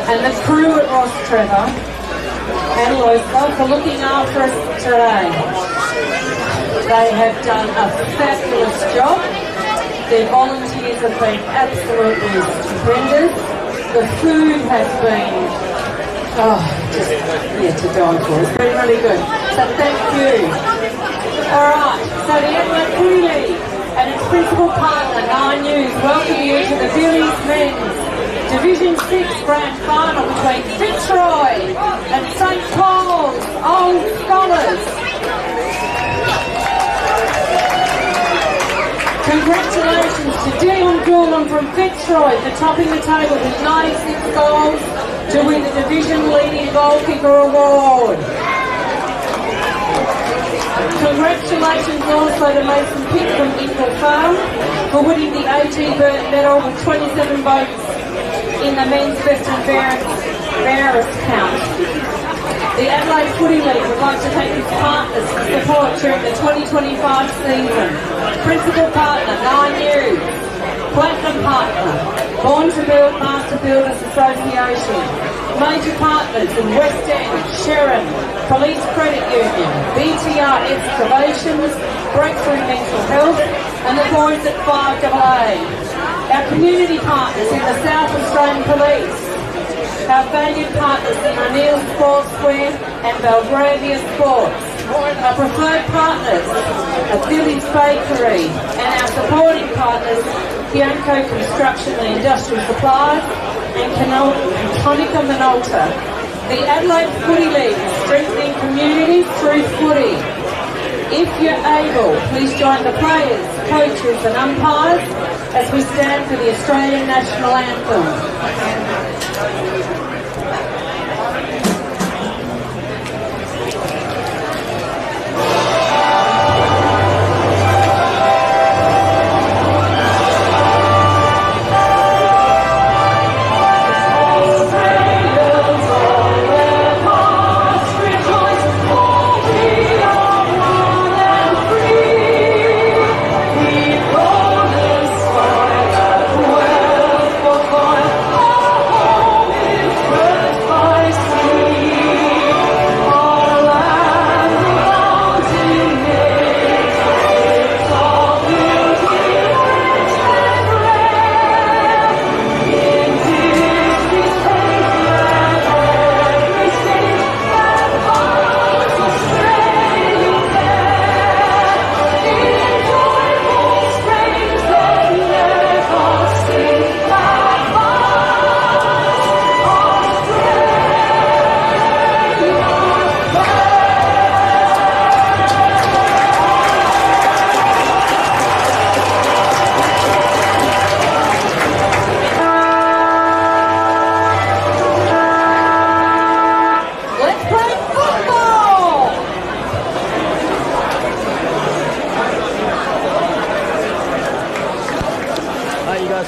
and the crew at Ross Trevor and Lothar for looking after us today. They have done a fabulous job. Their volunteers have been absolutely stupendous. The food has been, to die for. It's been really good. So thank you. Alright, so the Adelaide Footy League and its principal partner, 9 News, welcome you to the Billy's Men's Division 6 Grand Final between Fitzroy and St Paul's Old Scholars. Congratulations to Dion Doolan from Fitzroy for topping the table with 96 goals to win the Division Leading Goalkeeper Award. Congratulations also to Mason Pitt from Ingle Farm for winning the AT medal with 27 votes in the men's best and fairest count. The Adelaide Footy League would like to thank its partners for support during the 2025 season. Principal partner, 9 News. Platinum partner, Born to Build Master Builders Association. Major partners in West End, Sharon, Police Credit Union, BTR Excavations, Breakthrough Mental Health, and the boys at 5AA. Our community partners in the South Australian Police. Our valued partners in O'Neill Sportswear and Belgravia Sports. Our preferred partners are Billy's Bakery, and our supporting partners, Bianco Construction and Industrial Supplies, and Conica Minolta. The Adelaide Footy League is strengthening communities through footy. If you're able, please join the players, coaches and umpires as we stand for the Australian National Anthem.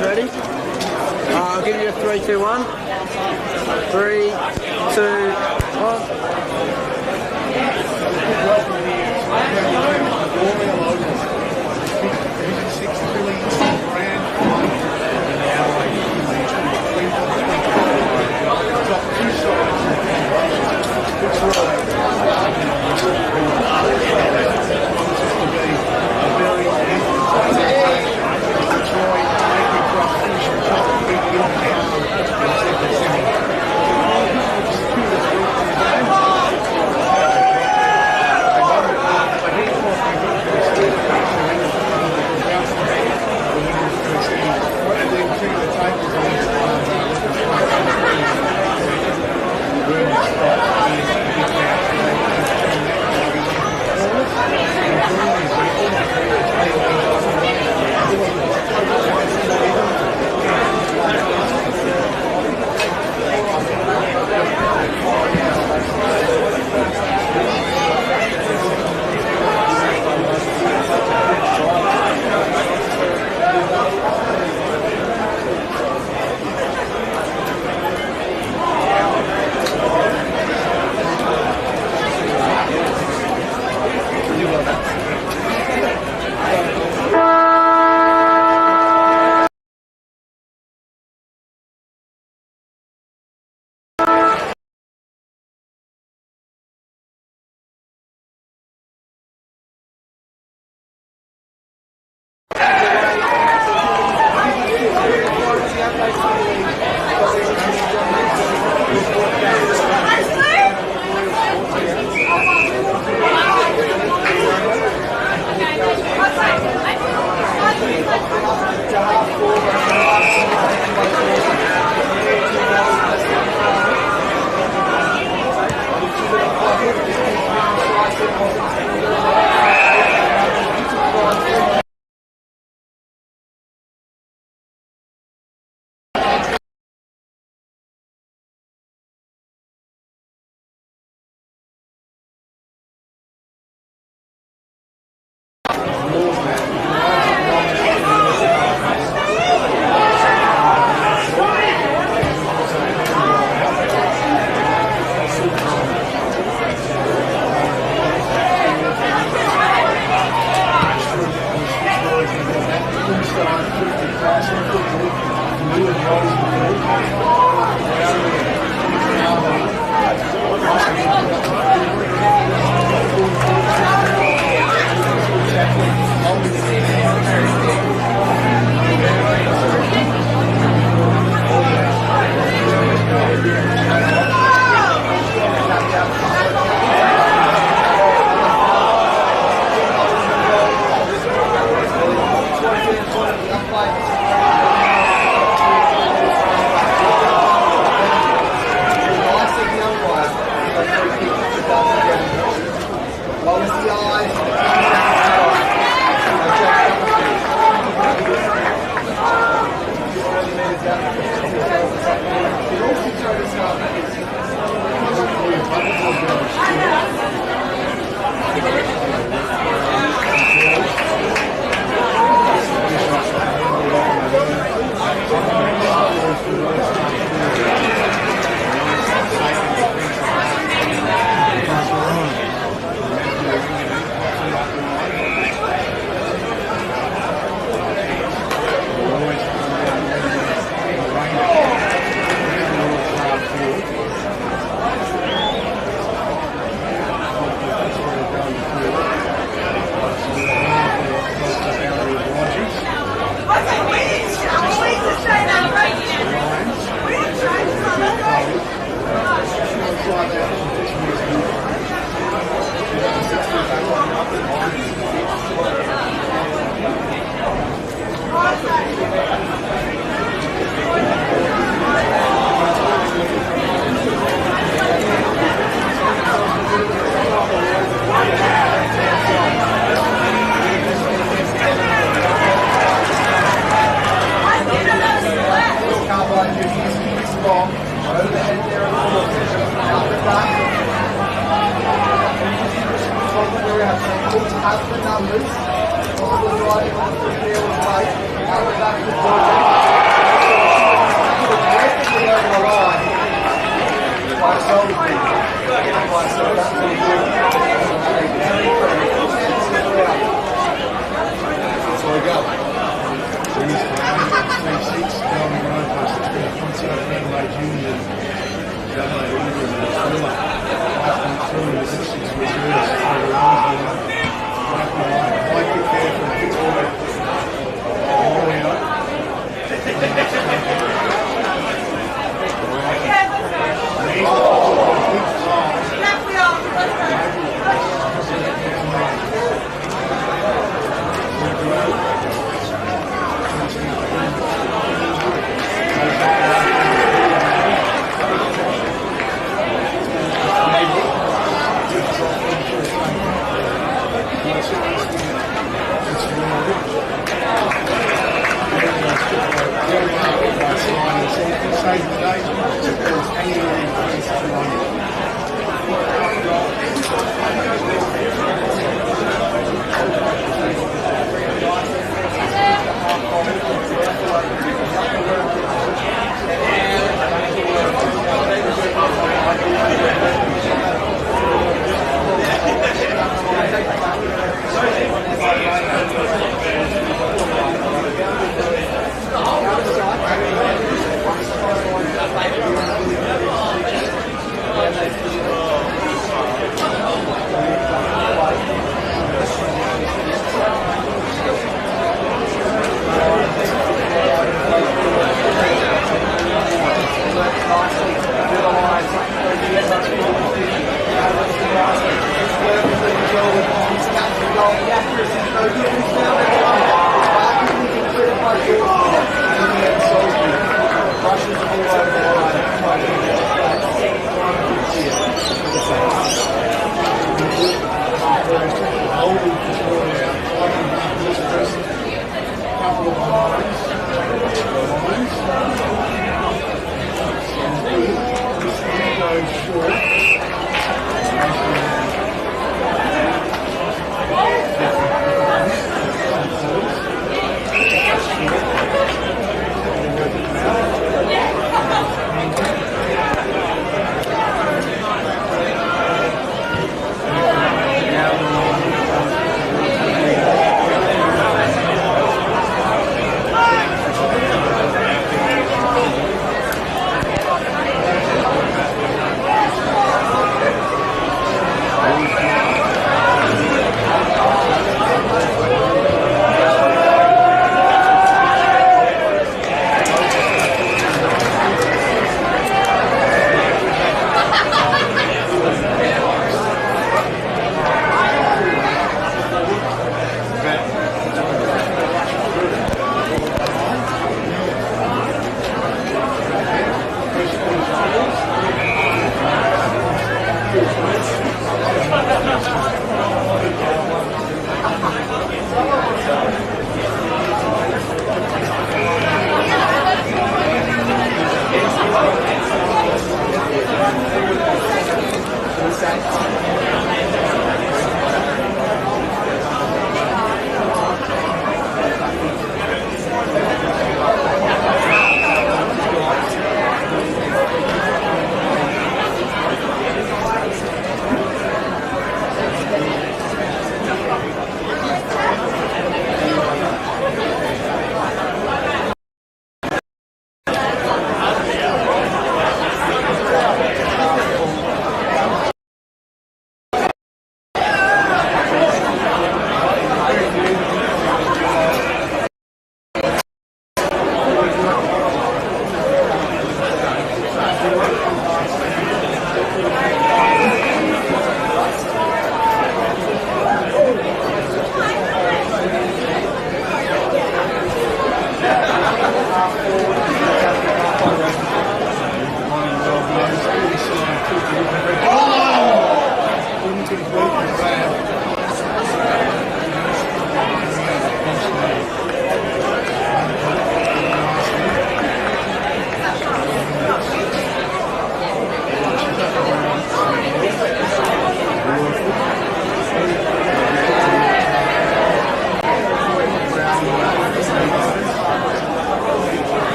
Ready? I'll give you a 3, 2, 1. 3, 2, 1.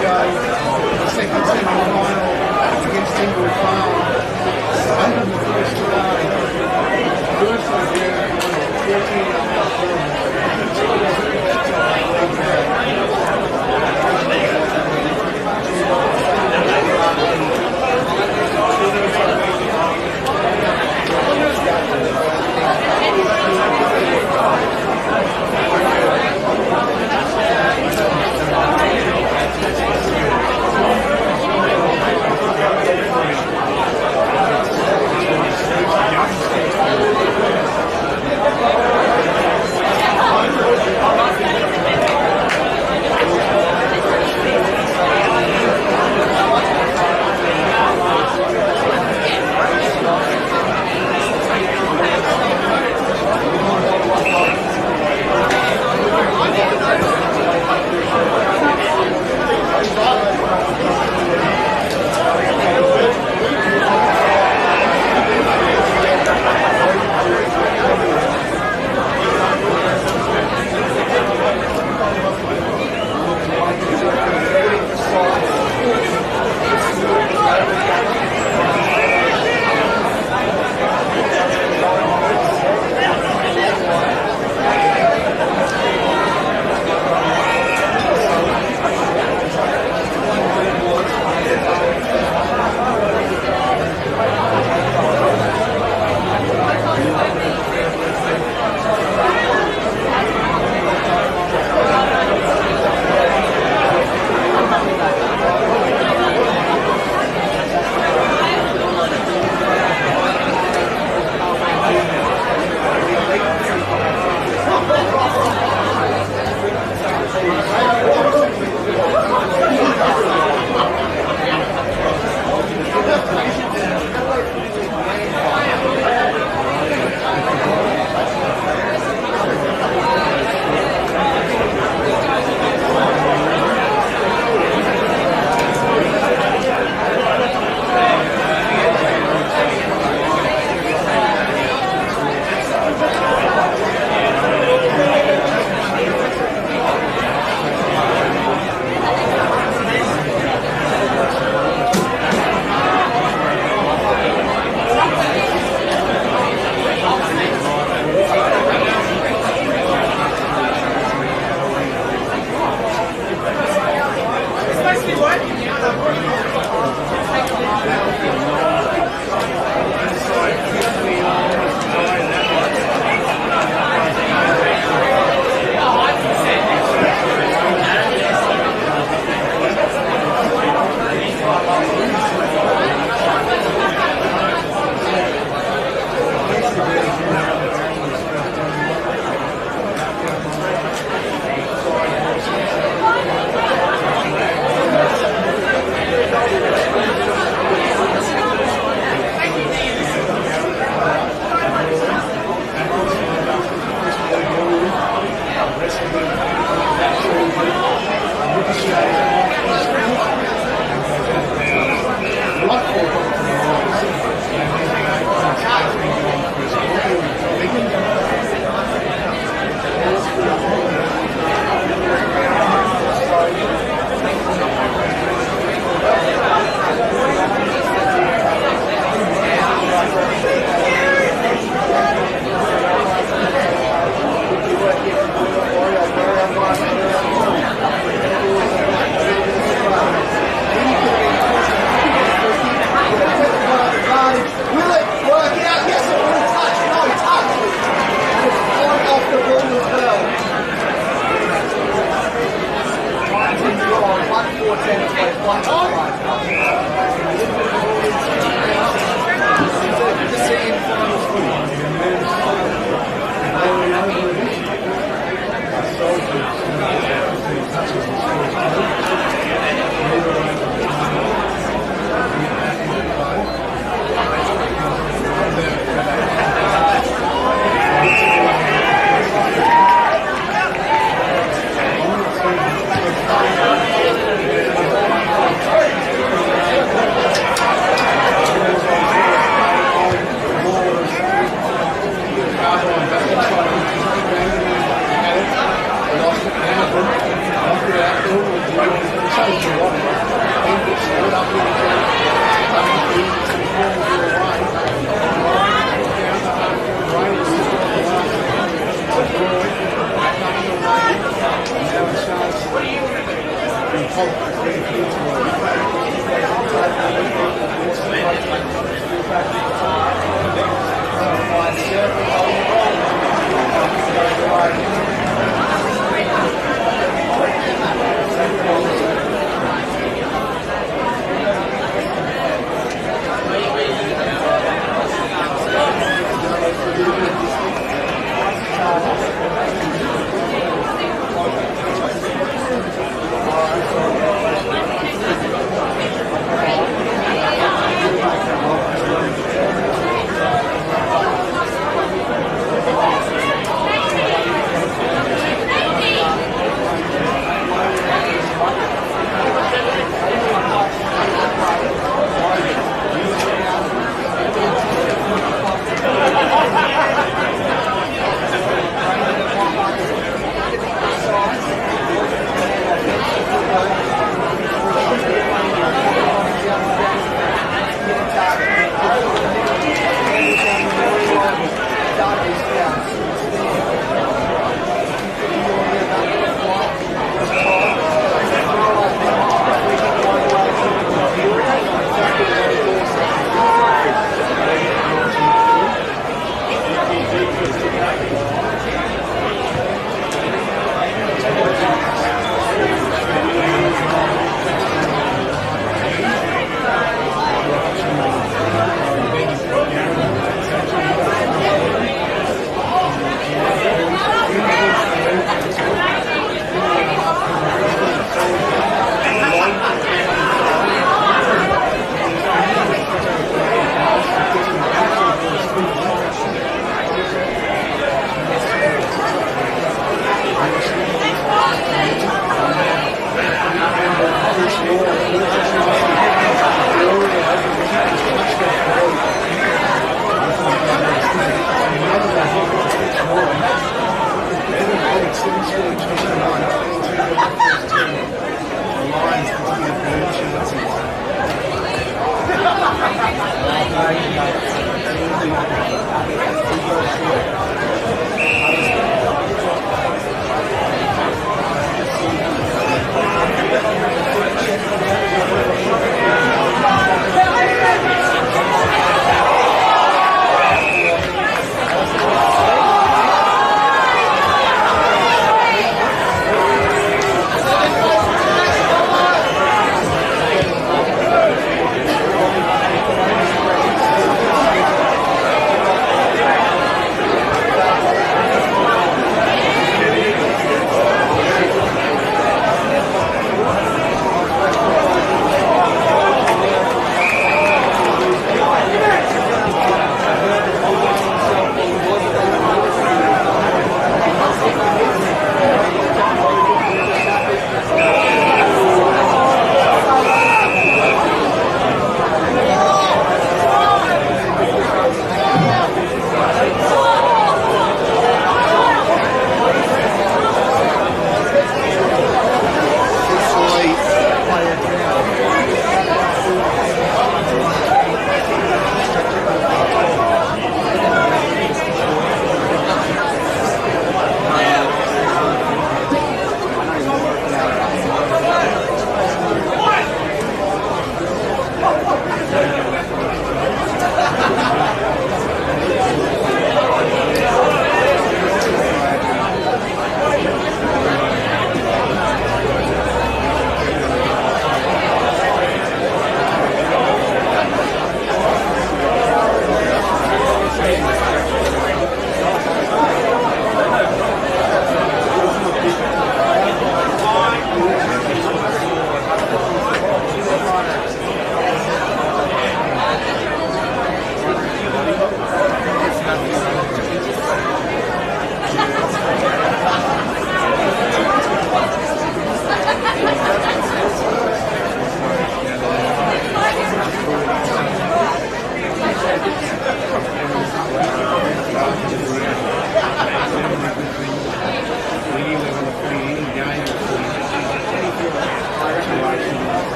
go the second semi-final against Inglewood Farm. Under the first day. First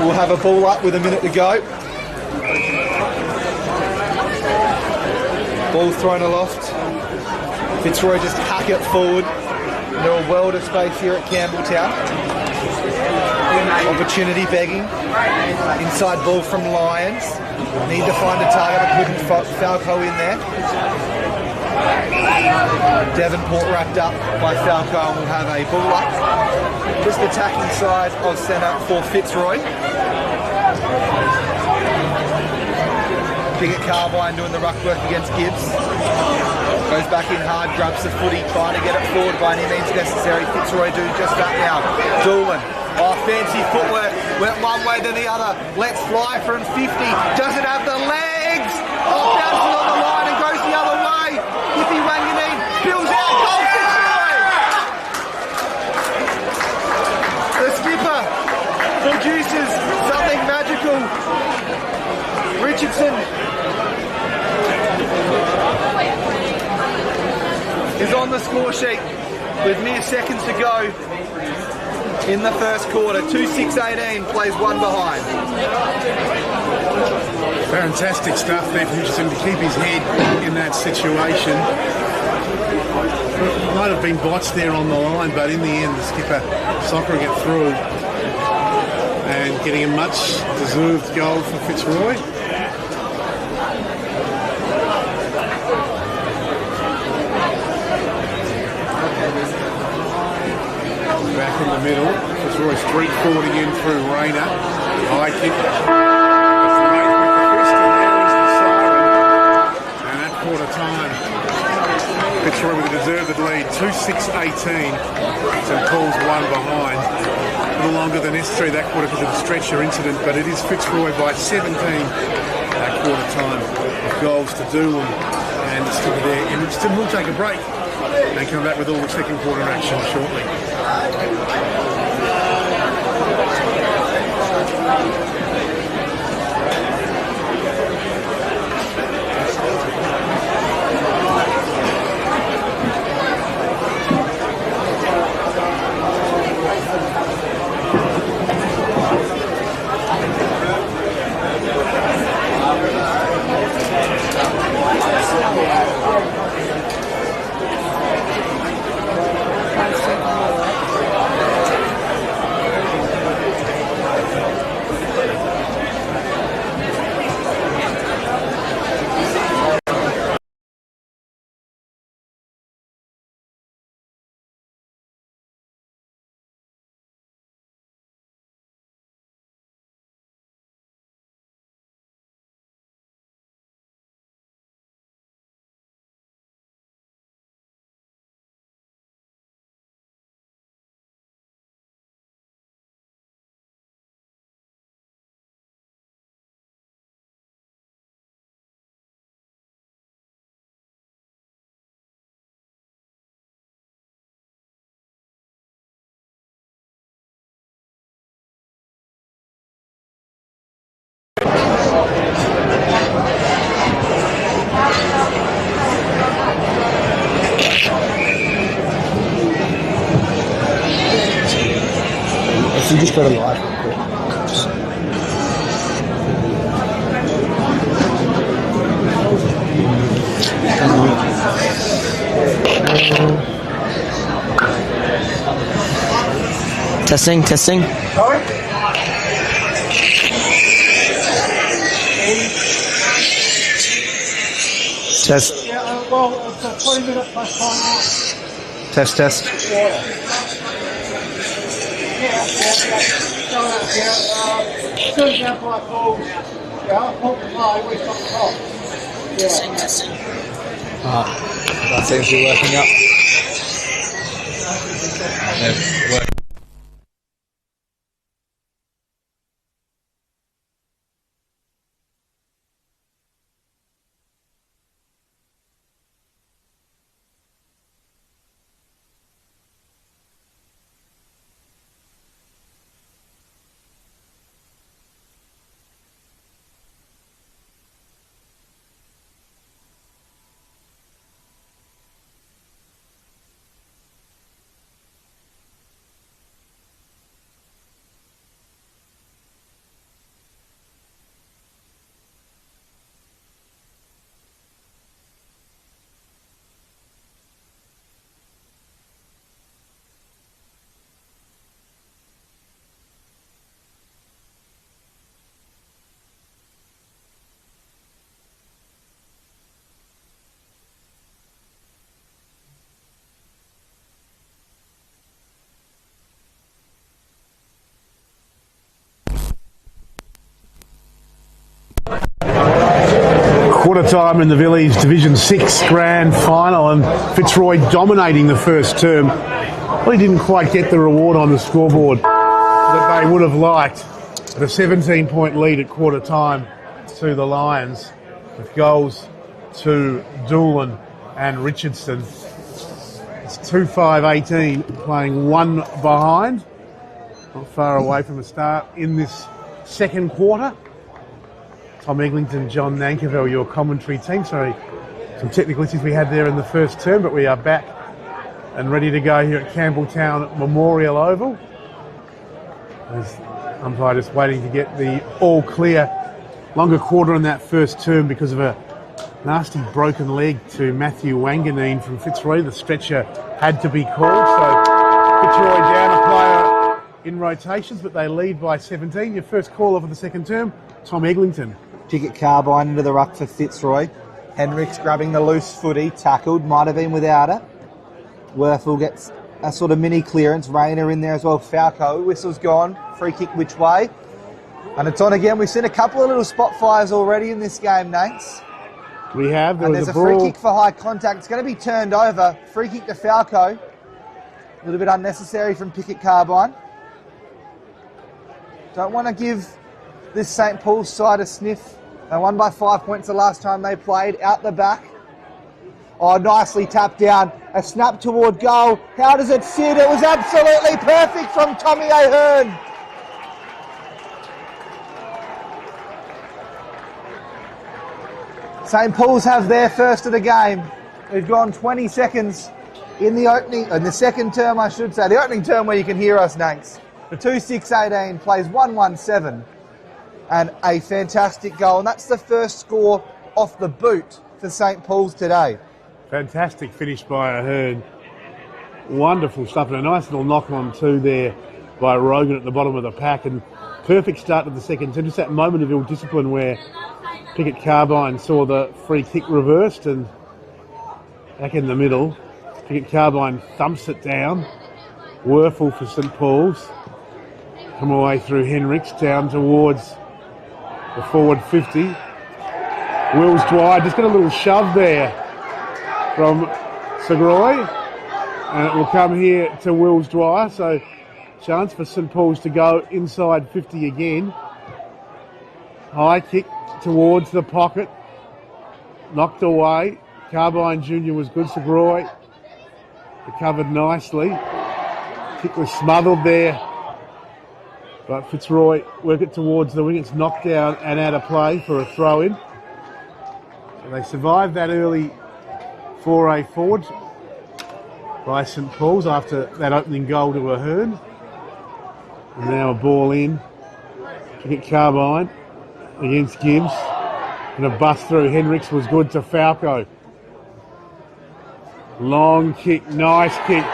We'll have a ball up with a minute to go. Ball thrown aloft. Fitzroy just hack it forward. They're a world of space here at Campbelltown. Opportunity begging. Inside ball from Lions. Need to find a target. I couldn't Falco in there. Devonport wrapped up by Falco and will have a ball up. Just attacking side of centre for Fitzroy. Pickett Carbine doing the ruck work against Gibbs. Goes back in hard, grabs the footy, trying to get it forward by any means necessary. Fitzroy do just that now. Doolan, fancy footwork, went one way then the other. Let's fly from 50, doesn't have the legs. Bounces on the line and goes the other way. Iffy Wanganeen spills out, goal Fitzroy. The skipper produces something magical. Richardson is on the score sheet with mere seconds to go in the first quarter. 2-6-18, plays one behind. Fantastic stuff there from Richardson to keep his head in that situation. Might have been botched there on the line, but in the end the skipper soccering it through and getting a much deserved goal for Fitzroy. Back in the middle, Fitzroy street forward again through Rayner. High kick. It's late with the fist, and there is the siren. And at quarter time, Fitzroy with a deserved lead, 2-6-18. St Paul's one behind. A little longer than necessary that quarter because of the stretcher incident, but it is Fitzroy by 17 at quarter time. Goals to Doolan, and it's still there. And Richardson will take a break and come back with all the second quarter action shortly. You just got to live. Testing. Sorry? Test. Yeah, well, it's 20 minutes past time. Test. Soon as I call, I'll put the play, we stop the clock. Testing. That seems to be working up. Yeah, working. Quarter time in the Village Division 6 Grand Final, and Fitzroy dominating the first term. Probably didn't quite get the reward on the scoreboard that they would have liked. But a 17-point lead at quarter time to the Lions, with goals to Doolan and Richardson. It's 2-5-18, playing one behind. Not far away from the start in this second quarter. Tom Eglinton, John Nankerville, your commentary team. Sorry, some technical issues we had there in the first term, but we are back and ready to go here at Campbelltown Memorial Oval. As umpire just waiting to get the all clear. Longer quarter in that first term because of a nasty broken leg to Matthew Wanganeen from Fitzroy. The stretcher had to be called, so Fitzroy down a player in rotations, but they lead by 17. Your first caller for the second term, Tom Eglinton. Pickett Carbine into the ruck for Fitzroy. Henricks grabbing the loose footy, tackled, might have been without it. Werfel gets a sort of mini clearance. Rayner in there as well. Falco, whistle's gone. Free kick which way? And it's on again. We've seen a couple of little spot fires already in this game, Nanks. We have. And there's a free kick for high contact. It's going to be turned over. Free kick to Falco. A little bit unnecessary from Pickett Carbine. Don't want to give this St. Paul's side a sniff. They won by 5 points the last time they played. Out the back. Oh, nicely tapped down. A snap toward goal. How does it sit? It was absolutely perfect from Tommy Ahern. St. Paul's have their first of the game. We've gone 20 seconds in the second term, I should say. The opening term where you can hear us, Nanks. 2-6-18 plays 1-1-7. And a fantastic goal. And that's the first score off the boot for St. Paul's today. Fantastic finish by Ahern. Wonderful stuff. And a nice little knock on two there by Rogan at the bottom of the pack. And perfect start to the second term. Just that moment of ill-discipline where Pickett Carbine saw the free kick reversed, and back in the middle, Pickett Carbine thumps it down. Werfel for St. Paul's. Come away through Henricks down towards the forward 50. Wills Dwyer just got a little shove there from Fitzroy, and it will come here to Wills Dwyer. So chance for St. Paul's to go inside 50 again. High kick towards the pocket. Knocked away. Carbine Jr. was good. Fitzroy recovered nicely. Kick was smothered there. But Fitzroy work it towards the wing. It's knocked down and out of play for a throw-in. So they survived that early foray forward by St. Paul's after that opening goal to Ahern. And now a ball in. Pickett Carbine against Gibbs. And a bust through. Henricks was good to Falco. Long kick, nice kick.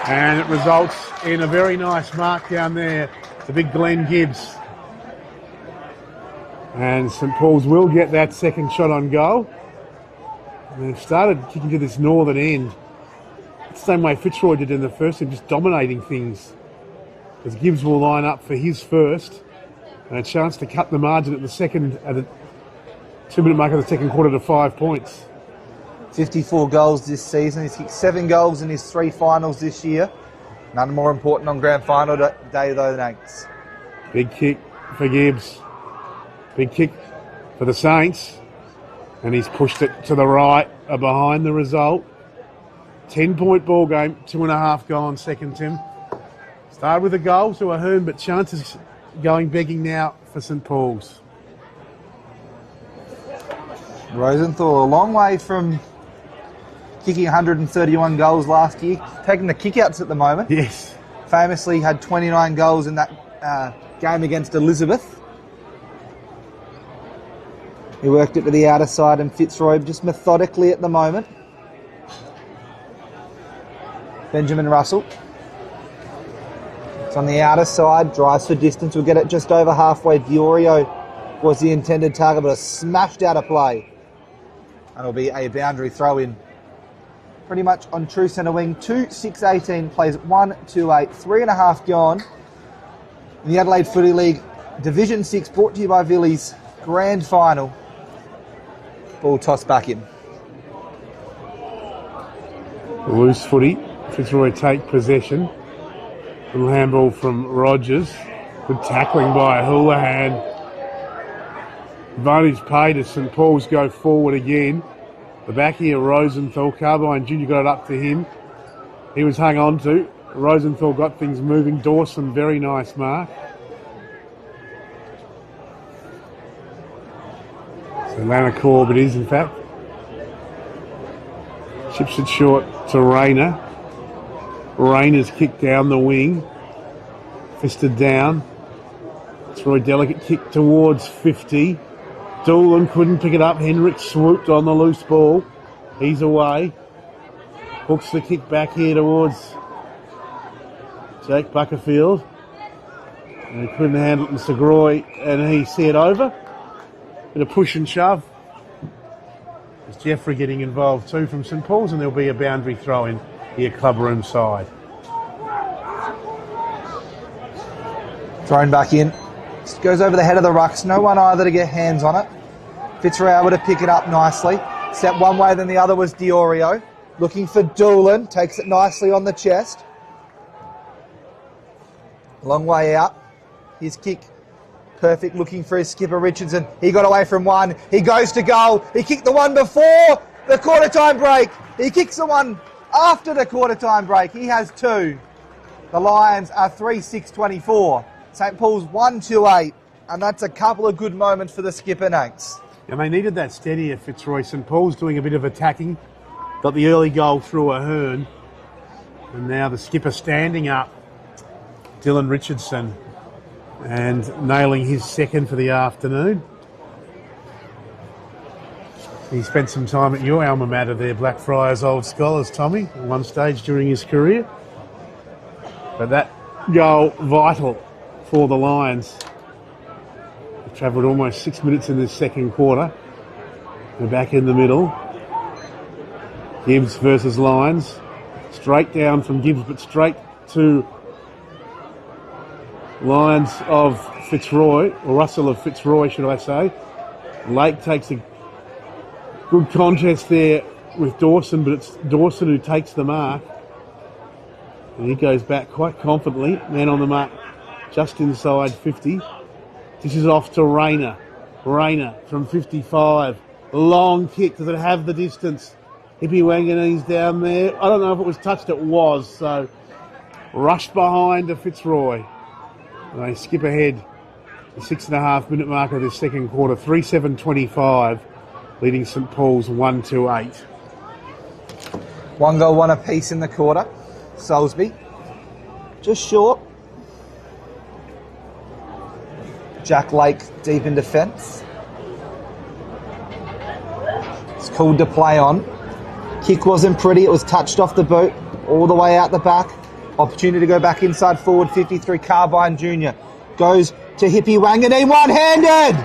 And it results in a very nice mark down there. The big Glenn Gibbs. And St. Paul's will get that second shot on goal. And they've started kicking to this northern end. The same way Fitzroy did in the first, and just dominating things. As Gibbs will line up for his first. And a chance to cut the margin at the 2-minute mark of the second quarter to 5 points. 54 goals this season. He's kicked 7 goals in his 3 finals this year. None more important on grand final day though, Nanks. Big kick for Gibbs. Big kick for the Saints. And he's pushed it to the right behind the result. 10-point ball game, 2.5 gone second, Tim. Started with a goal to Ahern, but chances going begging now for St. Paul's. Rosenthal a long way from kicking 131 goals last year, taking the kickouts at the moment. Yes. Famously had 29 goals in that game against Elizabeth. He worked it to the outer side, and Fitzroy just methodically at the moment. Benjamin Russell. It's on the outer side, drives for distance. We'll get it just over halfway. Diorio was the intended target, but a smashed out of play. And it'll be a boundary throw in. Pretty much on true centre wing. 2-6-18 plays 1-2-8. 3.5 gone. In the Adelaide Footy League Division 6, brought to you by Villiers, grand final. Ball tossed back in. Loose footy. Fitzroy take possession. Little handball from Rogers. Good tackling by Houlihan. Advantage paid as St Paul's go forward again. The back here, Rosenthal. Carbine Jr. got it up to him. He was hung on to. Rosenthal got things moving. Dawson, very nice mark. So Lana Corb it is, in fact. Chips it short to Rayner. Rayner's kicked down the wing. Fisted down. Fitzroy delicate kick towards 50. Doolan couldn't pick it up. Henrik swooped on the loose ball. He's away. Hooks the kick back here towards Jake Buckerfield. And he couldn't handle it in Segroy, and he see it over. Bit of push and shove. There's Jeffrey getting involved too from St Paul's, and there'll be a boundary throw in here, clubroom side. Thrown back in. Just goes over the head of the rucks. No one either to get hands on it. Fitzroy able to pick it up nicely. Step one way, then the other was Diorio. Looking for Doolan. Takes it nicely on the chest. Long way out. His kick. Perfect, looking for his skipper Richardson. He got away from one. He goes to goal. He kicked the one before the quarter time break. He kicks the one after the quarter time break. He has two. The Lions are 3-6-24. St Paul's 1-2-8. And that's a couple of good moments for the skipper, Nanks. And they needed that steadier, Fitzroy. St Paul's doing a bit of attacking. Got the early goal through a Hearn. And now the skipper standing up. Dylan Richardson. And nailing his second for the afternoon. He spent some time at your alma mater there, Blackfriars Old Scholars, Tommy, at one stage during his career. But that goal, vital for the Lions. They've travelled almost 6 minutes in this second quarter. They're back in the middle. Gibbs versus Lions. Straight down from Gibbs, but straight to Lions of Fitzroy, or Russell of Fitzroy, should I say. Lake takes a good contest there with Dawson, but it's Dawson who takes the mark. And he goes back quite confidently. Man on the mark just inside 50. This is off to Rayner. Rayner from 55. Long kick. Does it have the distance? Hippie Wanganese down there. I don't know if it was touched. It was. So rushed behind to Fitzroy. And they skip ahead the 6.5 minute mark of this second quarter. 3-7-25, leading St Paul's 1-8. One goal, one apiece in the quarter. Salisbury just short. Jack Lake deep in defence. It's called to play on. Kick wasn't pretty. It was touched off the boot all the way out the back. Opportunity to go back inside forward 53. Carbine Jr. goes to Hippie Wanganeen one-handed.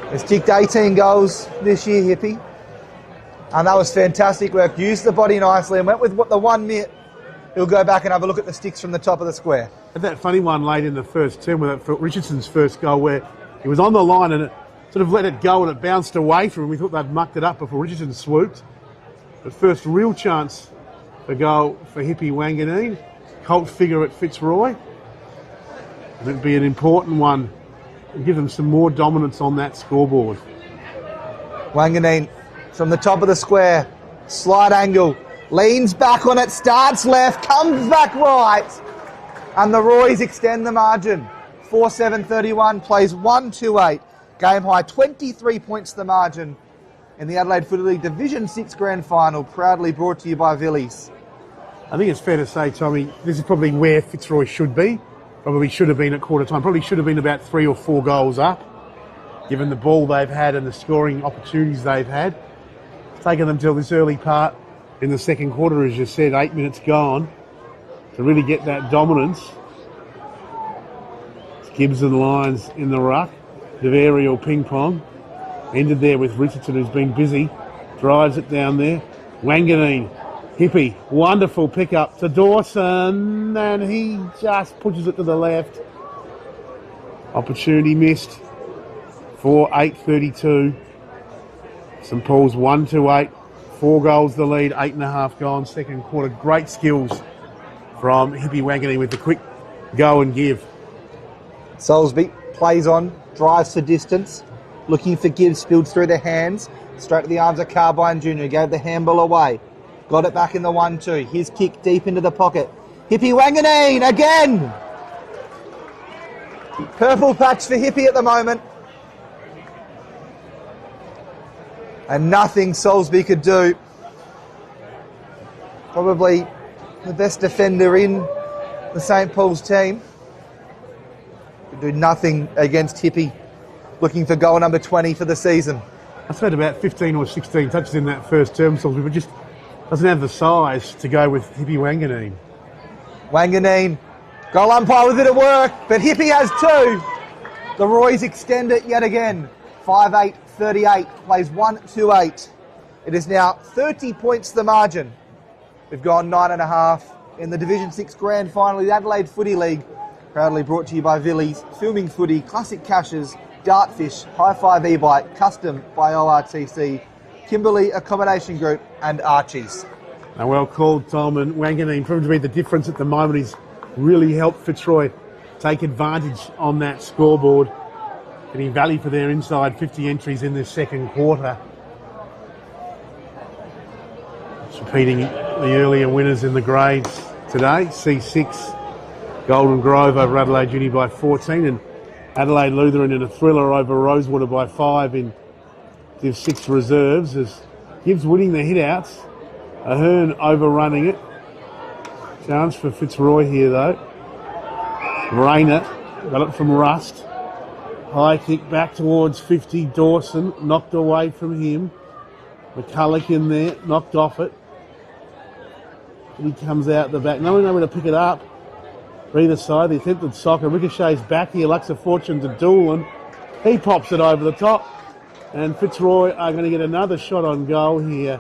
He's kicked 18 goals this year, Hippie. And that was fantastic work. Used the body nicely and went with what the 1 minute. He'll go back and have a look at the sticks from the top of the square. Had that funny one late in the first term with Richardson's first goal where he was on the line and it sort of let it go and it bounced away from him. We thought they'd mucked it up before Richardson swooped. But first real chance for goal for Hippie Wanganeen. Cult figure at Fitzroy. And it'd be an important one. And give them some more dominance on that scoreboard. Wanganeen from the top of the square. Slight angle. Leans back on it. Starts left. Comes back right. And the Roys extend the margin. 4-7-31. Plays 1-2-8. Game high. 23 points the margin. In the Adelaide Footy League Division 6 Grand Final, proudly brought to you by Villies. I think it's fair to say, Tommy, this is probably where Fitzroy should be. Probably should have been at quarter time. Probably should have been about 3 or 4 goals up, given the ball they've had and the scoring opportunities they've had. It's taken them till this early part in the second quarter, as you said, 8 minutes gone, to really get that dominance. It's Gibbs and Lyons in the ruck. Bit of aerial ping pong. Ended there with Richardson, who's been busy. Drives it down there. Wanganeen, Hippie, wonderful pickup to Dawson, and he just pushes it to the left. Opportunity missed for 8:32. St Paul's 1-8. 4 goals the lead, 8.5 gone, second quarter. Great skills from Hippie Wanganeen with the quick go and give. Soulsby plays on, drives for distance, looking for Gibbs, spilled through the hands, straight to the arms of Carbine Jr., gave the handball away, got it back in the 1-2, his kick deep into the pocket. Hippie Wanganeen again! Purple patch for Hippie at the moment. And nothing Soulsby could do. Probably the best defender in the St Paul's team. Could do nothing against Hippie, looking for goal number 20 for the season. I've had about 15 or 16 touches in that first term, Soulsby, but just doesn't have the size to go with Hippie Wanganeen. Wanganeen, goal umpire with it at work, but Hippie has 2. The Roys extend it yet again. 5-8-38, plays 1-2-8. It is now 30 points the margin. We've gone 9.5 in the Division 6 Grand Final of the Adelaide Footy League. Proudly brought to you by Villies, Filming Footy, Classic Caches, Dartfish, High Five E-Bike, Custom by ORTC, Kimberley Accommodation Group and Archie's. Now, well called, Tom, and Wanganeen proved to be the difference at the moment. He's really helped Fitzroy take advantage on that scoreboard, getting value for their inside 50 entries in this second quarter. It's repeating the earlier winners in the grades today. C6, Golden Grove over Adelaide Uni by 14, and Adelaide Lutheran in a thriller over Rosewater by 5 in Div 6 reserves, as Gibbs winning the hit-outs. Ahern overrunning it. Chance for Fitzroy here though. Rayner got it from Rust. High kick back towards 50. Dawson knocked away from him. McCulloch in there, knocked off it. He comes out the back. No one nowhere to pick it up. Either side, the attempted soccer. Ricochet's back here. Lucks a fortune to Doolan. He pops it over the top. And Fitzroy are going to get another shot on goal here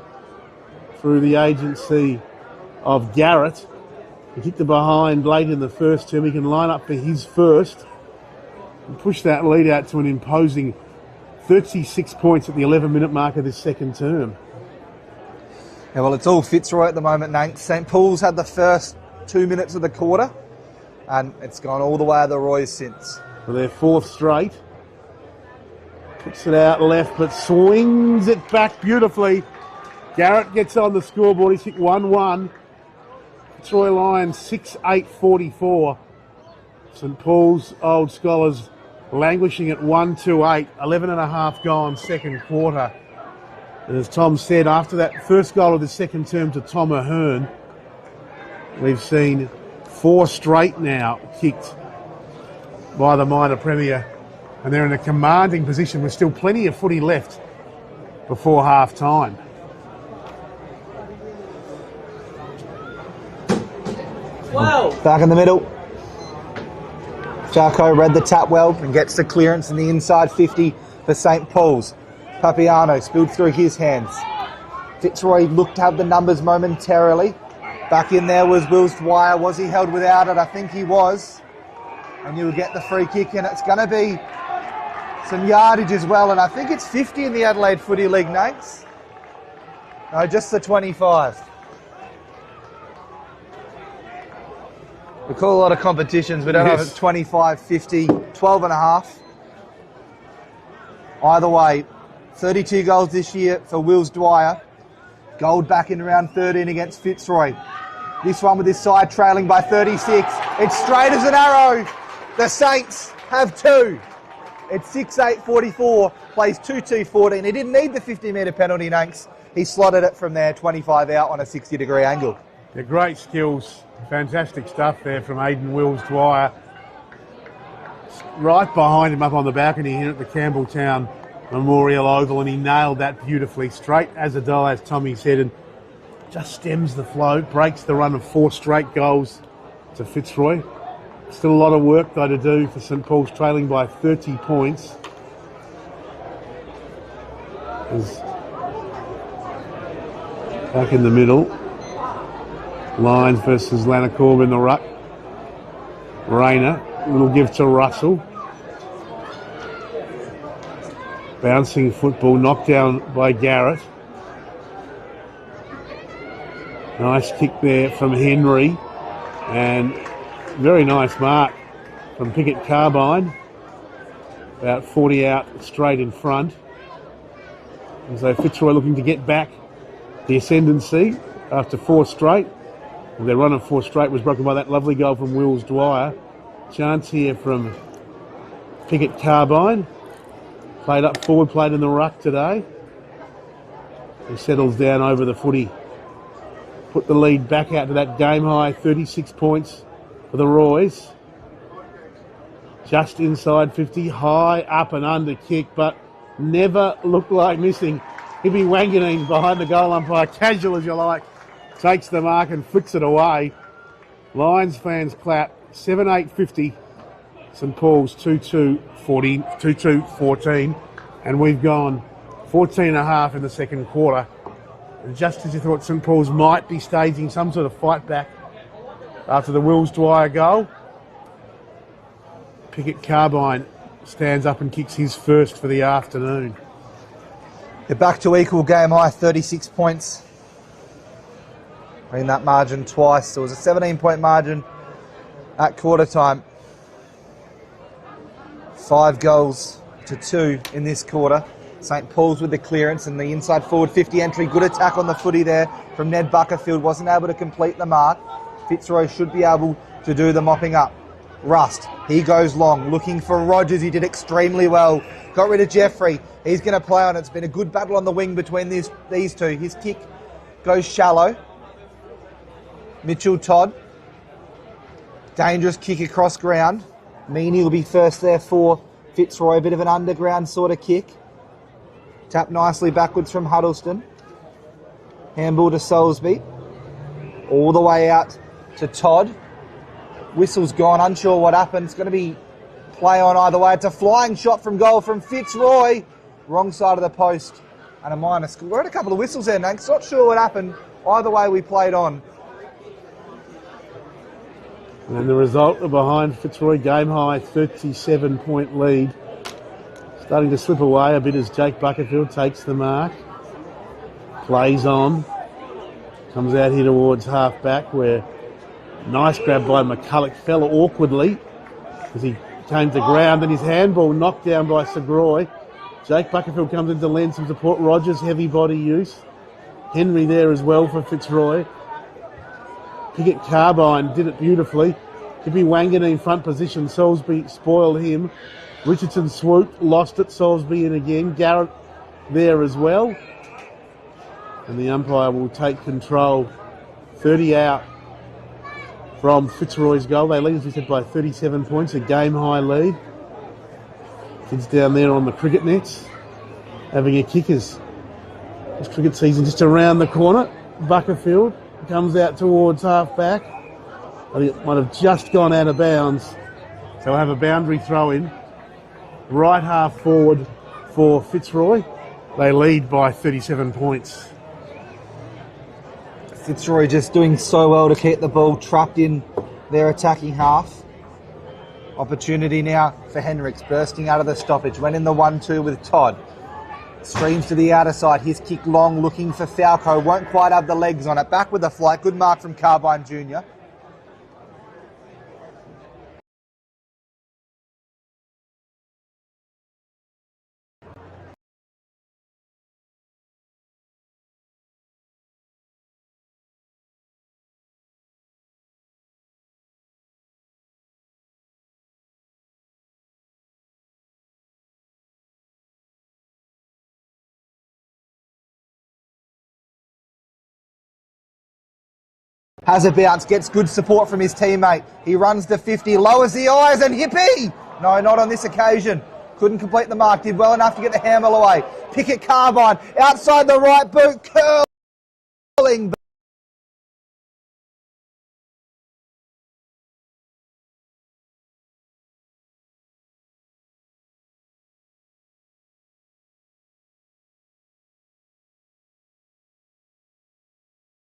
through the agency of Garrett. He kicked it behind late in the first term. He can line up for his first and push that lead out to an imposing 36 points at the 11-minute mark of this second term. Yeah, well, it's all Fitzroy at the moment, Nate. St Paul's had the first 2 minutes of the quarter, and it's gone all the way to the Roys since. For their 4th straight. Puts it out left, but swings it back beautifully. Garrett gets on the scoreboard. He's hit 1-1. Fitzroy Lions 6-8-44. St Paul's Old Scholars languishing at 1-8. 11.5 gone second quarter. And as Tom said, after that first goal of the second term to Tom Ahern, we've seen 4 straight now kicked by the minor premier. And they're in a commanding position with still plenty of footy left before half time. Wow. Back in the middle. Jarko read the tap well and gets the clearance in the inside 50 for St Paul's. Papiano spilled through his hands. Fitzroy looked to have the numbers momentarily. Back in there was Wills Dwyer. Was he held without it? I think he was. And you will get the free kick, and it's going to be some yardage as well. And I think it's 50 in the Adelaide Footy League, Nates. No, just the 25. We call a lot of competitions. We don't know if it's 25, 50, 12 and a half. Either way, 32 goals this year for Wills Dwyer. Gold back in round 13 against Fitzroy. This one with his side trailing by 36. It's straight as an arrow. The Saints have 2. It's 6-8-44, plays 2-2-14. He didn't need the 50-metre penalty, Nanks. He slotted it from there, 25 out on a 60-degree angle. They're great skills. Fantastic stuff there from Aidan Wills Dwyer. Right behind him up on the balcony here at the Campbelltown Memorial Oval, and he nailed that beautifully, straight as a die, as Tommy said, and just stems the flow, breaks the run of 4 straight goals to Fitzroy. Still a lot of work though to do for St Paul's, trailing by 30 points. Is back in the middle. Lions versus Lannacorb in the ruck. Rayner, little give to Russell. Bouncing football, knocked down by Garrett. Nice kick there from Henry, and very nice mark from Pickett Carbine. About 40 out straight in front. And so Fitzroy looking to get back the ascendancy after 4 straight. Well, their run of 4 straight was broken by that lovely goal from Wills Dwyer. Chance here from Pickett Carbine. Played up forward, played in the ruck today. He settles down over the footy. Put the lead back out to that game high 36 points for the Roys. Just inside 50, high up and under kick, but never looked like missing. Hippie Wanganeen behind the goal umpire, casual as you like, takes the mark and flicks it away. Lions fans clap. 7-8-50. St Paul's 2-2-14, and we've gone 14 and a half in the second quarter. And just as you thought St Paul's might be staging some sort of fight back after the Wills Dwyer goal, Pickett Carbine stands up and kicks his first for the afternoon. They're back to equal game high, 36 points. We're in that margin twice. So it was a 17-point margin at quarter time. 5 goals to 2 in this quarter. St Paul's with the clearance and the inside forward 50 entry. Good attack on the footy there from Ned Buckerfield. Wasn't able to complete the mark. Fitzroy should be able to do the mopping up. Rust, he goes long, looking for Rogers. He did extremely well. Got rid of Jeffrey. He's going to play on it. It's been a good battle on the wing between these two. His kick goes shallow. Mitchell Todd. Dangerous kick across ground. Meany will be first there for Fitzroy. A bit of an underground sort of kick. Tap nicely backwards from Huddleston. Handball to Salisbury. All the way out to Todd. Whistle's gone, unsure what happened. It's going to be play on either way. It's a flying shot from goal from Fitzroy. Wrong side of the post and a minus. We're at a couple of whistles there, Nanks. Not sure what happened. Either way, we played on. And the result behind Fitzroy, game high 37-point lead. Starting to slip away a bit as Jake Buckerfield takes the mark. Plays on. Comes out here towards half back where nice grab by McCulloch, fell awkwardly as he came to ground. Then his handball knocked down by Segroy. Jake Buckerfield comes in to lend some support. Rogers, heavy body use. Henry there as well for Fitzroy. Pickett Carbine did it beautifully. Hippie Wanganeen front position. Salisbury spoiled him. Richardson swooped, lost it. Salisbury in again. Garrett there as well. And the umpire will take control. 30 out from Fitzroy's goal. They lead, as we said, by 37 points, a game-high lead. Kids down there on the cricket nets having a kickers. This cricket season just around the corner. Buckerfield comes out towards half-back. I think it might have just gone out of bounds. So we'll have a boundary throw-in. Right half forward for Fitzroy. They lead by 37 points. Fitzroy just doing so well to keep the ball trapped in their attacking half. Opportunity now for Hendricks, bursting out of the stoppage. Went in the 1-2 with Todd. Streams to the outer side. His kick long, looking for Falco. Won't quite have the legs on it. Back with the flight. Good mark from Carbine Jr. Has a bounce, gets good support from his teammate. He runs to 50, lowers the eyes, and Hippie! No, not on this occasion. Couldn't complete the mark, did well enough to get the handle away. Pickett Carbine, outside the right boot, curling.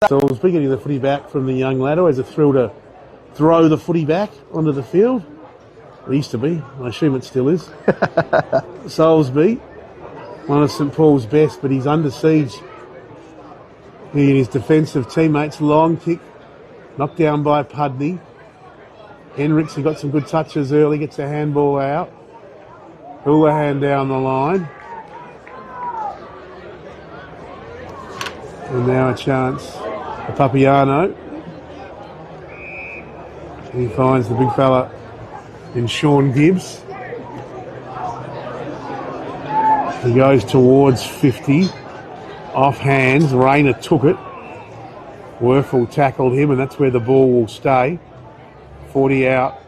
So we'll be getting the footy back from the young lad. Always a thrill to throw the footy back onto the field. It used to be. I assume it still is. Salisbury one of St Paul's best, but he's under siege. He and his defensive teammates. Long kick, knocked down by Pudney. Henricks, he got some good touches early, gets a handball out. Houlihan down the line. And now a chance for Papiano. He finds the big fella in Sean Gibbs. He goes towards 50. Off hands, Rayner took it. Werfel tackled him, and that's where the ball will stay. 40 out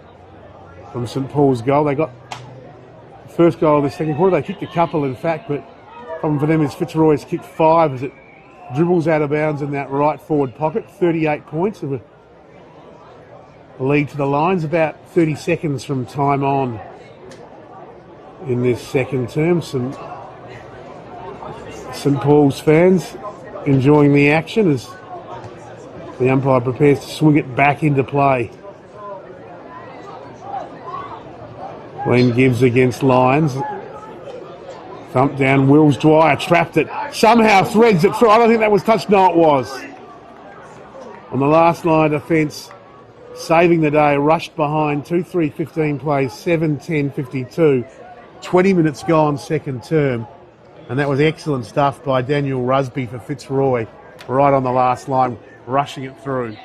from St Paul's goal. They got the first goal of the second quarter. They kicked a couple, in fact, but the problem for them is Fitzroy's kicked 5 as it dribbles out of bounds in that right forward pocket. 38 points of a lead to the Lions. About 30 seconds from time on in this second term. Some St Paul's fans enjoying the action as the umpire prepares to swing it back into play. Glenn Gibbs against Lions. Thump down, Wills Dwyer trapped it. Somehow threads it through. I don't think that was touched. No, it was. On the last line defence, saving the day, rushed behind, 2-3-15 plays, 7-10-52. 20 minutes gone, second term. And that was excellent stuff by Daniel Rusby for Fitzroy, right on the last line, rushing it through.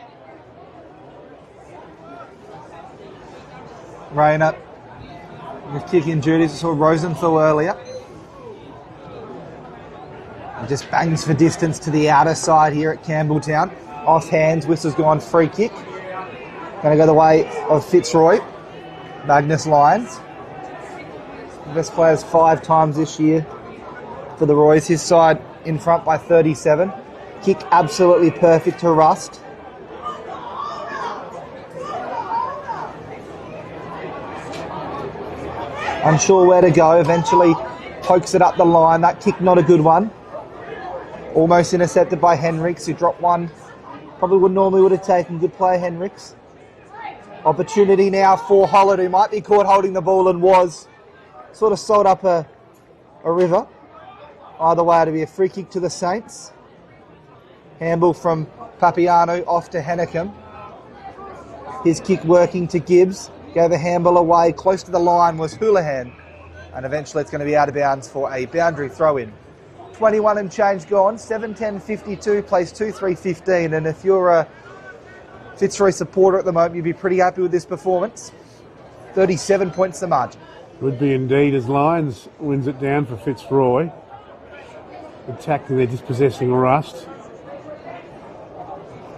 Rayner with kicking duties. I saw Rosenthal earlier. And just bangs for distance to the outer side here at Campbelltown. Off hands, whistle's gone, free kick. Going to go the way of Fitzroy. Magnus Lyons. Best players 5 times this year for the Royals. His side in front by 37. Kick absolutely perfect to Rust. Unsure where to go, eventually pokes it up the line. That kick not a good one. Almost intercepted by Henricks, who dropped one. Probably would have taken. Good play, Henricks. Opportunity now for Hollett, who might be caught holding the ball and was. Sort of sold up a river. Either way, it'll be a free kick to the Saints. Handball from Papiano off to Hennecum. His kick working to Gibbs. Gave a handball away. Close to the line was Houlihan. And eventually it's going to be out of bounds for a boundary throw-in. 21 and change gone. 7-10-52 plays 2-3-15. And if you're a Fitzroy supporter at the moment, you'd be pretty happy with this performance. 37 points the margin. Would be indeed, as Lions wins it down for Fitzroy. Attacking, they're dispossessing Rust.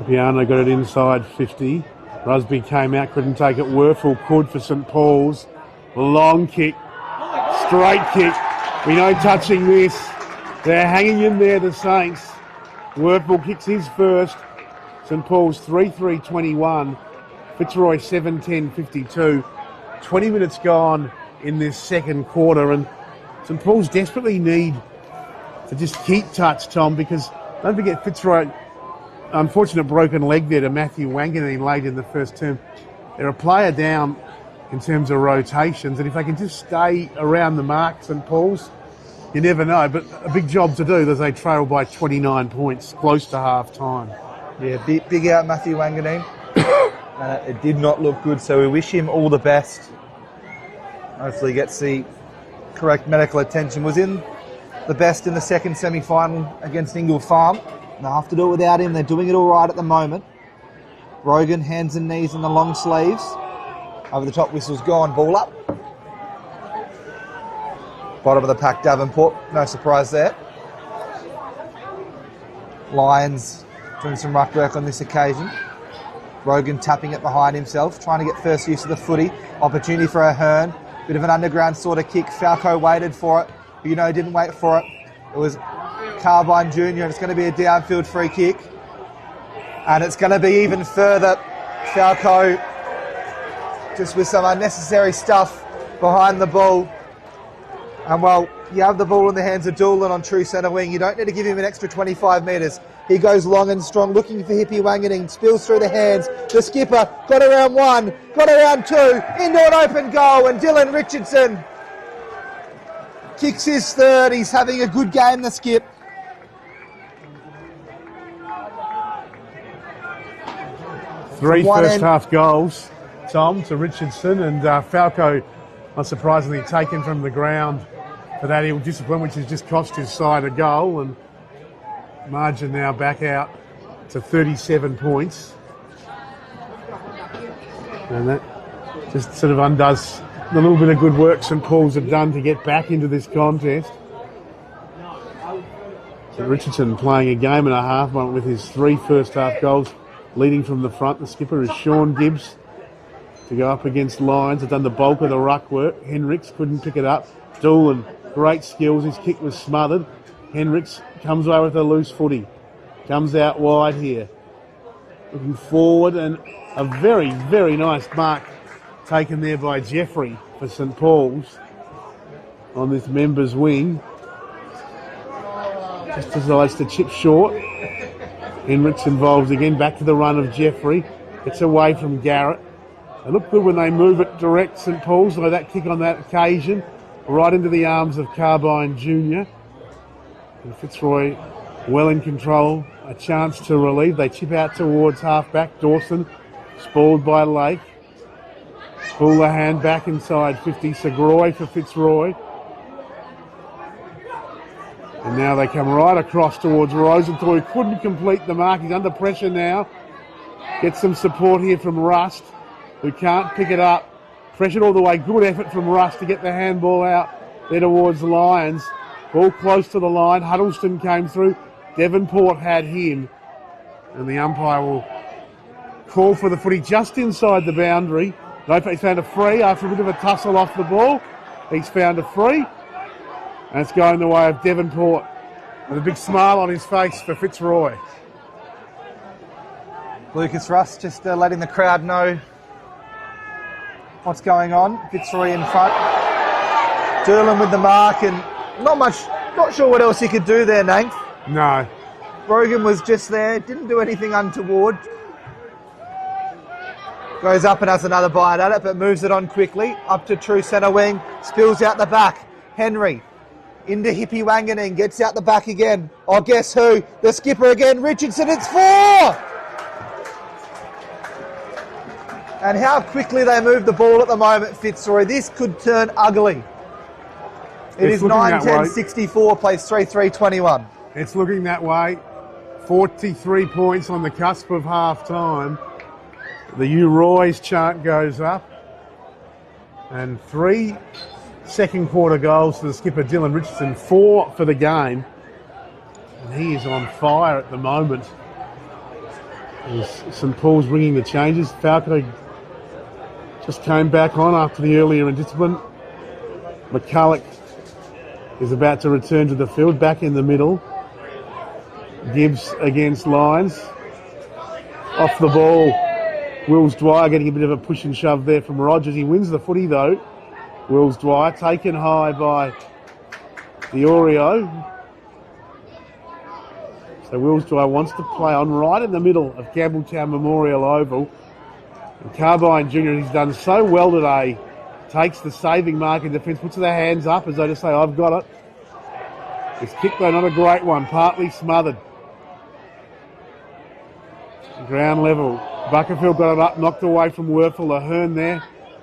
Piano got it inside 50. Rusby came out, couldn't take it. Werfel could for St Paul's. Long kick, straight kick. We know touching this. They're hanging in there, the Saints. Werfel kicks his first. St Paul's 3-3-21. Fitzroy 7-10-52. 20 minutes gone in this second quarter, and St Paul's desperately need to just keep touch, Tom, because don't forget Fitzroy, unfortunate broken leg there to Matthew Wanganeen late in the first term. They're a player down in terms of rotations, and if they can just stay around the mark, St Paul's, you never know, but a big job to do as they trail by 29 points, close to half-time. Yeah, big out Matthew Wanganeen. It did not look good, so we wish him all the best. Hopefully he gets the correct medical attention. Was in the best in the second semi-final against Ingle Farm. They'll have to do it without him. They're doing it all right at the moment. Rogan, hands and knees in the long sleeves. Over the top whistle's gone. Ball up. Bottom of the pack, Davenport. No surprise there. Lions doing some ruck work on this occasion. Rogan tapping it behind himself, trying to get first use of the footy. Opportunity for Ahern. Bit of an underground sort of kick. Falco waited for it. But didn't wait for it. It was Carbine Jr. and it's going to be a downfield free kick. And it's going to be even further. Falco just with some unnecessary stuff behind the ball. And well, you have the ball in the hands of Doolan on true centre wing. You don't need to give him an extra 25 metres. He goes long and strong, looking for Hippie Wanganeen. Spills through the hands. The skipper got around 1, got around 2, into an open goal, and Dylan Richardson kicks his third. He's having a good game, the skip. Three One first end. half goals, Tom, to Richardson, and Falco, unsurprisingly, taken from the ground for that ill discipline, which has just cost his side a goal, and margin now back out to 37 points. And that just sort of undoes the little bit of good work St Paul's have done to get back into this contest. So Richardson playing a game and a half with his 3 first half goals, leading from the front. The skipper is Sean Gibbs to go up against Lyons. Have done the bulk of the ruck work. Henricks couldn't pick it up. Doolan, great skills. His kick was smothered. Henricks comes away with a loose footy. Comes out wide here. Looking forward, and a very, very nice mark taken there by Jeffrey for St Paul's on this members wing. Just decides to chip short. Henricks involved again, back to the run of Jeffrey. Gets away from Garrett. They look good when they move it direct, St Paul's, so that kick on that occasion, right into the arms of Carbine Jr. And Fitzroy well in control, a chance to relieve. They chip out towards half-back. Dawson, spoiled by Lake. Houlihan back inside 50. Segroy for Fitzroy. And now they come right across towards Rosenthal, who couldn't complete the mark. He's under pressure now. Gets some support here from Rust, who can't pick it up. Pressured all the way. Good effort from Rust to get the handball out there towards Lyons. Ball close to the line. Huddleston came through. Devonport had him. And the umpire will call for the footy just inside the boundary. Nope, he's found a free after a bit of a tussle off the ball. He's found a free. And it's going the way of Devonport with a big smile on his face for Fitzroy. Lucas Rust just letting the crowd know what's going on. Fitzroy in front. Doolan with the mark, and not sure what else he could do there, Nank. No. Brogan was just there, didn't do anything untoward. Goes up and has another bite at it, but moves it on quickly. Up to true centre wing, spills out the back. Henry into Hippie Wanganeen, gets out the back again. Oh, guess who? The skipper again, Richardson, it's 4! And how quickly they move the ball at the moment, Fitzroy. This could turn ugly. It is 9-10-64, plays 3-3-21. It's looking that way. 43 points on the cusp of half-time. The U Roy's chant goes up. And 3 second quarter goals for the skipper Dylan Richardson, 4 for the game. And he is on fire at the moment. As St Paul's ringing the changes. Falco just came back on after the earlier indiscipline. McCulloch is about to return to the field, back in the middle. Gibbs against Lyons. Off the ball. Wills Dwyer getting a bit of a push and shove there from Rogers. He wins the footy though. Wills Dwyer taken high by the Oreo. So Wills Dwyer wants to play on right in the middle of Campbelltown Memorial Oval. And Carbine Jr., he's done so well today, takes the saving mark in defence, puts their hands up as though to say, I've got it. His kick though, not a great one, partly smothered. Ground level. Buckerfield got it up, knocked away from Werfel. Ahern there,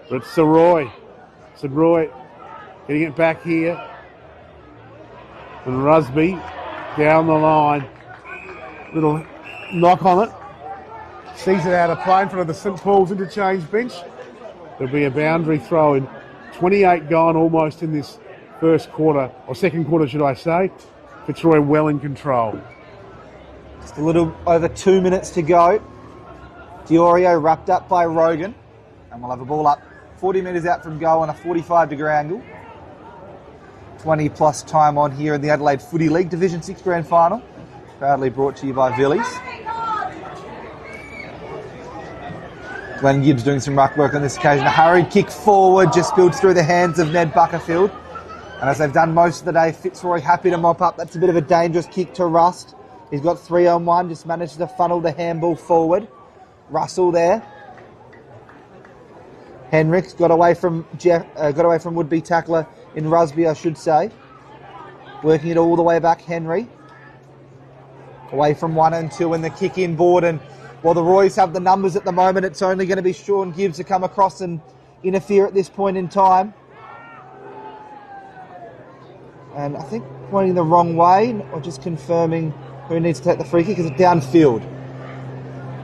but it's Seroy getting it back here. And Rusby down the line. Little knock on it. Sees it out of play in front of the St Paul's interchange bench. There'll be a boundary throw in. 28 gone almost in this first quarter, or second quarter should I say. Fitzroy well in control. Just a little over 2 minutes to go. Diorio wrapped up by Rogan, and we'll have a ball up 40 metres out from goal on a 45-degree angle. 20 plus time on here in the Adelaide Footy League Division 6 Grand Final. Proudly brought to you by Villies. Glenn Gibbs doing some ruck work on this occasion. A hurried kick forward, just spilled through the hands of Ned Buckerfield. And as they've done most of the day, Fitzroy happy to mop up. That's a bit of a dangerous kick to Rust. He's got 3-on-1, just managed to funnel the handball forward. Russell there. Henricks got away from would-be tackler in rugby, I should say. Working it all the way back, Henry. Away from 1 and 2 in the kick-in board. And while the Royals have the numbers at the moment, it's only going to be Sean Gibbs to come across and interfere at this point in time. And I think pointing the wrong way, or just confirming who needs to take the free kick, is it downfield?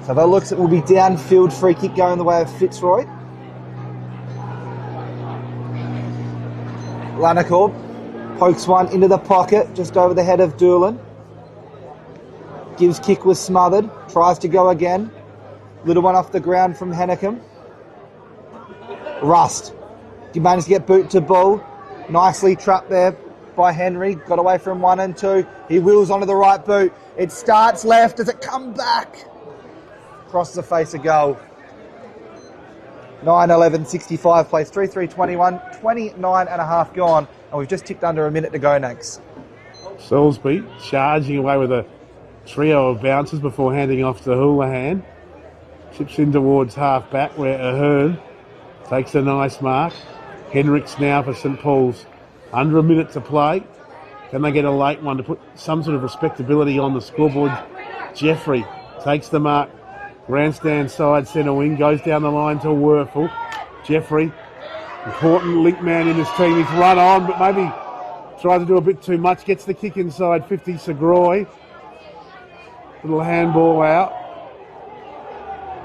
So that looks, it will be downfield free kick going the way of Fitzroy. Lanacorp pokes one into the pocket, just over the head of Doolan. Gibbs' kick was smothered, tries to go again. Little one off the ground from Hennecum. Rust. He managed to get boot to ball. Nicely trapped there by Henry. Got away from 1 and 2. He wheels onto the right boot. It starts left. Does it come back? Across the face of goal. 9-11-65 plays 3-3-21. 29 and a half gone. And we've just ticked under a minute to go next. Salisbury charging away with a trio of bounces before handing off to Houlihan. Chips in towards half back where Ahern takes a nice mark. Henricks now for St Paul's. Under a minute to play. Can they get a late one to put some sort of respectability on the scoreboard? Jeffrey takes the mark. Grandstand side centre wing. Goes down the line to Werfel. Jeffrey, important link man in this team. He's run on, but maybe tries to do a bit too much. Gets the kick inside 50. Segroy. Little handball out.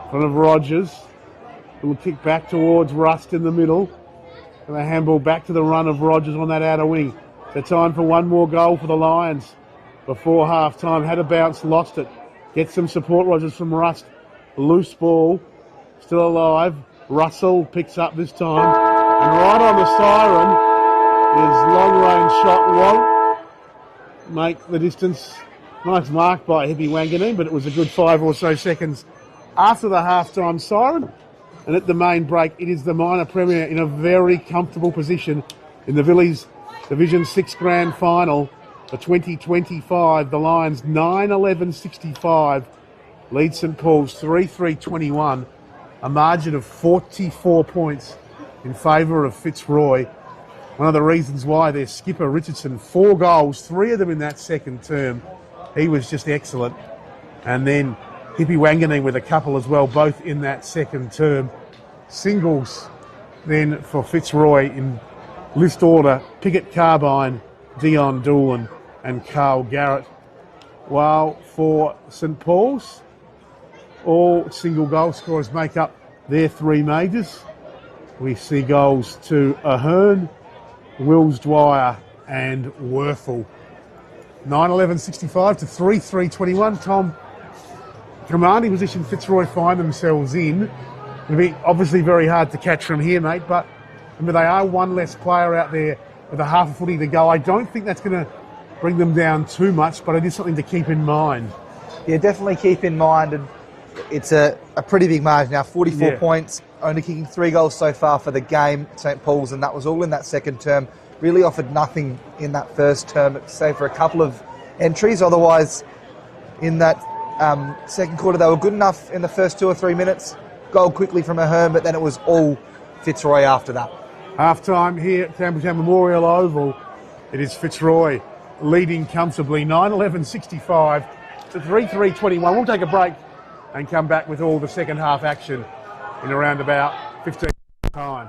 In front of Rogers. Little kick back towards Rust in the middle. And a handball back to the run of Rogers on that outer wing. So time for one more goal for the Lions before half time. Had a bounce, lost it. Gets some support, Rogers from Rust. Loose ball, still alive. Russell picks up this time. And right on the siren, his long range shot won't make the distance. Nice mark by Hippie Wanganeen, but it was a good 5 or so seconds after the half-time siren. And at the main break, it is the minor premier in a very comfortable position in the Villies Division 6 Grand Final for 2025. The Lions 9-11-65 lead St Paul's 3-3-21. A margin of 44 points in favour of Fitzroy. One of the reasons why their skipper Richardson, 4 goals, 3 of them in that second term. He was just excellent. And then Hippie Wanganeen with a couple as well, both in that second term. Singles then for Fitzroy in list order: Pickett Carbine, Dion Doolan and Carl Garrett. While for St Paul's, all single goal scorers make up their 3 majors. We see goals to Ahern, Wills Dwyer and Werfel. 9-11-65 to 3-3-21. Tom, commanding position Fitzroy find themselves in. It'll be obviously very hard to catch from here, mate, but remember they are one less player out there with a half a footy to go. I don't think that's going to bring them down too much, but it is something to keep in mind. Yeah, definitely keep in mind. And it's a pretty big margin now, 44 points, only kicking 3 goals so far for the game, St Paul's, and that was all in that second term. Really offered nothing in that first term, save for a couple of entries. Otherwise, in that second quarter, they were good enough in the first 2 or 3 minutes. Goal quickly from Ahern, but then it was all Fitzroy after that. Half-time here at Campbelltown Memorial Oval. It is Fitzroy leading comfortably, 9-11-65 to 3-3-21. We'll take a break and come back with all the second half action in around about 15 time.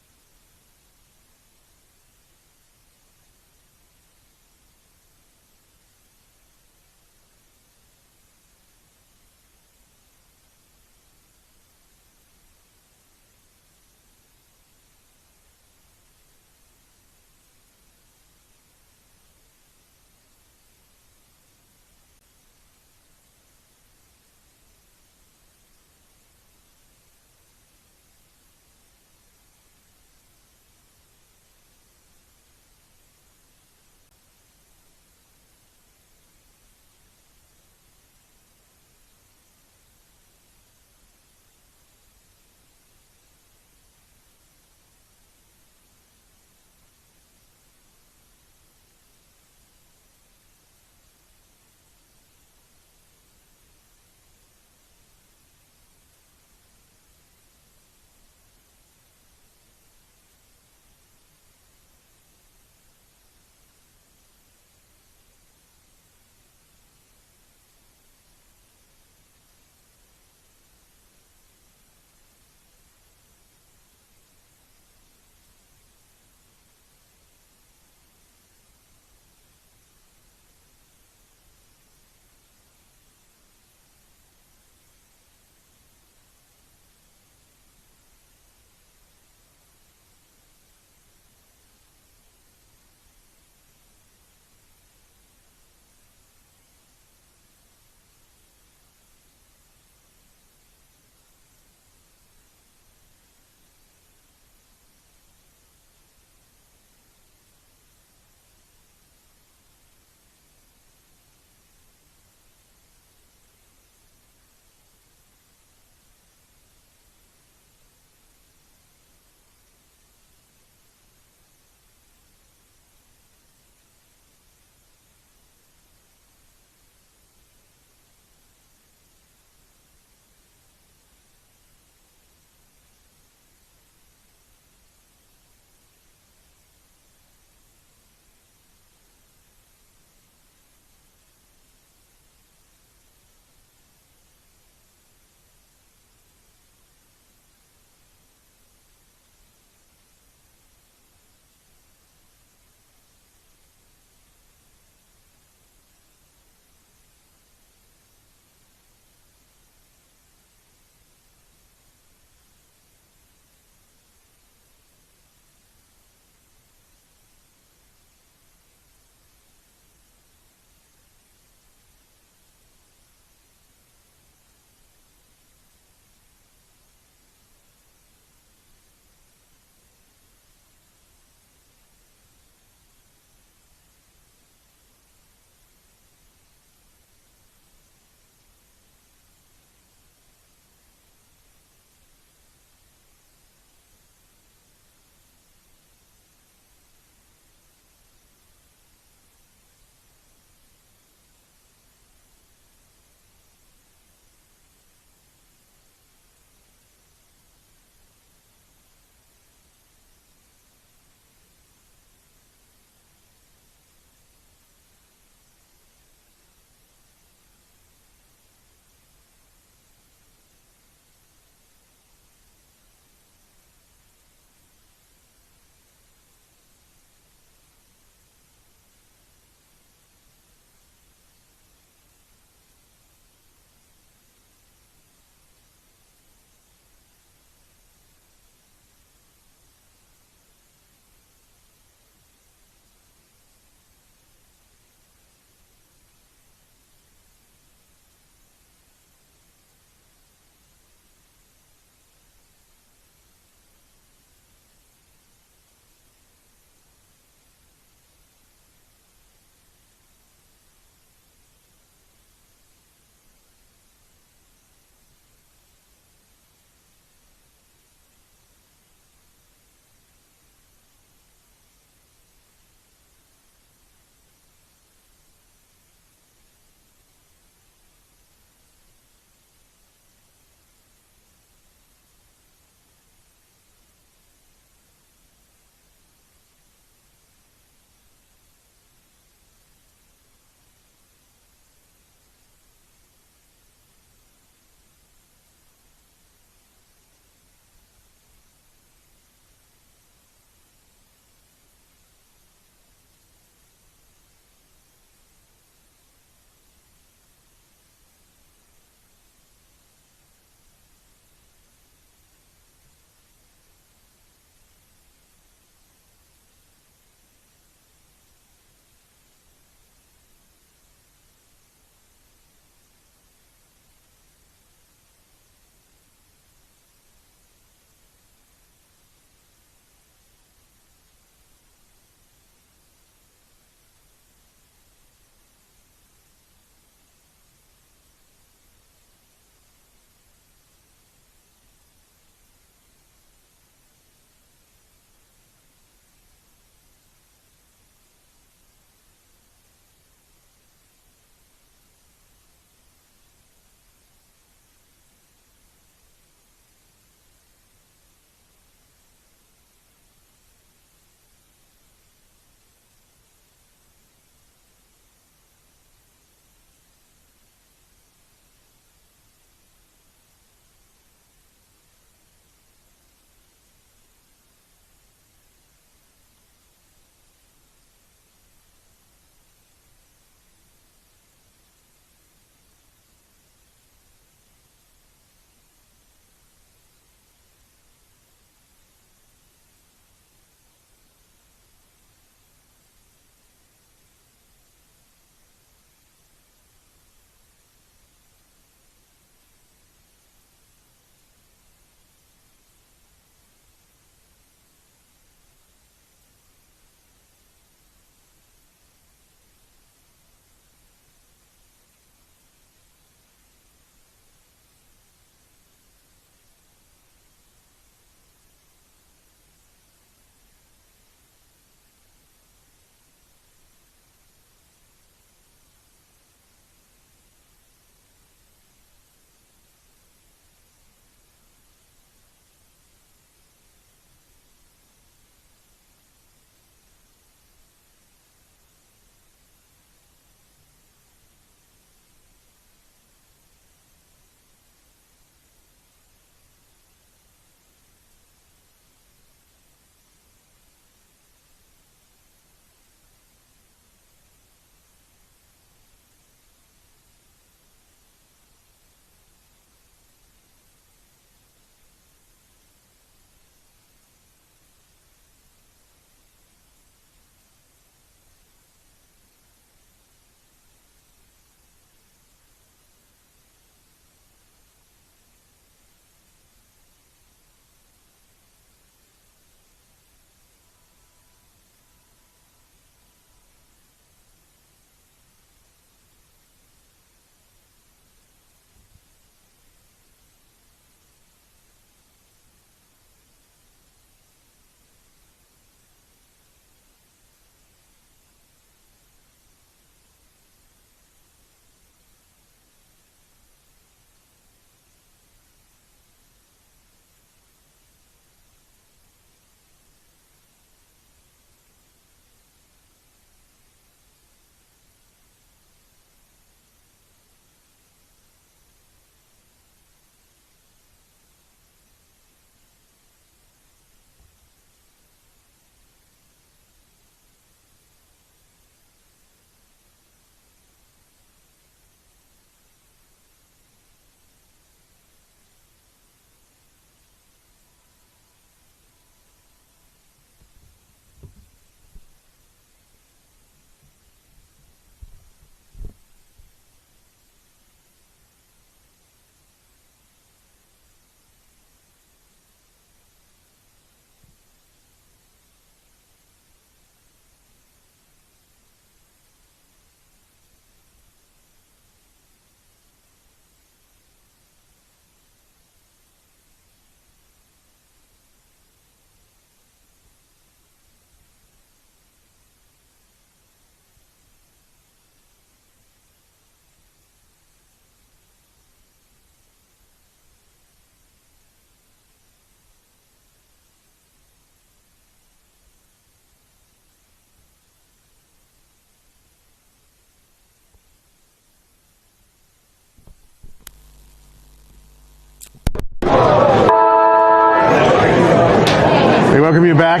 back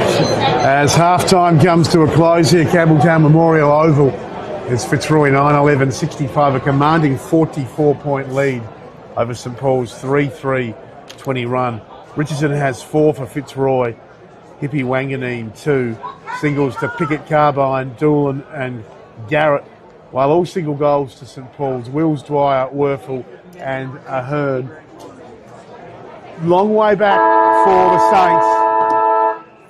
as half-time comes to a close here. Campbelltown Memorial Oval. It's Fitzroy 9-11, 65, a commanding 44-point lead over St Paul's 3-3 20 run. Richardson has 4 for Fitzroy. Hippie Wanganeen 2. Singles to Pickett, Carbine, Doolan and Garrett, while all single goals to St Paul's. Wills, Dwyer, Werfel and Ahern. Long way back for the Saints.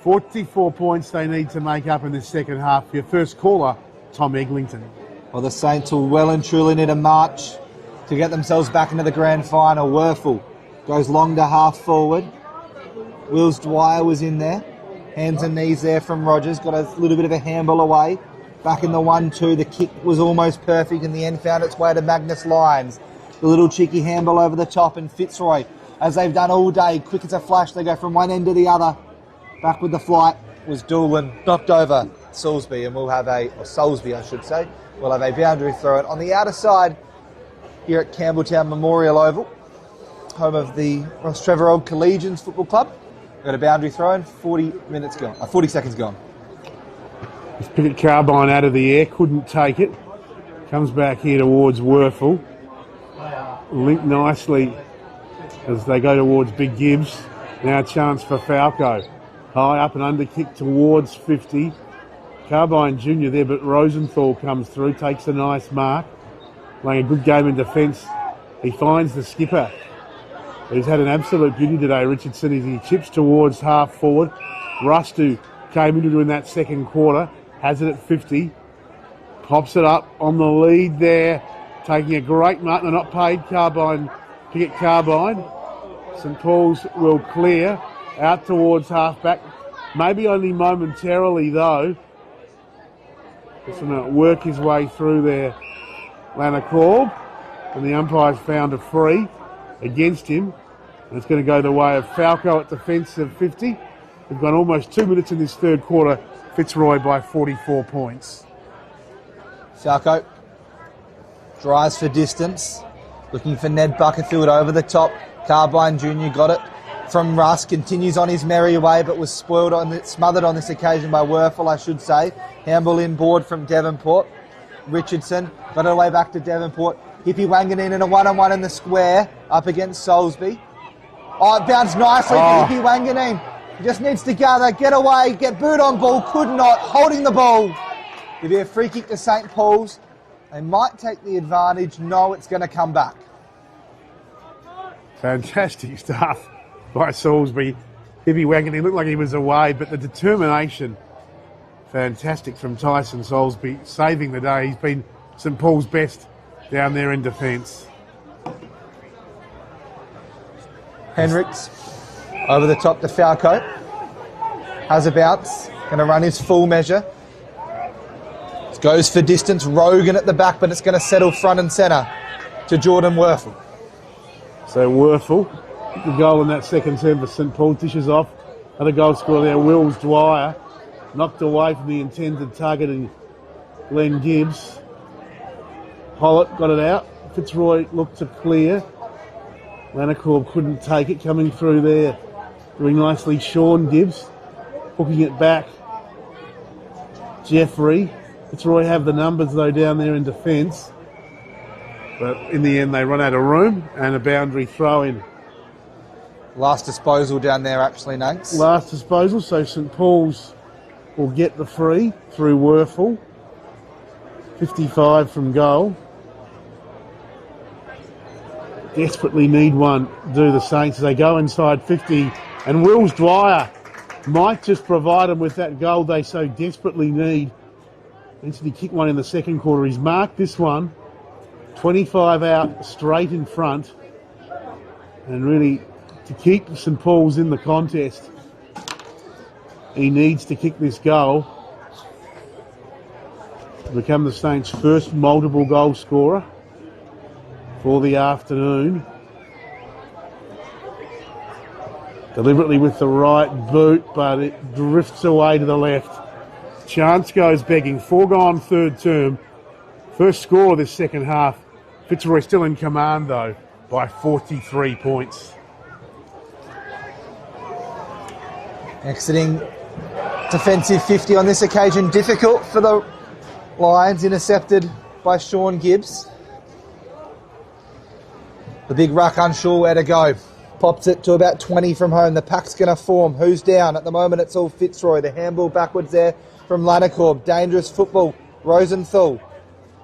44 points they need to make up in this second half. Your first caller, Tom Eglinton. Well, the Saints will well and truly need a march to get themselves back into the grand final. Werfel goes long to half forward. Wills Dwyer was in there. Hands and knees there from Rogers. Got a little bit of a handball away. Back in the 1-2. The kick was almost perfect. In the end, found its way to Magnus Lyons. The little cheeky handball over the top. And Fitzroy, as they've done all day, quick as a flash, they go from one end to the other. Back with the flight was Doolan. Knocked over Salisbury, and we'll have or Salisbury, I should say. We'll have a boundary throw in on the outer side here at Campbelltown Memorial Oval, home of the Ross Trevorrold Collegians Football Club. We've got a boundary throw in, 40 seconds gone. Pickett Carbine out of the air, couldn't take it. Comes back here towards Werfel. Linked nicely as they go towards Big Gibbs. Now a chance for Falco. High up and under kick towards 50. Carbine Jr. there, but Rosenthal comes through, takes a nice mark. Playing a good game in defence. He finds the skipper. He's had an absolute beauty today, Richardson, as he chips towards half forward. Rustu came into in that second quarter, has it at 50. Pops it up on the lead there, taking a great mark. They're not paid, Pickett Carbine. St Paul's will clear out towards half-back. Maybe only momentarily, though. Just going to work his way through there. Lanakorb, and the umpire's found a free against him. And it's going to go the way of Falco at defence of 50. We've gone almost 2 minutes in this third quarter. Fitzroy by 44 points. Falco drives for distance, looking for Ned Buckerfield over the top. Carbine Jr. got it from Russ, continues on his merry way, but was smothered on this occasion by Werfel, I should say. Handball inboard from Devonport. Richardson got it away back to Devonport. Hippie Wanganeen in a one-on-one in the square up against Salisbury. Oh, it bounced nicely for Hippie Wanganeen. He just needs to gather, get away, get boot on ball, could not, holding the ball. It'll be a free kick to St Paul's. They might take the advantage. No, it's going to come back. Fantastic stuff by Salisbury. Hippie Wanganeen looked like he was away, but the determination, fantastic from Tyson Salisbury, saving the day. He's been St Paul's best down there in defence. Henricks over the top to Falco. Has a bounce. Going to run his full measure. Goes for distance. Rogan at the back, but it's going to settle front and centre to Jordan Werfel. So Werfel, the goal in that second term for St Paul, dishes off. Other goal scorer there, Wills Dwyer. Knocked away from the intended target in Glenn Gibbs. Hollett got it out. Fitzroy looked to clear. Lanakorb couldn't take it, coming through there. Doing nicely, Sean Gibbs. Hooking it back. Jeffrey. Fitzroy have the numbers, though, down there in defence. But in the end, they run out of room and a boundary throw-in. Last disposal down there, actually, Nanks. Last disposal, so St Paul's will get the free through Werfel. 55 from goal. Desperately need one, do the Saints, as they go inside 50. And Wills Dwyer might just provide them with that goal they so desperately need. Instantly kick one in the second quarter. He's marked this one. 25 out, straight in front. And really, to keep St Paul's in the contest, he needs to kick this goal to become the Saints' first multiple goal scorer for the afternoon. Deliberately with the right boot, but it drifts away to the left. Chance goes begging. Foregone third term. First score of this second half. Fitzroy still in command, though, by 43 points. Exiting Defensive 50 on this occasion. Difficult for the Lions, intercepted by Sean Gibbs. The big ruck unsure where to go. Pops it to about 20 from home. The pack's going to form. Who's down? At the moment it's all Fitzroy. The handball backwards there from Lanacorb. Dangerous football. Rosenthal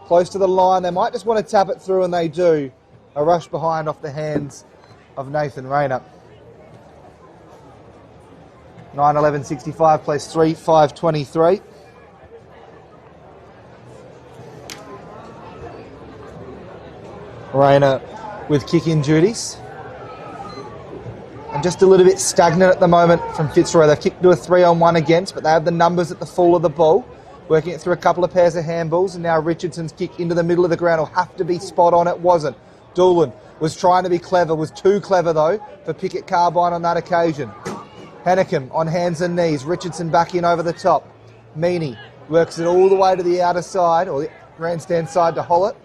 close to the line. They might just want to tap it through, and they do. A rush behind off the hands of Nathan Rayner. 9-11-65 plays 3-5-23. Rayner with kicking duties. And just a little bit stagnant at the moment from Fitzroy. They've kicked to a 3-on-1 against, but they have the numbers at the fall of the ball. Working it through a couple of pairs of handballs, and now Richardson's kick into the middle of the ground will have to be spot on. It wasn't. Doolan was trying to be clever, was too clever though for Pickett Carbine on that occasion. Hannicum on hands and knees. Richardson back in over the top. Meany works it all the way to the outer side, or the grandstand side to Hollett.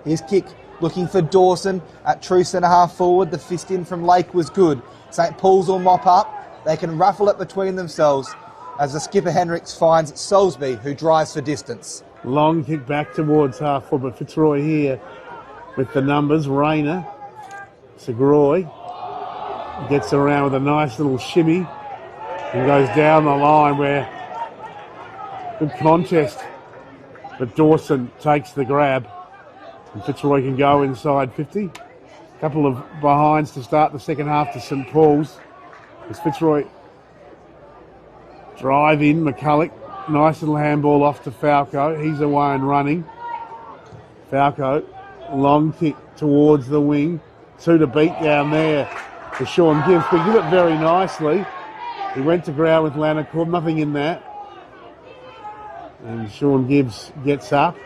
His kick looking for Dawson at true centre half forward. The fist in from Lake was good. St Paul's will mop up. They can ruffle it between themselves as the skipper Hendricks finds Salisbury, who drives for distance. Long kick back towards half forward, but Fitzroy here with the numbers. Rayner, Segroy gets around with a nice little shimmy and goes down the line where good contest, but Dawson takes the grab. And Fitzroy can go inside 50. A couple of behinds to start the second half to St Paul's. As Fitzroy drive in, McCulloch, nice little handball off to Falco. He's away and running. Falco, long kick towards the wing. 2 to beat down there for Sean Gibbs. But he did it very nicely. He went to ground with Lanacorb, nothing in that. And Sean Gibbs gets up.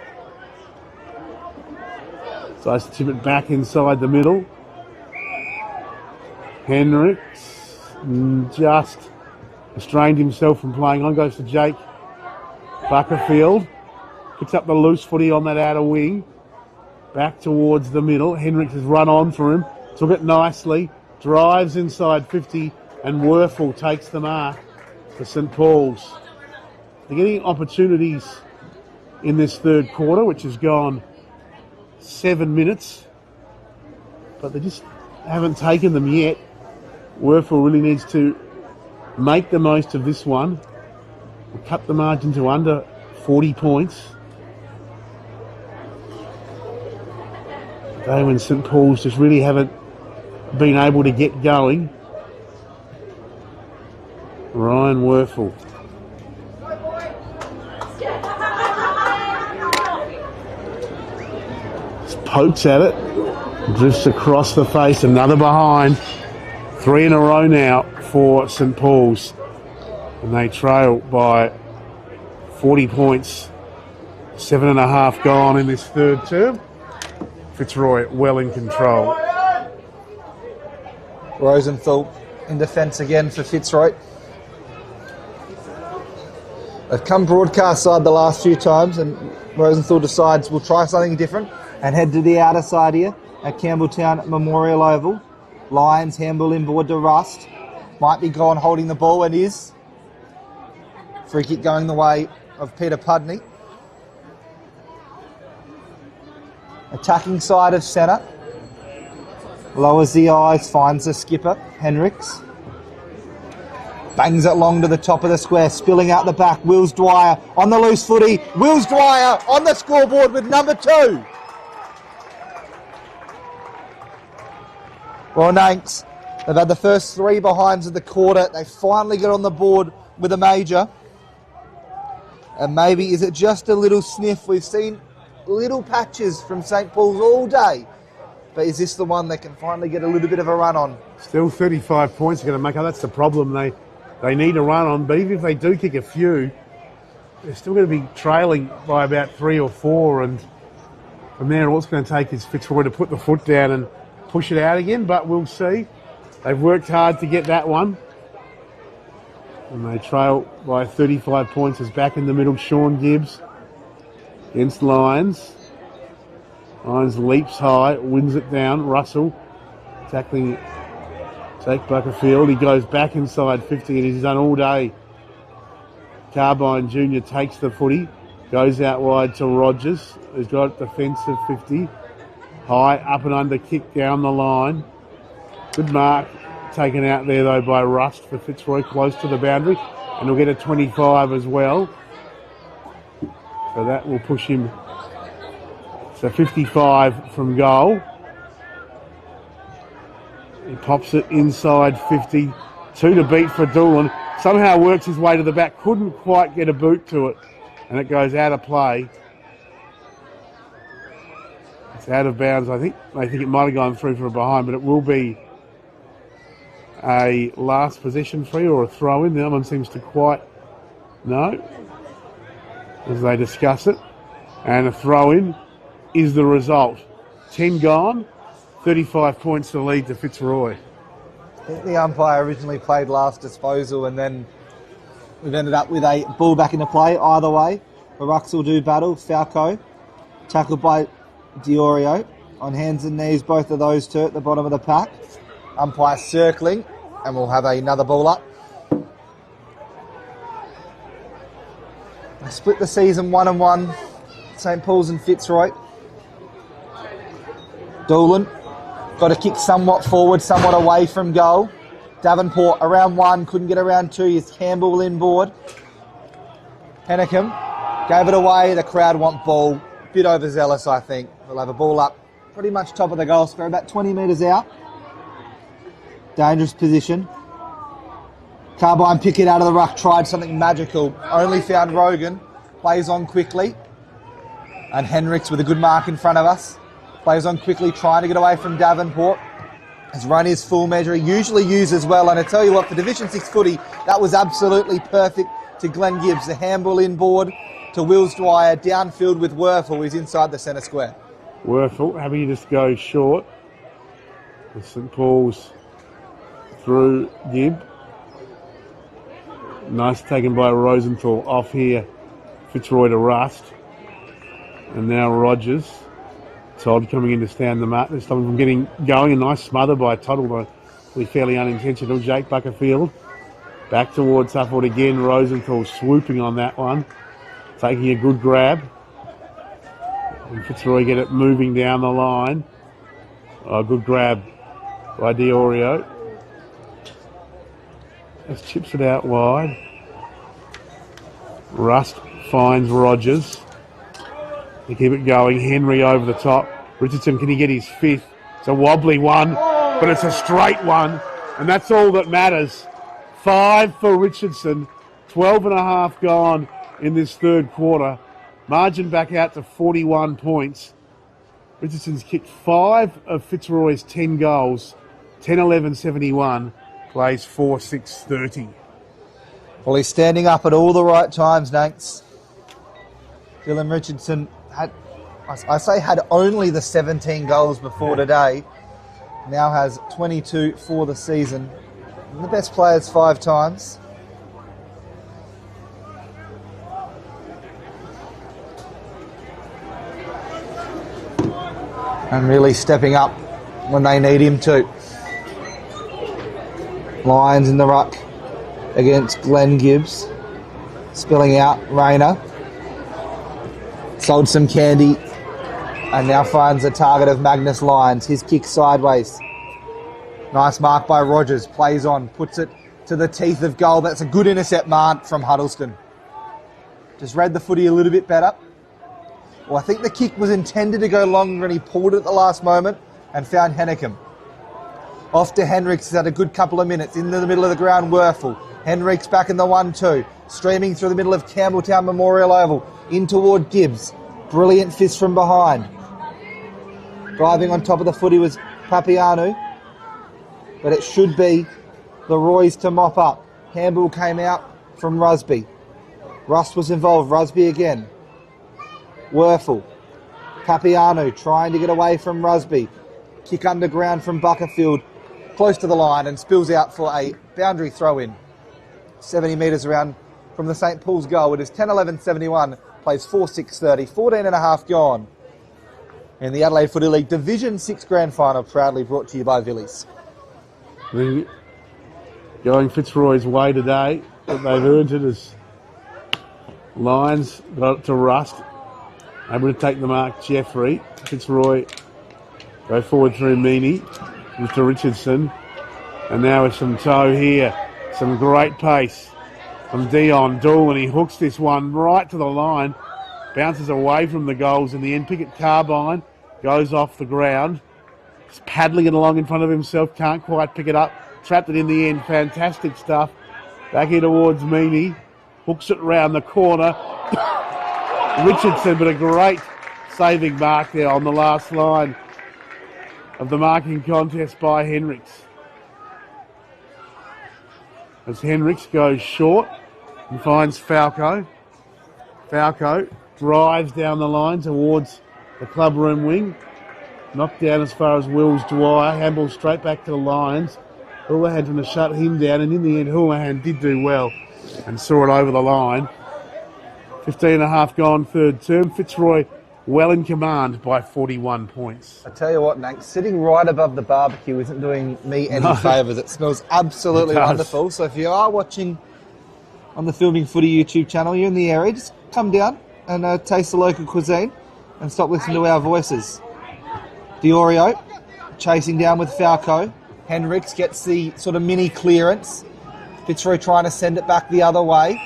Tries to tip it back inside the middle. Hendricks just restrained himself from playing on. Goes to Jake Buckerfield. Picks up the loose footy on that outer wing. Back towards the middle. Hendricks has run on through him. Took it nicely. Drives inside 50. And Werfel takes the mark for St Paul's. They're getting opportunities in this third quarter, which has gone 7 minutes, but they just haven't taken them yet. Werfel really needs to make the most of this one. We'll cut the margin to under 40 points. They, when St Paul's just really haven't been able to get going. Ryan Werfel. Pokes at it, drifts across the face, another behind. 3 in a row now for St Paul's. And they trail by 40 points. 7.5 gone in this third term. Fitzroy well in control. Rosenthal in defence again for Fitzroy. They've come broadcast side the last few times, and Rosenthal decides we'll try something different and head to the outer side here at Campbelltown Memorial Oval. Lions handball inboard to Rust. Might be gone holding the ball, and is. Free kick going the way of Peter Pudney. Attacking side of centre. Lowers the eyes, finds the skipper, Hendricks. Bangs it long to the top of the square, spilling out the back. Wills Dwyer on the loose footy. Wills Dwyer on the scoreboard with number 2. Well, Nanks, they've had the first 3 behinds of the quarter. They finally get on the board with a major. And maybe, is it just a little sniff? We've seen little patches from St Paul's all day. But is this the one they can finally get a little bit of a run on? Still 35 points are going to make up. That's the problem. They need a run on. But even if they do kick a few, they're still going to be trailing by about 3 or 4. And from there, all it's going to take is Fitzroy to put the foot down and push it out again. But we'll see. They've worked hard to get that one. And they trail by 35 points. Is back in the middle. Sean Gibbs against Lions. Lions leaps high, wins it down. Russell tackling Jake Buckerfield. He goes back inside 50, and he's done all day Carbine Jr. takes the footy, goes out wide to Rogers, who's got defensive 50. High, up and under kick down the line. Good mark taken out there though by Rust for Fitzroy, close to the boundary. And he'll get a 25 as well. So that will push him. So 55 from goal. He pops it inside 50. 2 to beat for Doolan. Somehow works his way to the back. Couldn't quite get a boot to it. And it goes out of play. It's out of bounds, I think. I think it might have gone through from behind, but it will be a last possession free or a throw-in. The other one seems to quite... No. As they discuss it. And a throw-in is the result. 10 gone. 35 points to lead to Fitzroy. I think the umpire originally played last disposal, and then we've ended up with a ball back into play either way. The Rucks will do battle. Falco, tackled by Diorio. On hands and knees, both of those two at the bottom of the pack. Umpire circling, and we'll have another ball up. They split the season 1-1. St. Paul's and Fitzroy. Doolan got a kick somewhat forward, somewhat away from goal. Davenport around 1, couldn't get around 2. Here's Campbell inboard. Hennecum gave it away. The crowd want ball. Bit overzealous, I think. We'll have a ball up pretty much top of the goal square, about 20 metres out. Dangerous position. Carbine pick it out of the ruck, tried something magical. Only found Rogan. Plays on quickly. And Henricks with a good mark in front of us. Plays on quickly, trying to get away from Davenport. Has run his full measure. He usually uses well. And I tell you what, for Division 6 footy, that was absolutely perfect to Glenn Gibbs. The handball inboard to Wills Dwyer. Downfield with Werfel. He's inside the centre square. Werfel having to just go short. With St. Paul's through Gibb. Nice taken by Rosenthal off here. Fitzroy to Rust. And now Rogers. Todd coming in to stand the mark. This time from getting going. A nice smother by Toddle, but fairly unintentional. Jake Buckerfield. Back towards Suffolk again. Rosenthal swooping on that one. Taking a good grab. And Fitzroy get it moving down the line. Oh, good grab by Diorio. Just chips it out wide. Rust finds Rogers. They keep it going. Henry over the top. Richardson, can he get his 5th? It's a wobbly one, but it's a straight one. And that's all that matters. 5 for Richardson. 12 and a half gone in this third quarter. Margin back out to 41 points. Richardson's kicked 5 of Fitzroy's 10 goals. 10-11-71. Plays 4-6-30. Well, he's standing up at all the right times, Nanks. Dylan Richardson had only the 17 goals before today. Now has 22 for the season. And the best players 5 times. And really stepping up when they need him to. Lions in the ruck against Glenn Gibbs. Spilling out, Rayner. Sold some candy and now finds a target of Magnus Lyons. His kick sideways. Nice mark by Rogers. Plays on, puts it to the teeth of goal. That's a good intercept mark from Huddleston. Just read the footy a little bit better. Well, I think the kick was intended to go longer and he pulled it at the last moment and found Hennecum. Off to Henricks. He's had a good couple of minutes. In the middle of the ground, Werfel. Henricks back in the 1-2. Streaming through the middle of Campbelltown Memorial Oval. In toward Gibbs. Brilliant fist from behind. Driving on top of the footy was Papianu. But it should be the Roys to mop up. Handball came out from Rusby. Rust was involved. Rusby again. Werfel. Papianu trying to get away from Rusby. Kick underground from Buckerfield. Close to the line and spills out for a boundary throw-in. 70 metres around from the St. Paul's goal. It is 10-11-71. Plays 4-6-30. 14 and a half gone. In the Adelaide Footy League Division 6 Grand Final, proudly brought to you by Villies. Going Fitzroy's way today, but they've earned it as Lions got it to Rust. Able to take the mark, Jeffrey. Fitzroy go forward through Meany. Mr. Richardson. And now with some toe here. Some great pace from Dion Doolin. He hooks this one right to the line. Bounces away from the goals in the end. Pickett Carbine goes off the ground. He's paddling it along in front of himself. Can't quite pick it up. Trapped it in the end. Fantastic stuff. Back here towards Meany. Hooks it round the corner. Richardson, but a great saving mark there on the last line of the marking contest by Hendricks. As Hendricks goes short and finds Falco. Falco drives down the line towards the clubroom wing. Knocked down as far as Wills Dwyer. Handball straight back to the Lions. Houlihan trying to shut him down, and in the end Houlihan did do well and saw it over the line. 15.5 gone third term. Fitzroy well in command by 41 points. I tell you what, Nate, sitting right above the barbecue isn't doing me any favours. It smells absolutely wonderful. So if you are watching on the Filming Footy YouTube channel, you're in the area, just come down and taste the local cuisine and stop listening to our voices. Diorio chasing down with Falco. Hendricks gets the sort of mini clearance. Fitzroy trying to send it back the other way.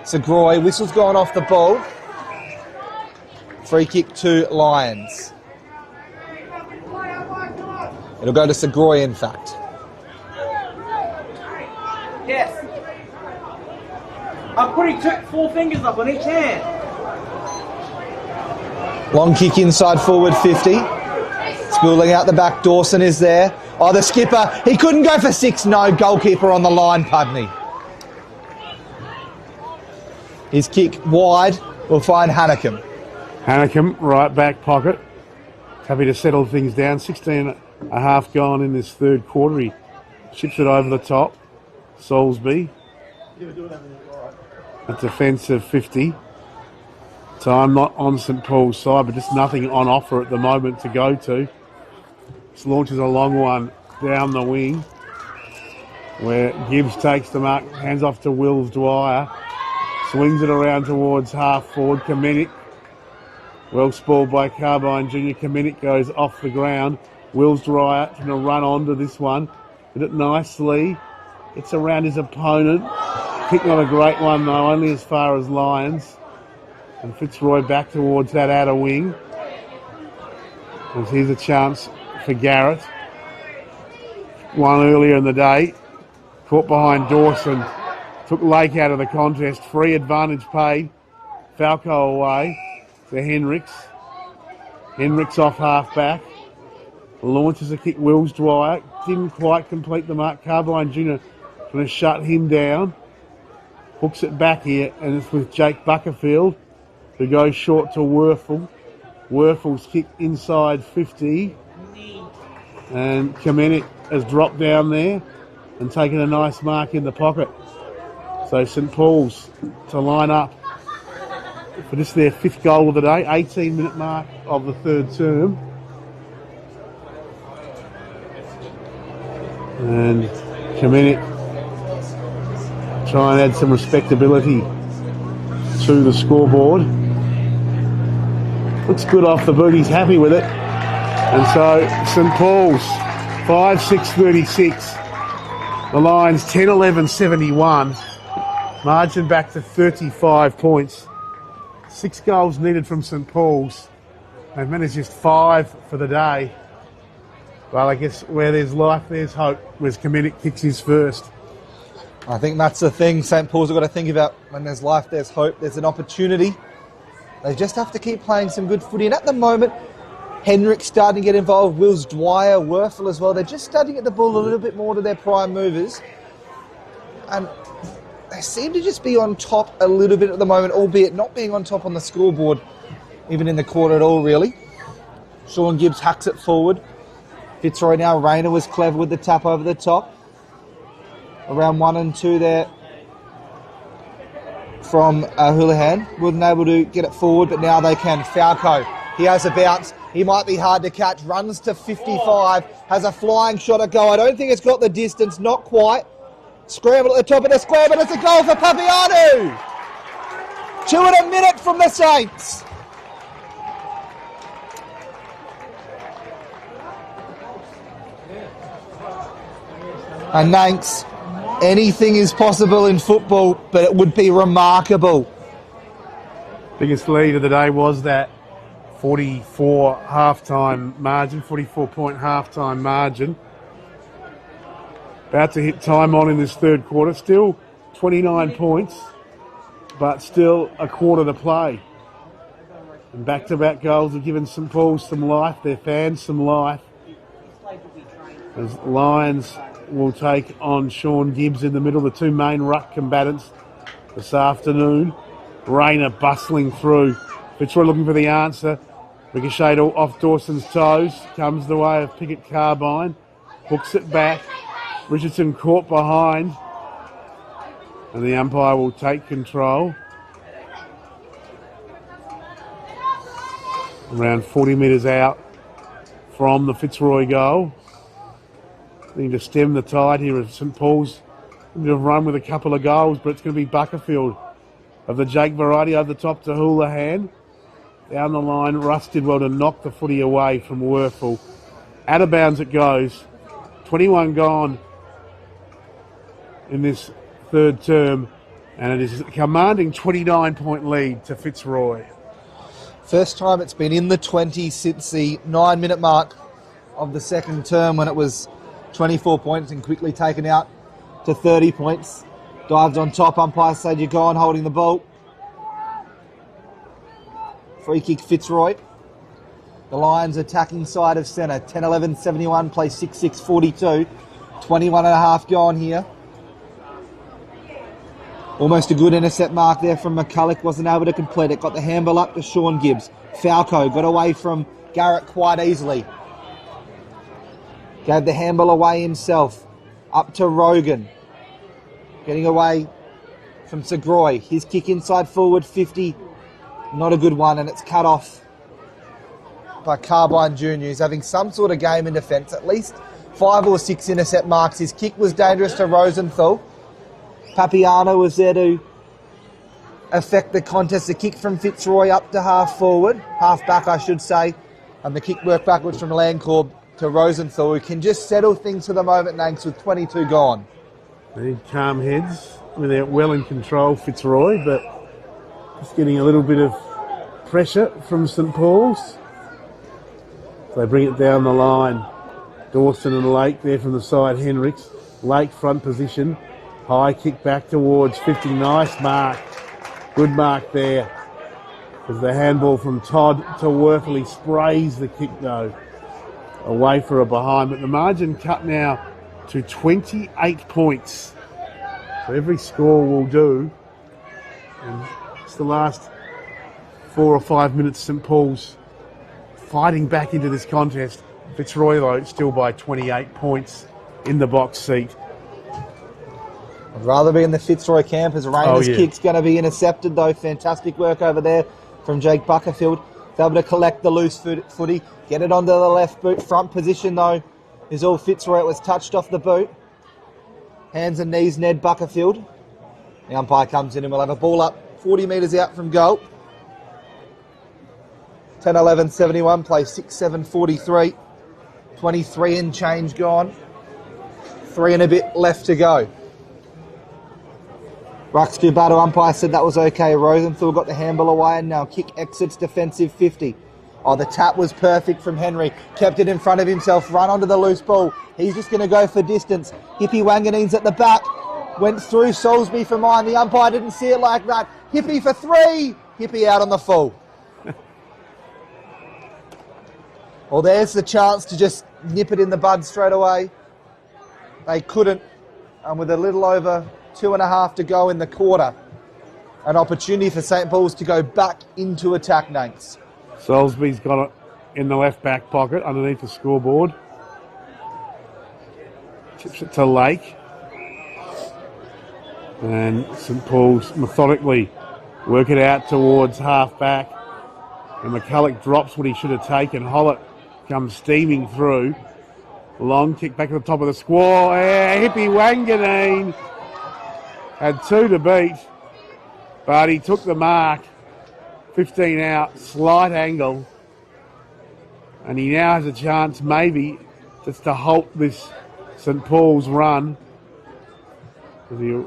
Segroy, whistle's gone off the ball. Free kick to Lions. It'll go to Segroy, in fact. Yes. I'm putting 4 fingers up on each hand. Long kick inside forward 50. Spooling out the back, Dawson is there. Oh, the skipper, he couldn't go for 6. No, goalkeeper on the line, Pudney. His kick wide will find Hannacum. Hannacum, right back pocket. Happy to settle things down. 16.5 gone in this third quarter. He chips it over the top. Soulsby. A defensive 50. Time not on St Paul's side, but just nothing on offer at the moment to go to. This launches a long one down the wing, where Gibbs takes the mark, hands off to Wills Dwyer. Swings it around towards half forward. Kamenic. Well spoiled by Carbine Jr. Kamenic goes off the ground. Wills Dwyer trying to run onto this one. Did it nicely. It's around his opponent. Kick not a great one though, only as far as Lions. And Fitzroy back towards that outer wing. As here's a chance for Garrett. One earlier in the day. Caught behind Dawson. Took Lake out of the contest. Free advantage paid. Falco away to Hendricks. Hendricks off half back. Launches a kick. Wills Dwyer. Didn't quite complete the mark. Carbine Jr. trying to shut him down. Hooks it back here, and it's with Jake Buckerfield, who goes short to Werfel. Werfel's kick inside 50. And Kamenic has dropped down there and taken a nice mark in the pocket. So St Paul's to line up for this their 5th goal of the day, 18-minute mark of the third term. And Kamenic try and add some respectability to the scoreboard. Looks good off the boot, he's happy with it. And so St Paul's 5-6-36. The Lions 10-11-71. Margin back to 35 points. 6 goals needed from St Paul's. They've managed just 5 for the day. Well, I guess where there's life, there's hope. Whereas Kamenic kicks his first. I think that's the thing St Paul's have got to think about. When there's life, there's hope. There's an opportunity. They just have to keep playing some good footy. And at the moment, Hendricks starting to get involved. Wills Dwyer, Werfel as well. They're just starting to get the ball a little bit more to their prime movers. And they seem to just be on top a little bit at the moment, albeit not being on top on the scoreboard, even in the quarter at all, really. Sean Gibbs hacks it forward. Fitzroy now. Rayner was clever with the tap over the top. Around 1 and 2 there from Houlihan. Wasn't able to get it forward, but now they can. Falco, he has a bounce. He might be hard to catch. Runs to 55. Has a flying shot at goal. I don't think it's got the distance. Not quite. Scramble at the top of the square, but it's a goal for Papiano. 2 in a minute from the Saints. And Nanks, anything is possible in football, but it would be remarkable. Biggest lead of the day was that 44 halftime margin, 44-point halftime margin. About to hit time on in this third quarter. Still 29 points, but still a quarter to play. And back-to-back goals have given St Paul's some life, their fans some life. As Lions will take on Sean Gibbs in the middle, the two main ruck combatants this afternoon. Rayner bustling through. Fitzroy looking for the answer. Ricochet off Dawson's toes. Comes the way of Pickett Carbine. Hooks it back. Richardson caught behind. And the umpire will take control. Around 40 metres out from the Fitzroy goal. Need to stem the tide here at St Paul's. Need to run with a couple of goals, but it's going to be Buckerfield of the Jake variety over the top to Houlihan. Down the line, Russ did well to knock the footy away from Werfel. Out of bounds it goes. 21 gone in this third term, and it is a commanding 29-point lead to Fitzroy. First time it's been in the 20s since the 9-minute mark of the second term, when it was 24 points and quickly taken out to 30 points. Dived on top, umpire said you're gone, holding the ball. Free kick Fitzroy. The Lions attacking side of centre. 10-11-71, play 6-6-42. 21 and a half gone here. Almost a good intercept mark there from McCulloch. Wasn't able to complete it. Got the handball up to Sean Gibbs. Falco got away from Garrett quite easily. Gave the handball away himself. Up to Rogan. Getting away from Fitzroy. His kick inside forward 50. Not a good one, and it's cut off by Carbine Jr. He's having some sort of game in defence. At least 5 or 6 intercept marks. His kick was dangerous to Rosenthal. Papiano was there to affect the contest. The kick from Fitzroy up to half forward. Half back, I should say. And the kick worked backwards from Landcorb to Rosenthal, who can just settle things for the moment, Nanks, with 22 gone. They need calm heads. I mean, they're well in control, Fitzroy, but just getting a little bit of pressure from St Paul's. So they bring it down the line. Dawson and Lake there from the side. Henricks. Lake front position. High kick back towards 50. Nice mark. Good mark there. There's the handball from Todd to Werfel. He sprays the kick though. Away for a behind. But the margin cut now to 28 points. So every score will do. And it's the last 4 or 5 minutes. St Paul's fighting back into this contest. Fitzroy though still by 28 points in the box seat. I'd rather be in the Fitzroy camp, as Rayner's kick's going to be intercepted though. Fantastic work over there from Jake Buckerfield. He's able to collect the loose footy, get it onto the left boot. Front position though is all Fitzroy. It was touched off the boot. Hands and knees, Ned Buckerfield. The umpire comes in and we'll have a ball up 40 metres out from goal. 10-11-71, play 6-7-43. 23 and change gone. 3 and a bit left to go. Rux Dubato, umpire said that was okay. Rosenthal got the handball away and now kick exits defensive 50. Oh, the tap was perfect from Henry. Kept it in front of himself, run onto the loose ball. He's just going to go for distance. Hippie Wanganeen's at the back. Went through Salisbury for mine. The umpire didn't see it like that. Hippie for 3. Hippie out on the full. Well, there's the chance to just nip it in the bud straight away. They couldn't. And with a little over 2.5 to go in the quarter, an opportunity for St Paul's to go back into attack, Nanks. Salisbury's got it in the left back pocket underneath the scoreboard. Tips it to Lake. And St Paul's methodically work it out towards half back. And McCulloch drops what he should have taken. Hollett comes steaming through. Long kick back at the top of the square. Hippie Wanganeen had 2 to beat. but he took the mark. 15 out, slight angle. And he now has a chance maybe just to halt this St Paul's run. As he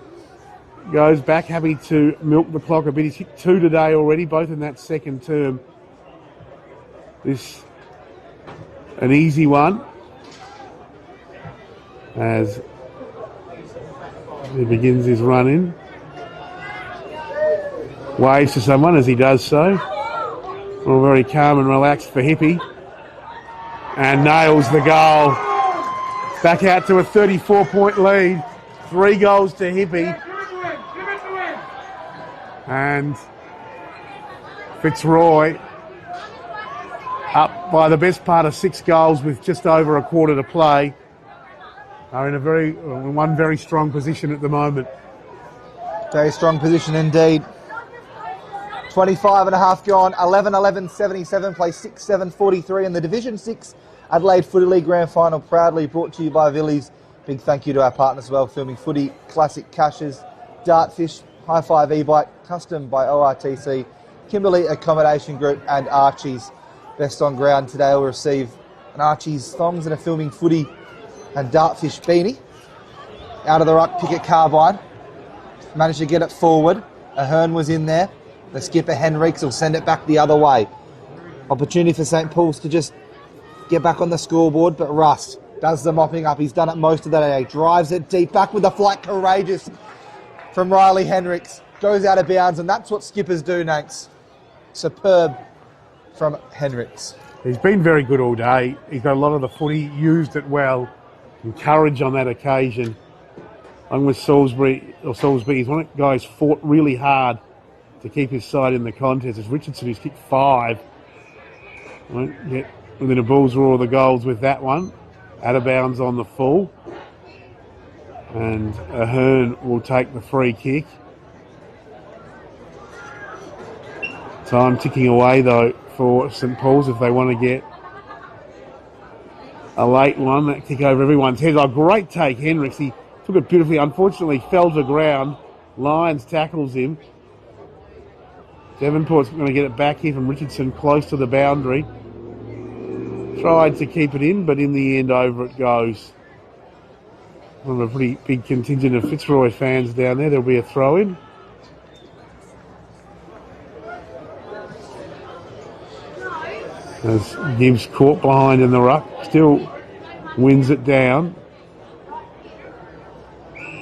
goes back, happy to milk the clock a bit. He's hit 2 today already, both in that second term. This an easy one as he begins his run in. Waves to someone as he does so. All very calm and relaxed for Hippie. And nails the goal. Back out to a 34-point lead. 3 goals to Hippie. And Fitzroy up by the best part of 6 goals with just over a quarter to play. Are in one very strong position at the moment. Very strong position indeed. 25 and a half gone, 11-11-77, play 6-7-43 in the Division 6 Adelaide Footy League Grand Final, proudly brought to you by Villies. Big thank you to our partners as well, Filming Footy, Classic Caches, Dartfish, High Five E-Bike, Custom by ORTC, Kimberley Accommodation Group and Archie's. Best on ground today will receive an Archie's thongs and a Filming Footy and Dartfish beanie. Out of the ruck, Pickett Carbine. Managed to get it forward. Ahern was in there. The skipper, Henriques, will send it back the other way. Opportunity for St Paul's to just get back on the scoreboard, but Russ does the mopping up. He's done it most of the day. Drives it deep, back with the flight, courageous from Riley Henriques. Goes out of bounds, and that's what skippers do, Nanks. Superb from Henriques. He's been very good all day. He's got a lot of the footy, used it well. Courage on that occasion. I'm with Salisbury. He's one of the guys fought really hard to keep his side in the contest. As Richardson, who's kicked 5. Won't get within a bull's roar of the goals with that one. Out of bounds on the full. And Ahern will take the free kick. Time ticking away though for St Paul's if they want to get a late one. That kick over everyone's head. A great take, Henriques. He took it beautifully. Unfortunately, fell to the ground. Lyons tackles him. Devonport's going to get it back here from Richardson, close to the boundary. Tried to keep it in, but in the end, over it goes. One of a pretty big contingent of Fitzroy fans down there. There'll be a throw-in. As Gibbs caught behind in the ruck, still wins it down.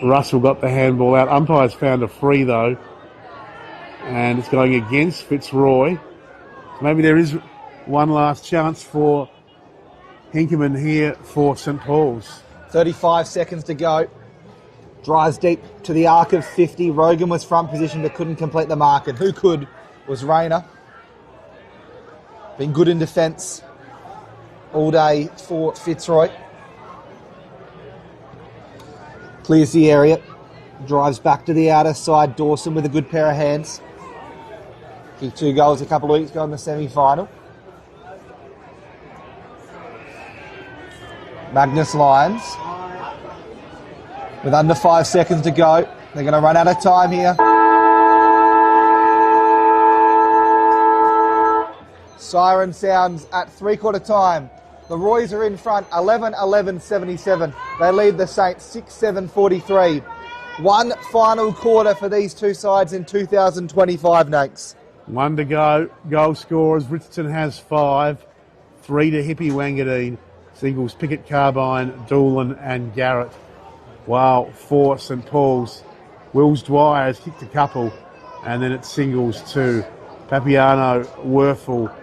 Russell got the handball out. Umpires found a free though. And it's going against Fitzroy. Maybe there is one last chance for Hinkerman here for St Paul's. 35 seconds to go. Drives deep to the arc of 50. Rogan was front position but couldn't complete the mark. And who could was Rayner. Been good in defence all day for Fitzroy. Clears the area. Drives back to the outer side. Dawson with a good pair of hands. Kicked 2 goals a couple of weeks ago in the semi-final. Magnus Lyons. With under 5 seconds to go. They're going to run out of time here. Siren sounds at 3/4 time. The Roys are in front, 11-11-77. They lead the Saints 6-7-43. One final quarter for these two sides in 2025, Nakes. 1 to go. Goal scorers. Richardson has 5. 3 to Hippie Wangadine. Singles Pickett, Carbine, Doolan and Garrett. While for St Paul's, Wills Dwyer has kicked a couple. And then it's singles to Papiano, Werfel,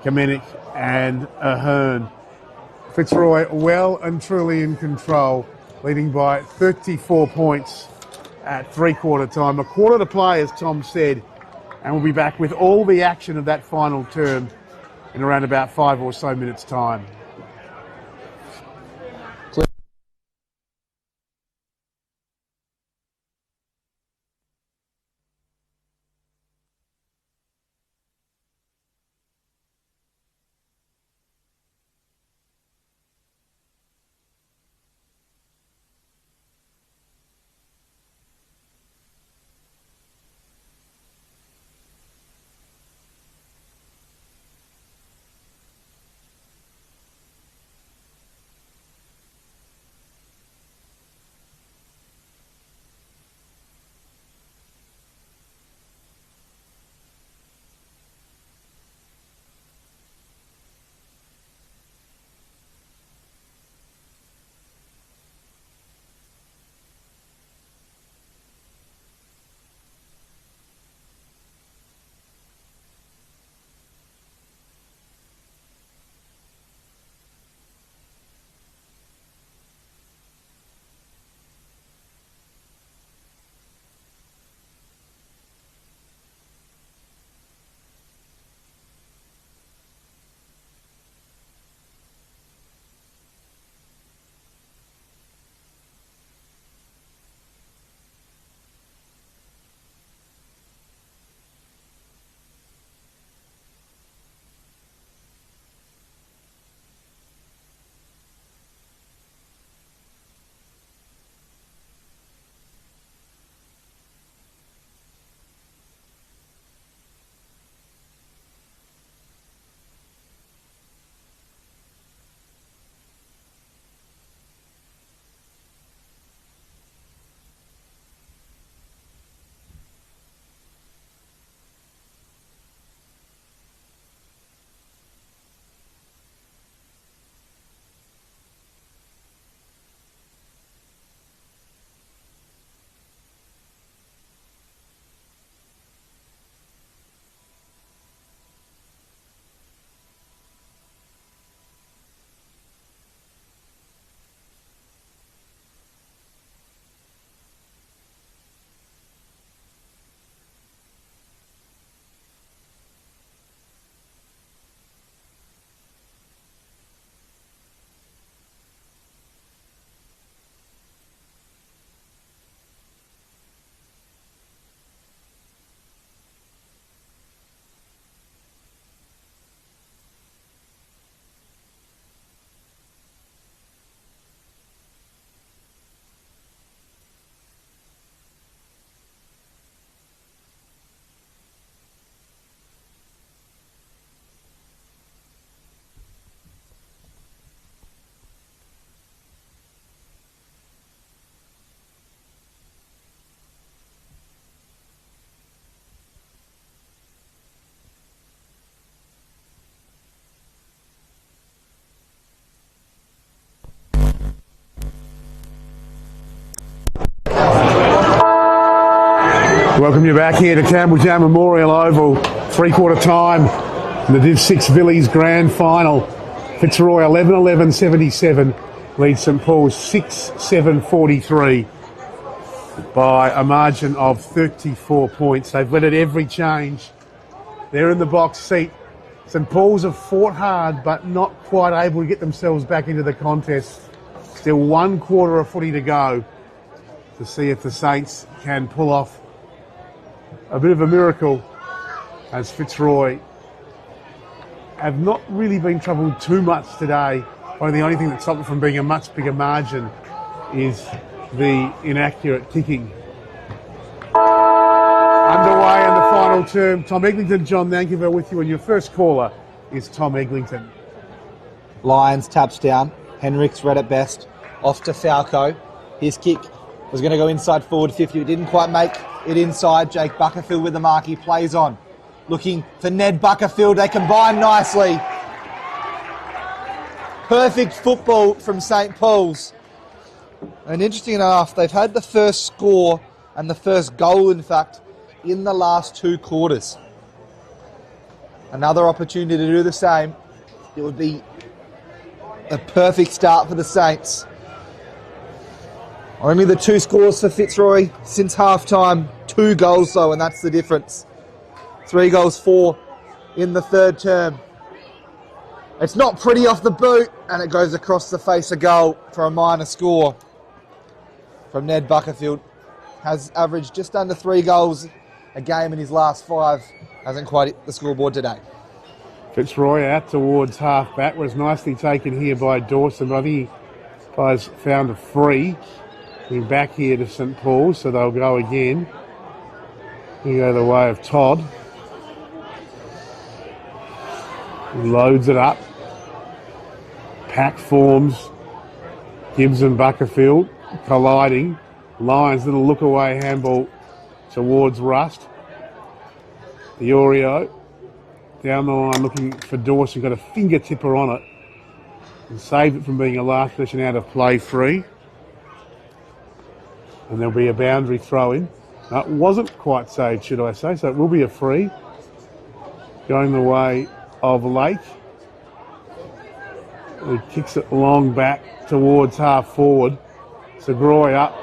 Kamenik and Ahern. Fitzroy well and truly in control, leading by 34 points at 3/4 time. A quarter to play, as Tom said, and we'll be back with all the action of that final term in around about 5 or so minutes' time. Welcome you back here to Campbelltown Memorial Oval, three-quarter time in the Div 6 Villies Grand Final. Fitzroy 11-11-77 leads St Paul's 6-7-43 by a margin of 34 points. They've led at every change. They're in the box seat. St Paul's have fought hard but not quite able to get themselves back into the contest. Still 1 quarter of footy to go to see if the Saints can pull off a bit of a miracle, as Fitzroy have not really been troubled too much today. The only thing that stopped it from being a much bigger margin is the inaccurate kicking. Underway in the final term. Tom Eglinton, John Nankerville with you, and your first caller is Tom Eglinton. Lions taps down. Henricks read it best. Off to Falco. His kick was going to go inside forward 50. It didn't quite make it inside. Jake Buckerfield with the mark. He plays on. Looking for Ned Buckerfield. They combine nicely. Perfect football from St Paul's. And interesting enough, they've had the first score and the first goal, in fact, in the last 2 quarters. Another opportunity to do the same. It would be a perfect start for the Saints. Only the 2 scores for Fitzroy since half-time. 2 goals though, and that's the difference. 3 goals, 4 in the third term. It's not pretty off the boot, and it goes across the face of goal for a minor score from Ned Buckerfield. Has averaged just under 3 goals a game in his last 5. Hasn't quite hit the scoreboard today. Fitzroy out towards half-back. Was nicely taken here by Dawson, but I think he has found a free. We're back here to St Paul's, so they'll go again. Here go the way of Todd. He loads it up. Pack forms. Gibbs and Buckerfield colliding. Lions little look away handball towards Rust. Iorio down the line looking for Dawson. Got a finger tipper on it and saved it from being a last possession out of play free. And there'll be a boundary throw in. It wasn't quite saved, should I say, so it will be a free. Going the way of Lake. He kicks it long back towards half forward. Fitzroy up,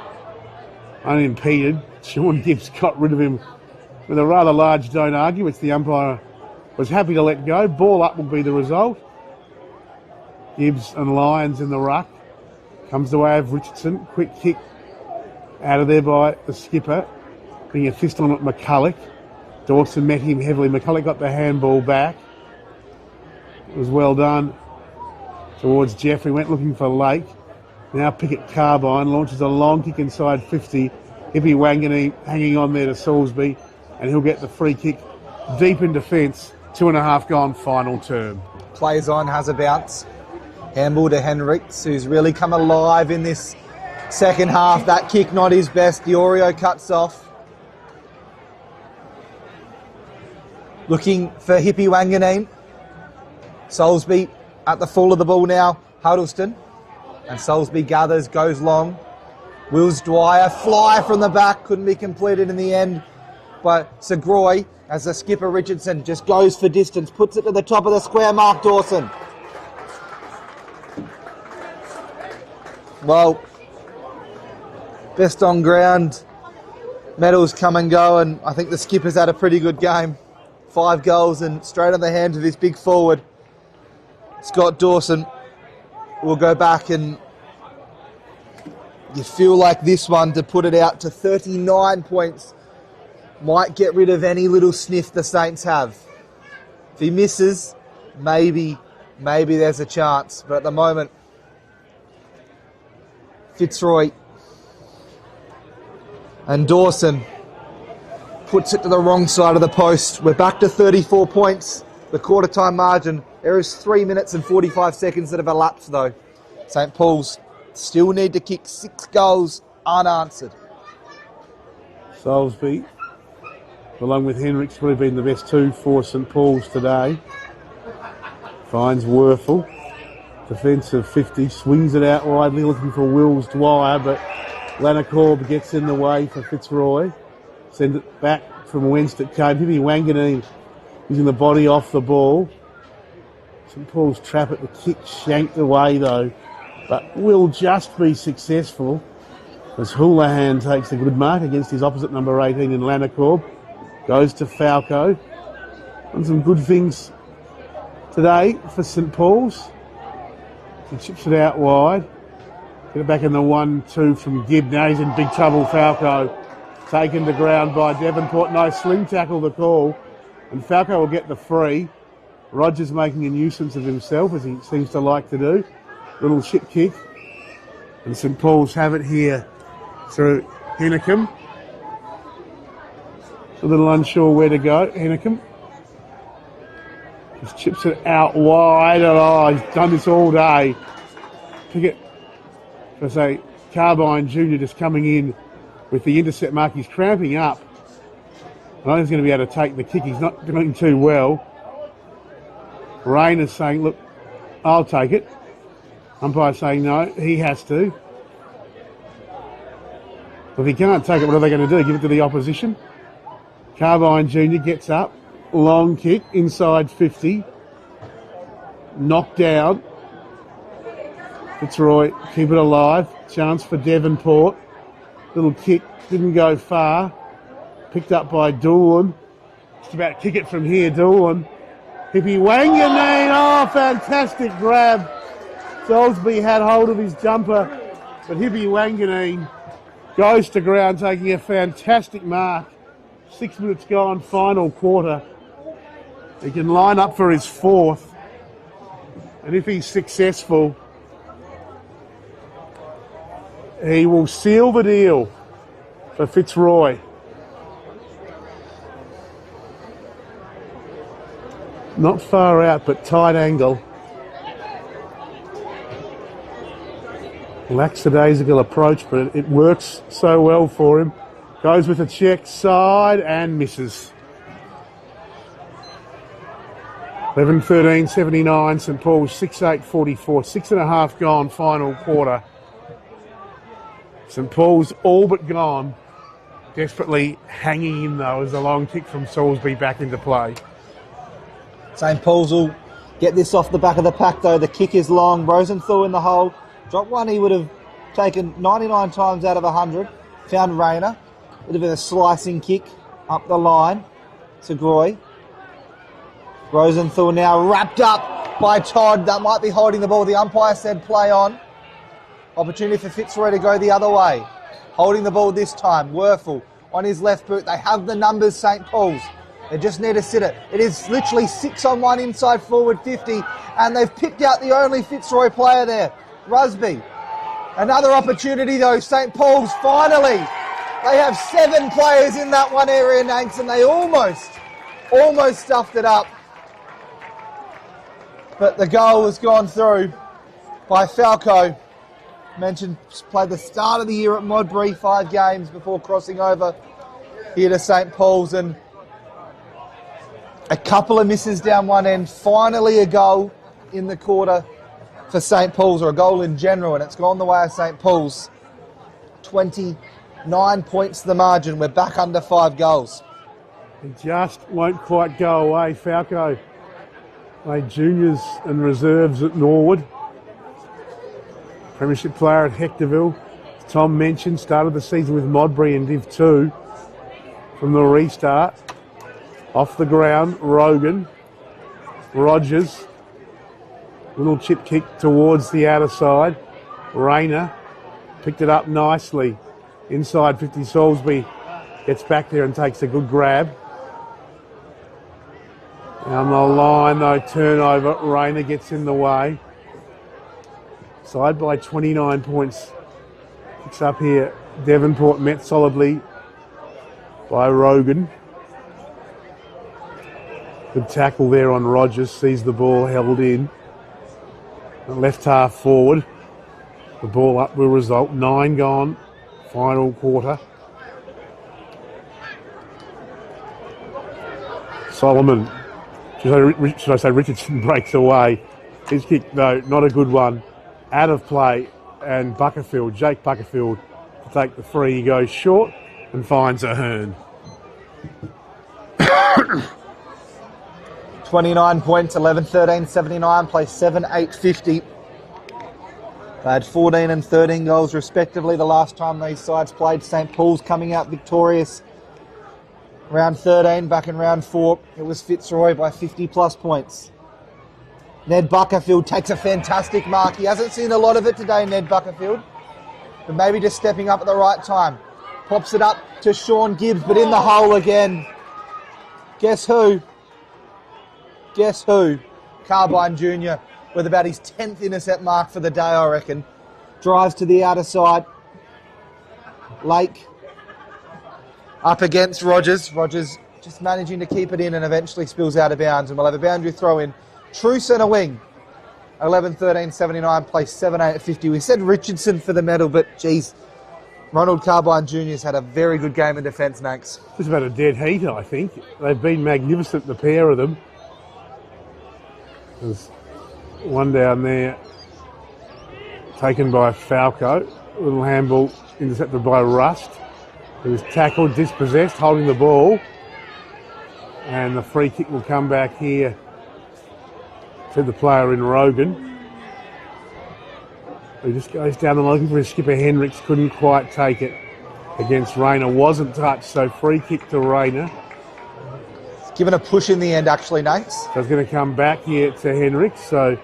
unimpeded. Sean Gibbs got rid of him with a rather large don't argue, which the umpire was happy to let go. Ball up will be the result. Gibbs and Lyons in the ruck. Comes the way of Richardson. Quick kick out of there by the skipper. Being a fist on at McCulloch. Dawson met him heavily. McCulloch got the handball back. It was well done towards Jeffrey. Went looking for Lake. Now Pickett Carbine launches a long kick inside 50. Hippie Wangani hanging on there to Salisbury, and he'll get the free kick deep in defence. 2.5 gone, final term. Plays on, has a bounce. Handball to Henricks, who's really come alive in this second half. That kick not his best. Diorio cuts off. Looking for Hippie Wanganeen. Salisbury at the full of the ball now. Huddleston. And Salisbury gathers, goes long. Wills Dwyer, fly from the back. Couldn't be completed in the end. But Fitzroy, as the skipper Richardson just goes for distance, puts it to the top of the square. Mark Dawson. Well, best on ground medals come and go, and I think the skipper's had a pretty good game. 5 goals and straight on the hands of his big forward. Scott Dawson will go back, and you feel like this one, to put it out to 39 points, might get rid of any little sniff the Saints have. If he misses, maybe there's a chance. But at the moment, Fitzroy and Dawson puts it to the wrong side of the post. We're back to 34 points, the quarter time margin. There is 3 minutes and 45 seconds that have elapsed though. St Paul's still need to kick 6 goals unanswered. Salisbury, along with Henricks, would have been the best 2 for St Paul's today. Finds Werfel. Defensive 50, swings it out widely, looking for Wills Dwyer, but Lanacorb gets in the way for Fitzroy. Send it back from whence it came. Hippie Wanganeen using the body off the ball. St Paul's trap at the kick, shanked away though, but will just be successful as Houlihan takes a good mark against his opposite number 18 in Lanacorb. Goes to Falco. Done some good things today for St Paul's. He chips it out wide. Get it back in the 1-2 from Gibb. Now he's in big trouble, Falco. Taken to ground by Devonport. Nice sling tackle the call. And Falco will get the free. Rogers making a nuisance of himself, as he seems to like to do. Little shit kick. And St Paul's have it here through Hennecum. A little unsure where to go, Hennecum. Just chips it out wide. Oh, he's done this all day. Pickett, I say, Carbine Jr. just coming in with the intercept mark. He's cramping up. I don't think he's going to be able to take the kick. He's not doing too well. Rain is saying, look, I'll take it. Umpire saying no, he has to. If he can't take it, what are they going to do? Give it to the opposition? Carbine Jr. gets up. Long kick, inside 50. Knocked down. Fitzroy, keep it alive. Chance for Devonport. Little kick, didn't go far. Picked up by Doolan. Just about to kick it from here, Doolan. Hippie Wanganeen, oh, fantastic grab. Salisbury had hold of his jumper, but Hippie Wanganeen goes to ground, taking a fantastic mark. 6 minutes gone, final quarter. He can line up for his fourth, and if he's successful, he will seal the deal for Fitzroy. Not far out, but tight angle. Lackadaisical approach, but it works so well for him. Goes with a check side and misses. 11-13-79, St Paul's 6-8-44. 6.5 gone, final quarter. St Paul's all but gone. Desperately hanging in though as the long kick from Salisbury back into play. St Paul's will get this off the back of the pack though. The kick is long. Rosenthal in the hole. Drop one he would have taken 99 times out of 100. Found Rayner. Bit of a slicing kick up the line to Groy. Rosenthal now wrapped up by Todd. That might be holding the ball. The umpire said play on. Opportunity for Fitzroy to go the other way. Holding the ball this time. Werfel on his left boot. They have the numbers, St Paul's. They just need to sit it. It is literally 6-on-1 inside forward 50, and they've picked out the only Fitzroy player there, Rusby. Another opportunity though, St Paul's finally. They have 7 players in that one area, Nanks, and they almost stuffed it up. But the goal was gone through by Falco. Mentioned played the start of the year at Modbury, 5 games before crossing over here to St Paul's, and a couple of misses down one end. Finally a goal in the quarter for St Paul's, or a goal in general, and it's gone the way of St Paul's. 29 points the margin. We're back under 5 goals. He just won't quite go away. Falco played juniors and reserves at Norwood. Premiership player at Hectorville. As Tom mentioned, started the season with Modbury in Div 2 from the restart. Off the ground, Rogan. Rogers. Little chip kick towards the outer side. Rayner picked it up nicely. Inside 50, Salisbury gets back there and takes a good grab. Down the line, though, turnover. Rayner gets in the way. Side by 29 points. Picks up here. Devonport met solidly by Rogan. Good tackle there on Rogers. Sees the ball held in. Left half forward. The ball up will result. 9 gone. Final quarter. Solomon. Should I say Richardson breaks away. His kick, though, not a good one. Out of play. And Buckerfield, Jake Buckerfield, to take the free. He goes short and finds Ahern. $29 points, 11-13-79, play 7-8-50. They had 14 and 13 goals respectively the last time these sides played. St. Paul's coming out victorious. Round 13, back in round 4, it was Fitzroy by 50 plus points. Ned Buckerfield takes a fantastic mark. He hasn't seen a lot of it today, Ned Buckerfield, but maybe just stepping up at the right time. Pops it up to Sean Gibbs, but in the hole again. Guess who? Guess who? Carbine Jr. with about his 10th intercept mark for the day, I reckon. Drives to the outer side. Lake up against Rogers. Rogers just managing to keep it in and eventually spills out of bounds, and we'll have a boundary throw in. True centre wing. 11-13-79, place 7-8-50. We said Richardson for the medal, but geez, Ronald Carbine Jr.'s had a very good game in defence, Nanks. Just about a dead heater, I think. They've been magnificent, the pair of them. There's one down there taken by Falco. A little handball intercepted by Rust, who was tackled, dispossessed, holding the ball. And the free kick will come back here to the player in Rogan. He just goes down and looking for his skipper. Hendricks couldn't quite take it against Rayner. Wasn't touched, so free kick to Rayner. Given a push in the end, actually, Nanks. So it's going to come back here to Hendricks. So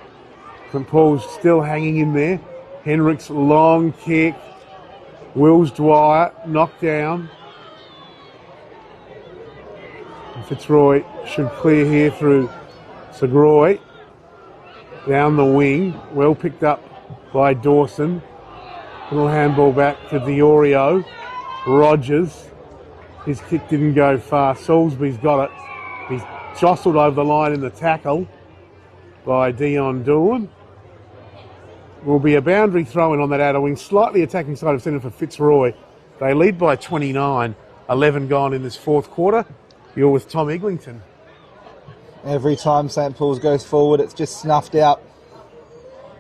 St. Paul's still hanging in there. Hendricks, long kick. Wills Dwyer, knocked down. And Fitzroy should clear here through Segroy. Down the wing, well picked up by Dawson. Little handball back to Diorio. Rogers. His kick didn't go far. Salisbury's got it. He's jostled over the line in the tackle by Dion Doolan. Will be a boundary throw-in on that outer wing, slightly attacking side of centre for Fitzroy. They lead by 29, 11 gone in this fourth quarter. You're with Tom Eglinton. Every time St. Paul's goes forward, it's just snuffed out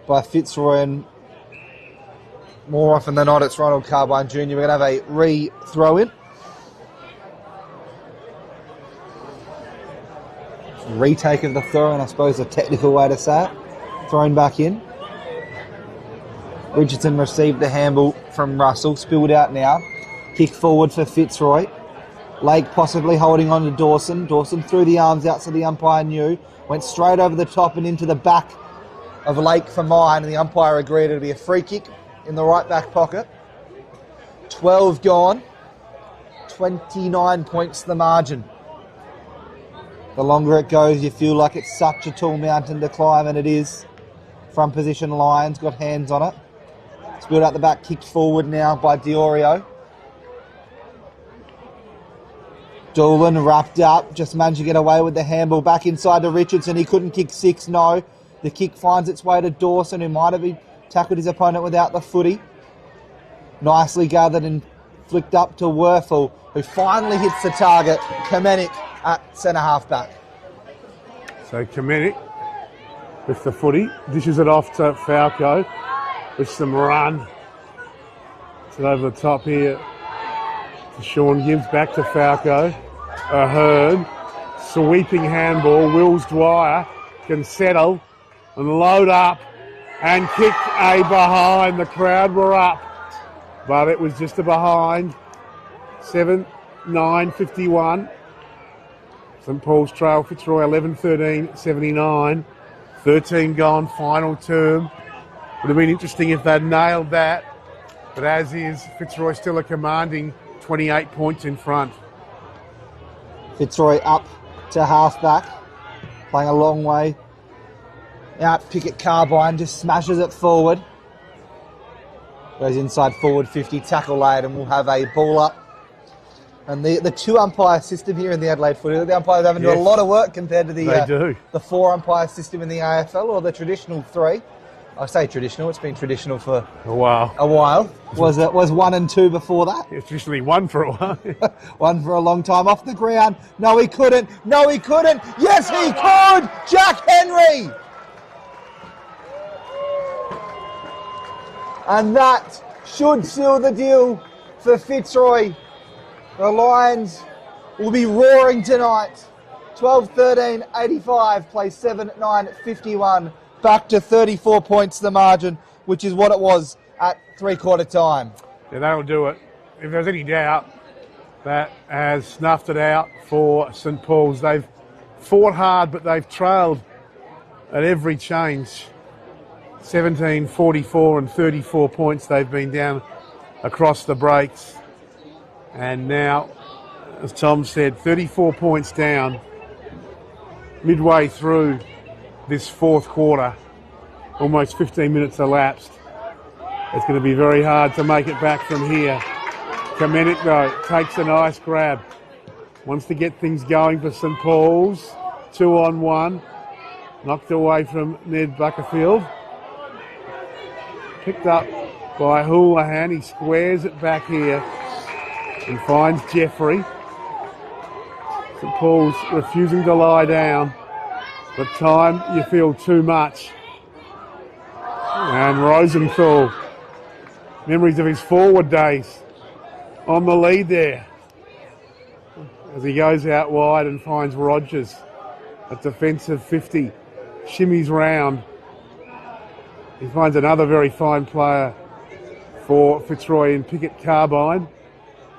by Fitzroy, and more often than not, it's Ronald Carbine Jr. We're going to have a re-throw-in. Retake of the throw, and I suppose a technical way to say it. Thrown back in. Richardson received the handball from Russell, spilled out now. Kick forward for Fitzroy. Lake possibly holding on to Dawson. Dawson threw the arms out so the umpire knew. Went straight over the top and into the back of Lake for mine, and the umpire agreed it would be a free kick in the right back pocket. 12 gone. 29 points the margin. The longer it goes, you feel like it's such a tall mountain to climb, and it is. Front position Lions got hands on it. Spilled out the back, kicked forward now by Diorio. Doolan wrapped up, just managed to get away with the handball back inside to Richardson. He couldn't kick 6, no. The kick finds its way to Dawson, who might have tackled his opponent without the footy. Nicely gathered and flicked up to Werfel, who finally hits the target. Kamenik at centre-half back. So Kamenik with the footy, dishes it off to Falco with some run. It's over the top here to Sean Gibbs, back to Falco. Ahern, sweeping handball. Wills Dwyer can settle and load up and kick a behind. The crowd were up, but it was just a behind. 7-9-51. St. Paul's trail Fitzroy 11-13-79. 13 gone, final term. Would have been interesting if they'd nailed that. But as is, Fitzroy still a commanding 28 points in front. Fitzroy up to half-back, playing a long way. Out, Pickett Carbine just smashes it forward. Goes inside forward 50, tackle laid, and we'll have a ball up. And the two-umpire system here in the Adelaide Footy, the umpires having to do a lot of work compared to the four-umpire system in the AFL, or the traditional 3. I say traditional, it's been traditional for a while. Was 1 and 2 before that? It's traditionally 1 for a while. 1 for a long time. Off the ground. No, he couldn't. No, he couldn't. Yes, he could. Jack Henry. And that should seal the deal for Fitzroy. The Lions will be roaring tonight. 12-13, 85, play 7-9, 51. Back to 34 points the margin, which is what it was at three-quarter time. Yeah, that'll do it. If there's any doubt, that has snuffed it out for St Paul's. They've fought hard, but they've trailed at every change. 17, 44 and 34 points they've been down across the breaks. And now, as Tom said, 34 points down midway through this fourth quarter. Almost 15 minutes elapsed. It's going to be very hard to make it back from here. Kamenik, though, takes a nice grab. Wants to get things going for St Paul's. 2-on-1. Knocked away from Ned Buckerfield. Picked up by Houlihan. He squares it back here and finds Jeffrey. St Paul's refusing to lie down. But time, you feel too much. And Rosenthal, memories of his forward days, on the lead there. As he goes out wide and finds Rogers. A defensive 50. Shimmies round. He finds another very fine player for Fitzroy in Pickett Carbine.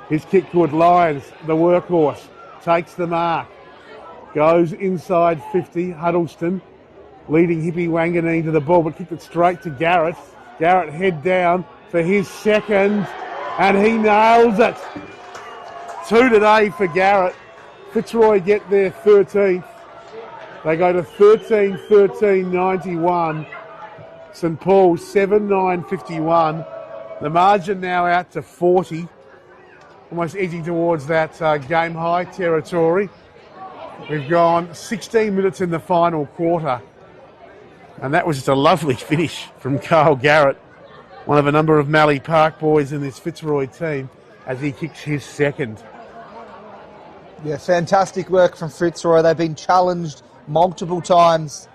His kick good. Lyons, the workhorse, takes the mark. Goes inside 50. Huddleston leading Hippie Wanganeen to the ball, but kicked it straight to Garrett. Garrett head down for his second, and he nails it. 2 today for Garrett. Fitzroy get their 13th. They go to 13-13-91. St Paul's 7-9-51. The margin now out to 40. Almost edging towards that game high territory. We've gone 16 minutes in the final quarter. And that was just a lovely finish from Carl Garrett, one of a number of Mallee Park boys in this Fitzroy team, as he kicks his second. Yeah, fantastic work from Fitzroy. They've been challenged multiple times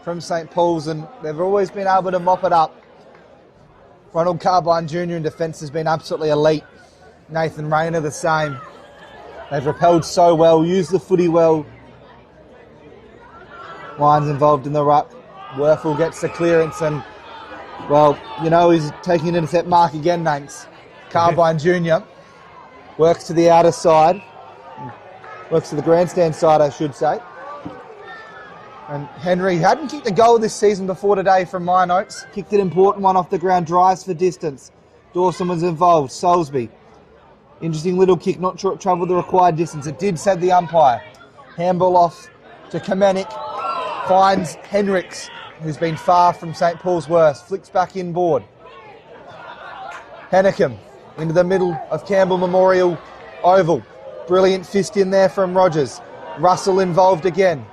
from St Paul's and they've always been able to mop it up. Ronald Carbine Jr. in defence has been absolutely elite. Nathan Rayner the same. They've repelled so well, used the footy well. Lyons involved in the ruck. Werfel gets the clearance and, well, you know, he's taking an intercept mark again, Nanks. Carbine Jr. works to the outer side. Works to the grandstand side, I should say. And Henry hadn't kicked a goal this season before today from my notes. Kicked an important one off the ground, drives for distance. Dawson was involved. Salisbury. Interesting little kick, not sure it travelled the required distance. It did, said the umpire. Handball off to Kamenik. Finds Hendricks, who's been far from St Paul's worst. Flicks back inboard. Hennecum into the middle of Campbell Memorial Oval. Brilliant fist in there from Rogers. Russell involved again.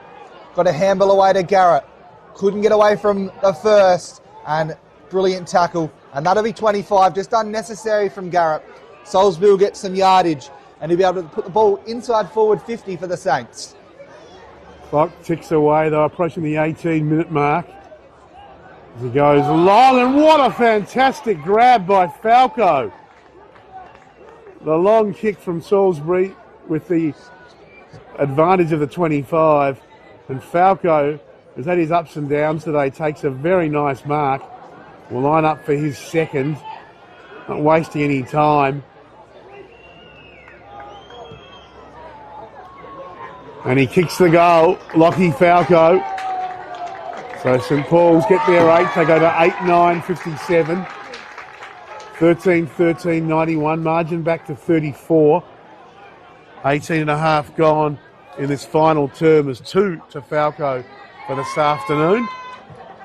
Got a handball away to Garrett. Couldn't get away from the first. And brilliant tackle. And that'll be 25. Just unnecessary from Garrett. Salisbury will get some yardage. And he'll be able to put the ball inside forward 50 for the Saints. Clock ticks away. They're approaching the 18-minute mark. As he goes long. And what a fantastic grab by Falco. The long kick from Salisbury with the advantage of the 25. And Falco has had his ups and downs today, takes a very nice mark. Will line up for his second, not wasting any time. And he kicks the goal, Lockie Falco. So St Paul's get their 8, they go to 8-9-57. 13-13-91, margin back to 34. 18 and a half gone in this final term as 2 to Falco for this afternoon.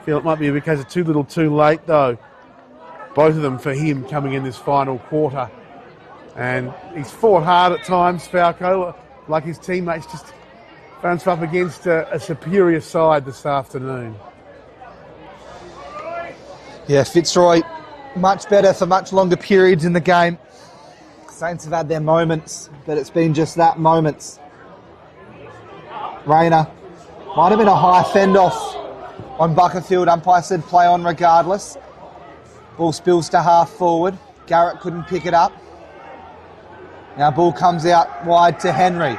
Feel it might be because it's too little too late though. Both of them for him coming in this final quarter. And he's fought hard at times, Falco, like his teammates, just bounced up against a superior side this afternoon. Yeah, Fitzroy much better for much longer periods in the game. Saints have had their moments, but it's been just that, moments. Rayner. Might have been a high fend-off on Buckerfield. Umpire said play on regardless. Ball spills to half forward. Garrett couldn't pick it up. Now ball comes out wide to Henry.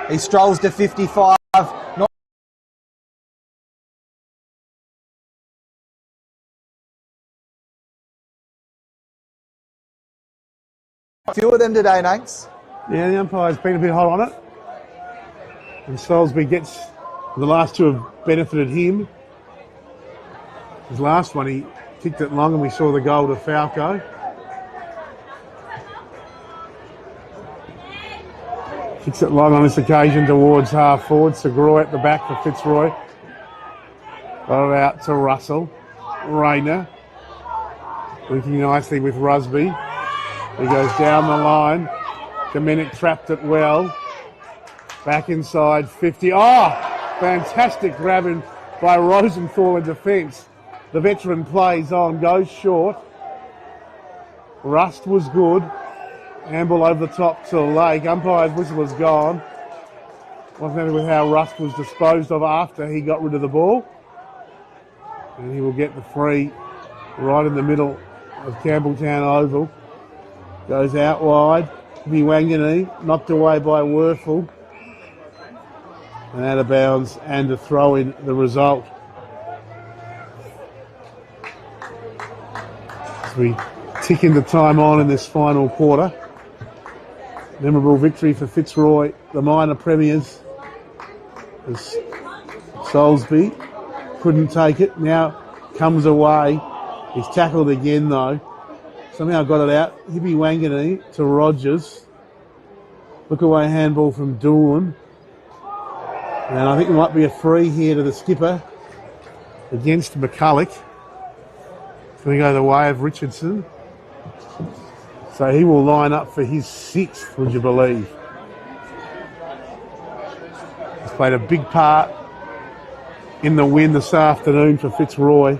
He strolls to 55. Not a few of them today, Nanks. Yeah, the umpire's been a bit hot on it. And Salisbury gets, the last two have benefited him. His last one, he kicked it long and we saw the goal to Falco. Kicks it long on this occasion towards half forward. Fitzroy at the back for Fitzroy. Got it out to Russell. Rayner. Linking nicely with Rusby. He goes down the line. Dominic trapped it well. Back inside 50. Oh! Fantastic grabbing by Rosenthal in defence. The veteran plays on, goes short. Rust was good. Amble over the top to Lake. Umpire's whistle was gone. Wasn't happy with how Rust was disposed of after he got rid of the ball. And he will get the free right in the middle of Campbelltown Oval. Goes out wide. Wangani knocked away by Werfel. And out of bounds and a throw in the result. As we tick into time on in this final quarter. Memorable victory for Fitzroy, the minor premiers. As Salisbury couldn't take it. Now comes away. He's tackled again though. Somehow got it out. Hibby Wangani to Rogers. Look away handball from Doolan. And I think there might be a free here to the skipper against McCulloch. It's going to go the way of Richardson. So he will line up for his 6th, would you believe? He's played a big part in the win this afternoon for Fitzroy.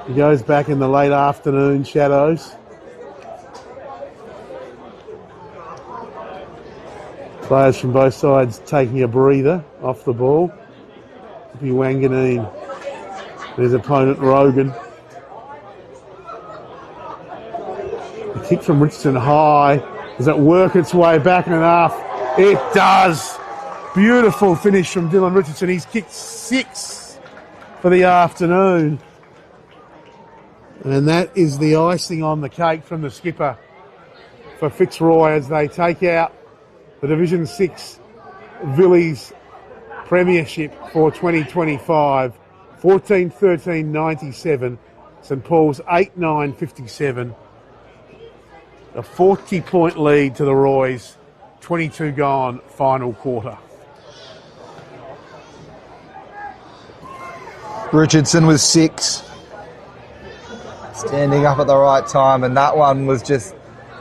He goes back in the late afternoon shadows. Players from both sides taking a breather off the ball. It'll be Wanganeen. There's opponent Rogan. The kick from Richardson high. Does it work its way back enough? It does. Beautiful finish from Dylan Richardson. He's kicked 6 for the afternoon. And that is the icing on the cake from the skipper for Fitzroy as they take out the Division 6 Villies Premiership for 2025. 14-13-97. St Paul's 8-9-57. A 40-point lead to the Roys. 22 gone, final quarter. Richardson was 6. Standing up at the right time, and that one was just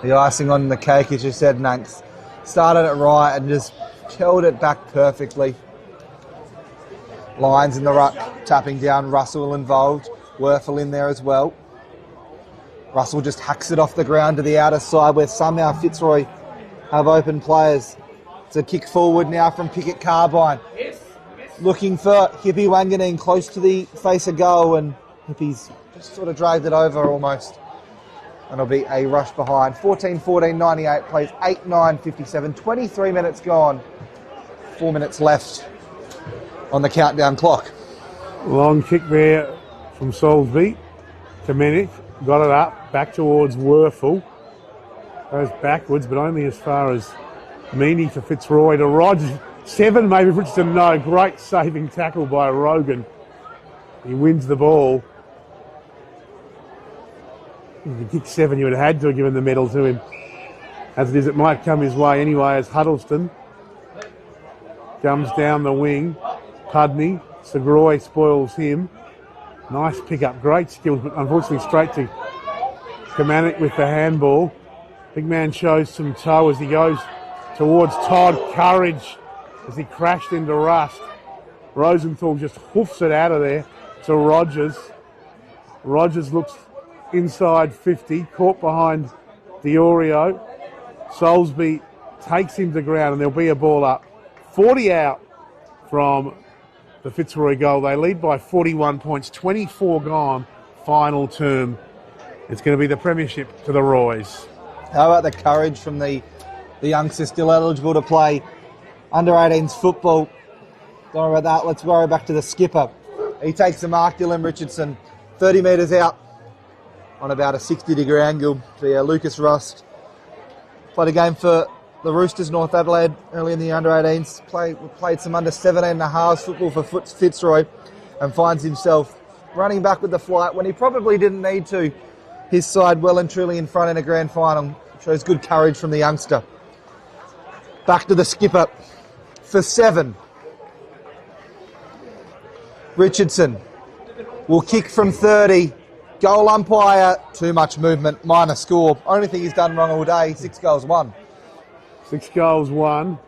the icing on the cake, as you said, Nanks. Started it right and just held it back perfectly. Lyons in the ruck, tapping down, Russell involved, Werfel in there as well. Russell just hacks it off the ground to the outer side where somehow Fitzroy have open players. It's a kick forward now from Pickett Carbine. Looking for Hippie Wanganeen close to the face of goal, and Hippie's just sort of dragged it over almost. And it'll be a rush behind. 14-14-98 plays 8-9-57. 23 minutes gone. 4 minutes left on the countdown clock. Long kick there from Salisbury to Menick. Got it up, back towards Werfel. Goes backwards, but only as far as Meany for Fitzroy to Rogers. 7 maybe for Richardson. No, great saving tackle by Rogan. He wins the ball. If he kicked 7, you would have had to have given the medal to him. As it is, it might come his way anyway as Huddleston comes down the wing. Pudney, Segroy spoils him. Nice pick-up, great skills, but unfortunately straight to Kamanik with the handball. Big man shows some toe as he goes towards Todd. Courage as he crashed into Rust. Rosenthal just hoofs it out of there to Rogers. Rogers looks inside 50, caught behind Diorio. Salisbury takes him to ground and there'll be a ball up. 40 out from the Fitzroy goal. They lead by 41 points, 24 gone, final term. It's going to be the premiership to the Roys. How about the courage from the youngster still eligible to play under-18s football. Don't worry about that. Let's worry back to the skipper. He takes the mark, Dylan Richardson, 30 metres out on about a 60-degree angle. So yeah, Lucas Rust played a game for the Roosters, North Adelaide, early in the under-18s. Played some under-17 halves football for Fitzroy, and finds himself running back with the flight when he probably didn't need to. His side well and truly in front in a grand final. Shows good courage from the youngster. Back to the skipper for 7. Richardson will kick from 30. Goal umpire, too much movement, minor score. Only thing he's done wrong all day, 6 goals won. 6 goals won.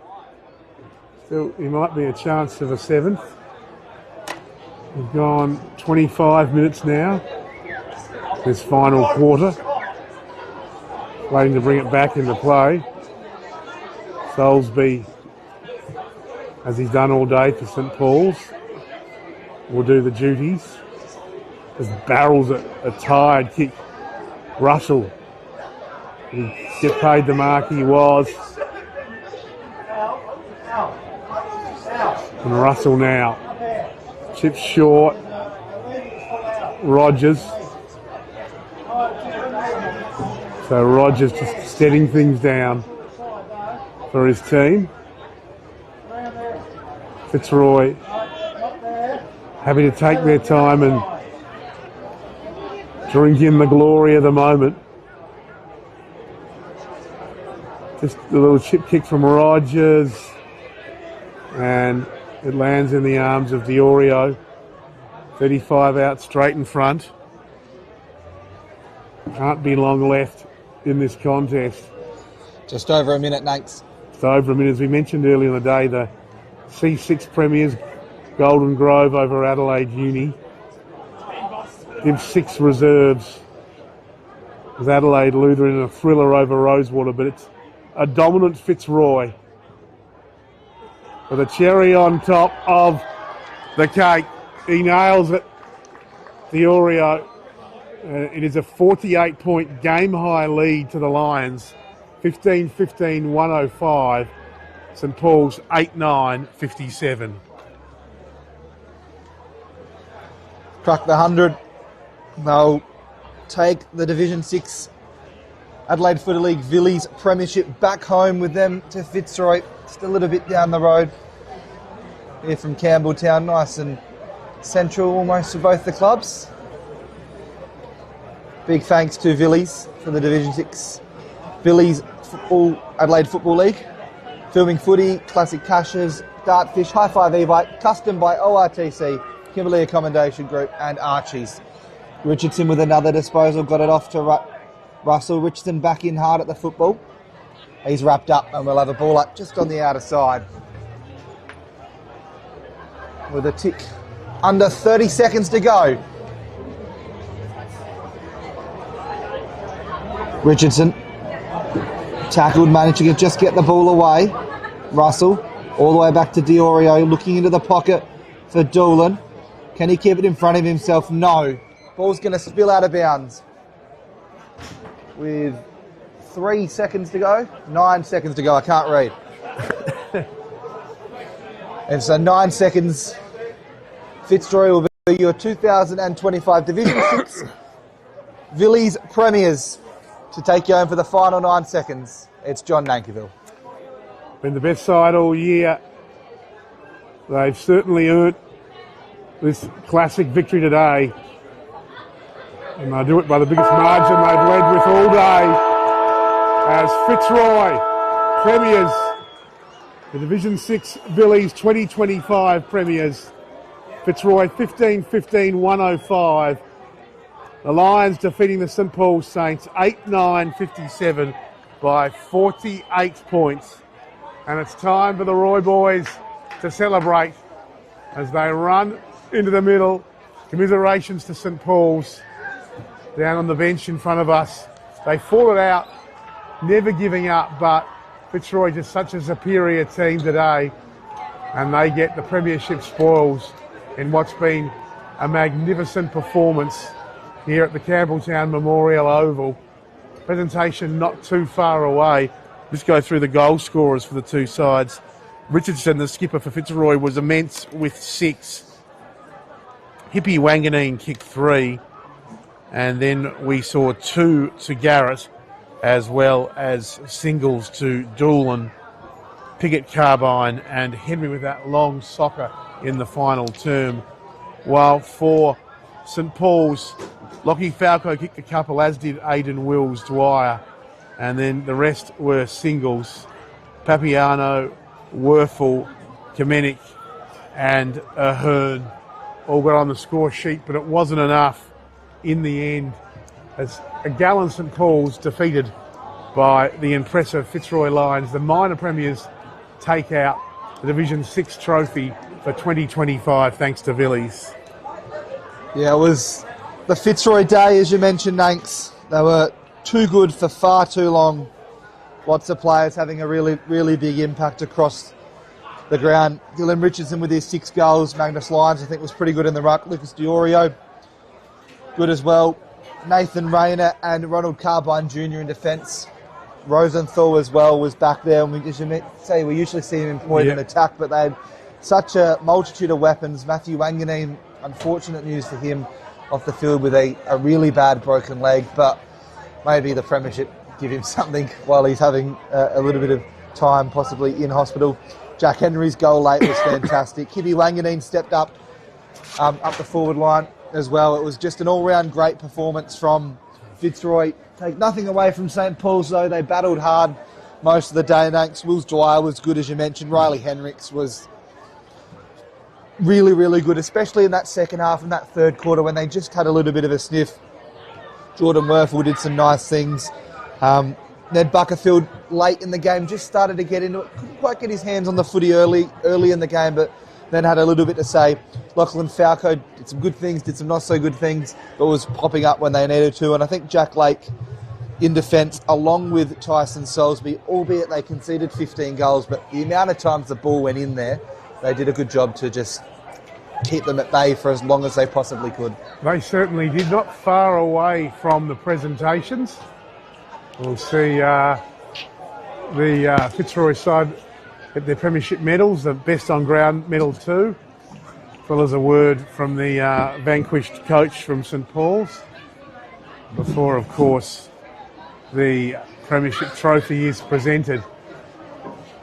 Still, he might be a chance of a 7th. We've gone 25 minutes now. This final quarter. Waiting to bring it back into play. Soulsby, as he's done all day for St Paul's, will do the duties. As barrels a tired kick. Russell. He get paid the mark he was. And Russell now. Chips short. Rogers. So Rogers just steadying things down for his team. Fitzroy happy to take their time and drink in the glory of the moment. Just a little chip kick from Rogers, and it lands in the arms of Diorio. 35 out straight in front. Can't be long left in this contest. Just over a minute, Nates. It's over a minute. As we mentioned earlier in the day, the C6 premiers, Golden Grove over Adelaide Uni. Give 6 reserves. As Adelaide Lutheran in a thriller over Rosewater, but it's a dominant Fitzroy with a cherry on top of the cake. He nails it. Diorio. It is a 48-point game-high lead to the Lions. 15-15, 105. St Paul's 8-9, 57. Crack the 100. They'll take the Division 6 Adelaide Footy League Villies Premiership back home with them to Fitzroy. Just a little bit down the road here from Campbelltown. Nice and central almost for both the clubs. Big thanks to Villies for the Division 6 Villies Adelaide Football League. Filming footy, classic caches, dartfish, high five e-bike, custom by ORTC, Kimberley Accommodation Group and Archie's. Richardson with another disposal, got it off to Russell. Richardson back in hard at the football. He's wrapped up and we'll have a ball up just on the outer side. With a tick under 30 seconds to go. Richardson tackled, managed to just get the ball away. Russell all the way back to Diorio, looking into the pocket for Doolan. Can he keep it in front of himself? No. Ball's going to spill out of bounds. With 3 seconds to go, 9 seconds to go, I can't read. And so 9 seconds, Fitzroy will be your 2025 Division 6 Villies Premiers. To take you home for the final 9 seconds, it's John Nankiville. Been the best side all year. They've certainly earned this classic victory today. And they do it by the biggest margin they've led with all day. As Fitzroy Premiers, the Division 6 Villies 2025 Premiers. Fitzroy 15-15, 105. The Lions defeating the St Paul's Saints 8-9, 57 by 48 points. And it's time for the Roy boys to celebrate as they run into the middle. Commiserations to St Paul's down on the bench in front of us. They fought it out, never giving up, but Fitzroy just such a superior team today, and they get the premiership spoils in what's been a magnificent performance here at the Campbelltown Memorial Oval. Presentation not too far away. Just go through the goal scorers for the two sides. Richardson, the skipper for Fitzroy, was immense with 6. Hippie Wanganeen kicked 3. And then we saw 2 to Garrett, as well as singles to Doolan, Piggott Carbine and Henry with that long soccer in the final term. While for St Paul's, Lockie Falco kicked a couple, as did Aidan Wills Dwyer. And then the rest were singles. Papiano, Werfel, Kamenic and Ahern all got on the score sheet, but it wasn't enough in the end, as a gallant St Paul's defeated by the impressive Fitzroy Lions. The minor premiers take out the Division 6 trophy for 2025 thanks to Villiers. Yeah, it was the Fitzroy day, as you mentioned, Nanks. They were too good for far too long. Lots of players having a really, really big impact across the ground. Dylan Richardson with his 6 goals. Magnus Lyons, I think, was pretty good in the ruck. Lucas Diorio, good as well. Nathan Rayner and Ronald Carbine Jr. in defence. Rosenthal as well was back there. And we usually see him employed in attack, but they had such a multitude of weapons. Matthew Wanganeen, unfortunate news for him, off the field with a really bad broken leg, but maybe the Premiership give him something while he's having a little bit of time possibly in hospital. Jack Henry's goal late was fantastic. Hippie Wanganeen stepped up the forward line as well. It was just an all-round great performance from Fitzroy. Take nothing away from St Paul's though. They battled hard most of the day. Nanks, Wills Dwyer was good, as you mentioned. Riley Henricks was really, really good, especially in that second half and that third quarter when they just had a little bit of a sniff. Jordan Werfel did some nice things. Ned Buckerfield late in the game just started to get into it. Couldn't quite get his hands on the footy early in the game, but then had a little bit to say. Lachlan Falco did some good things, did some not so good things, but was popping up when they needed to. And I think Jack Lake in defence, along with Tyson Salisbury, albeit they conceded 15 goals, but the amount of times the ball went in there, they did a good job to just keep them at bay for as long as they possibly could. They certainly did, not far away from the presentations. We'll see the Fitzroy side get their premiership medals, the best on ground medal too, as well as a word from the vanquished coach from St Paul's, before of course the premiership trophy is presented.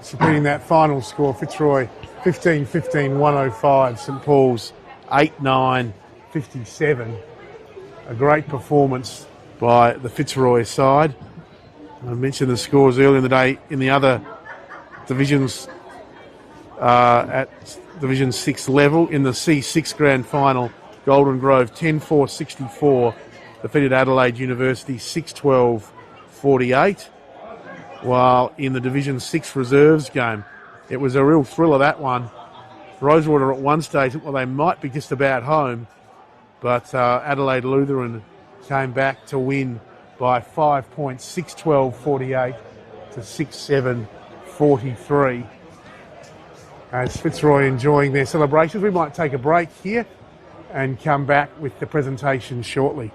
Supporting that final score, Fitzroy 15-15-105, St Paul's 8-9-57. A great performance by the Fitzroy side. I mentioned the scores earlier in the day in the other divisions at Division 6 level. In the C6 Grand Final, Golden Grove 10-4-64 defeated Adelaide University 6-12-48. While in the Division 6 reserves game, it was a real thriller, that one. Rosewater at one stage, well, they might be just about home, but Adelaide Lutheran came back to win by 5 points, 6-12-48 to 6-7-43. As Fitzroy enjoying their celebrations, we might take a break here and come back with the presentation shortly.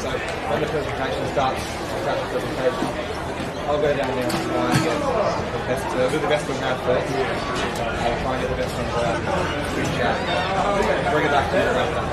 So when the presentation starts, I'll go down there and try and get the best, do the best we have first. I'll try and get the best one for chat. Bring it back to the wrap up.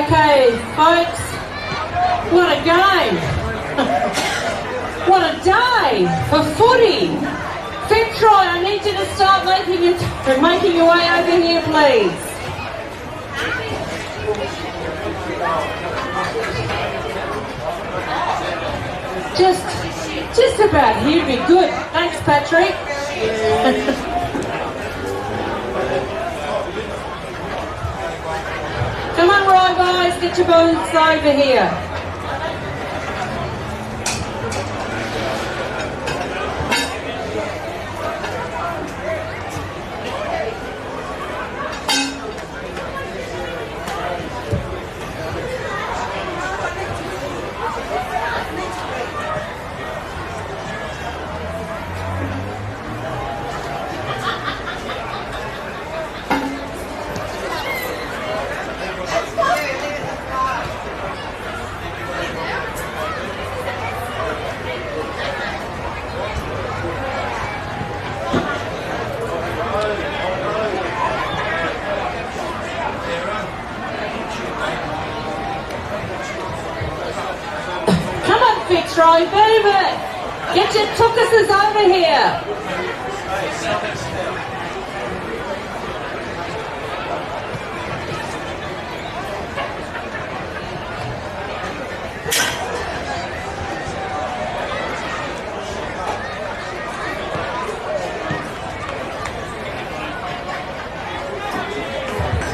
Okay, folks, what a game. What a day for footy. Fitzroy, I need you to start making your way over here, please. Just about here would be good. Thanks, Patrick. Come on, right guys, get your boots over here. Fitzroy, move it! Get your tookuses over here!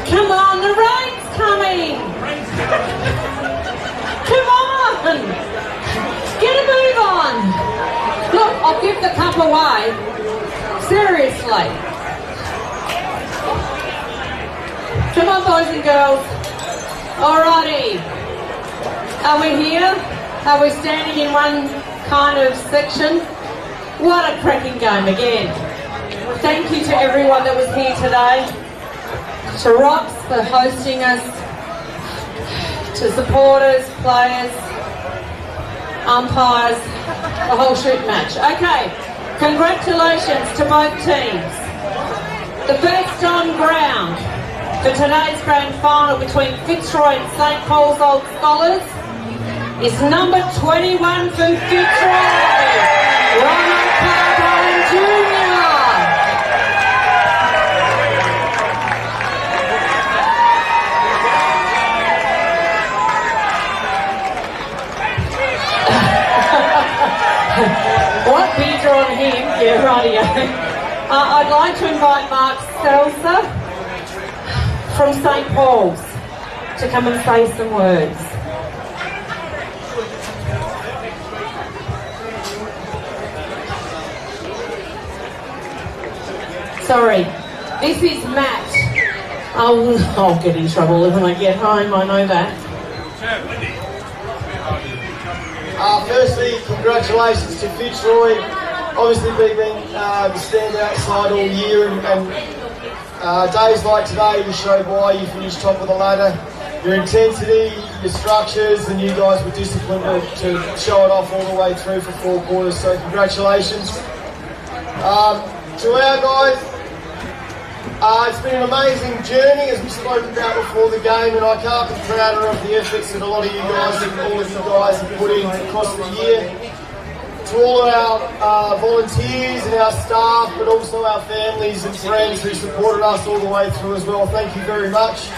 Come on, the rain's coming! Come on! Get a move on! Look, I'll give the cup away. Seriously. Come on, boys and girls. Alrighty. Are we here? Are we standing in one kind of section? What a cracking game again. Thank you to everyone that was here today. To Rox for hosting us. To supporters, players, umpires, the whole shoot match. Okay, congratulations to both teams. The best on ground for today's grand final between Fitzroy and St. Paul's Old Scholars is number 21 from Fitzroy, Ronald Carbone Jr. What beads are on him? Yeah, rightio. I'd like to invite Mark Seltzer from St. Paul's to come and say some words. Sorry, this is Matt. I'll get in trouble when I get home, I know that. Firstly, congratulations to Fitzroy. Obviously, we've been the standout side all year, and days like today, you showed why you finished top of the ladder. Your intensity, your structures, and you guys were disciplined to show it off all the way through for 4 quarters. So, congratulations. To our guys, it's been an amazing journey, as we spoke about before the game, and I can't be prouder of the efforts that a lot of you guys and all of you guys have put in across the year. To all of our volunteers and our staff, but also our families and friends who supported us all the way through as well, thank you very much.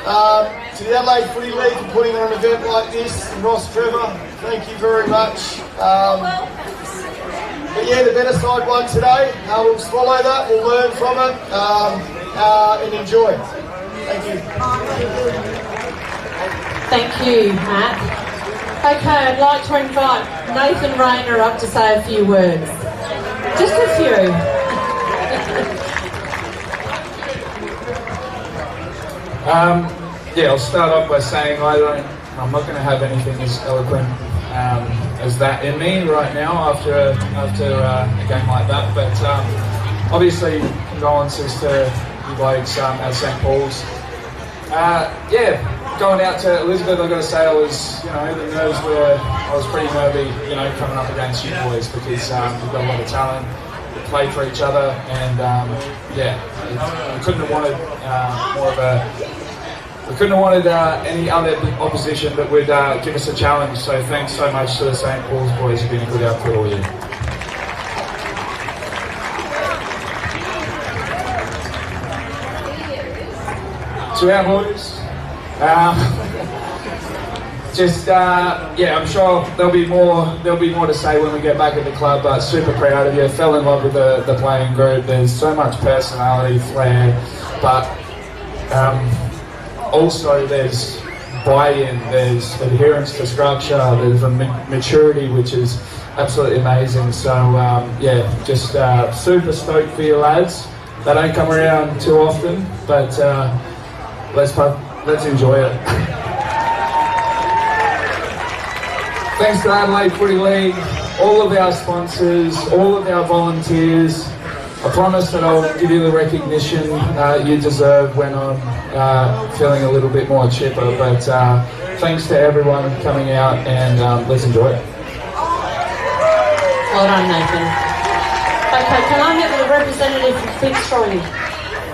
To the Adelaide Footy League for putting on an event like this, and Ross Trevor, thank you very much. But yeah, the better side won today. We'll swallow that, we'll learn from it, and enjoy. Thank you. Thank you, Matt. Okay, I'd like to invite Nathan Rayner up to say a few words. Just a few. Yeah, I'll start off by saying I'm not going to have anything as eloquent as that in me right now after a game like that. But obviously, condolences to you blokes at St. Paul's. Going out to Elizabeth, I've got to say the nerves were, I was pretty nervy, coming up against you boys because we've got a lot of talent, we play for each other, and I couldn't have wanted more of we couldn't have wanted any other opposition that would give us a challenge. So thanks so much to the St. Paul's boys who've been a good outfit all year. To our boys, I'm sure there'll be more to say when we get back at the club, but super proud of you. Fell in love with the playing group. There's so much personality, flair, but also there's buy-in, there's adherence to structure, there's a maturity which is absolutely amazing. So just super stoked for you lads. They don't come around too often, but let's enjoy it. Thanks to Adelaide Footy League, all of our sponsors, all of our volunteers. I promise that I'll give you the recognition you deserve when I'm feeling a little bit more chipper. But thanks to everyone coming out, and let's enjoy it. Well done, Nathan. Okay, can I have a representative from Fitzroy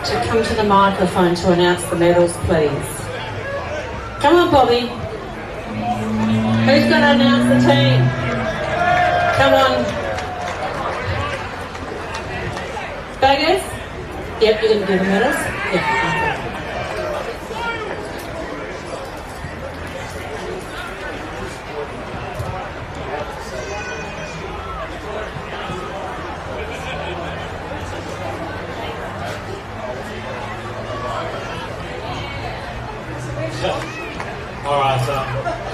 to come to the microphone to announce the medals, please? Come on, Bobby. Who's going to announce the team? Come on. Baggers? Yep, you're going to do the medals? Yep. Alright,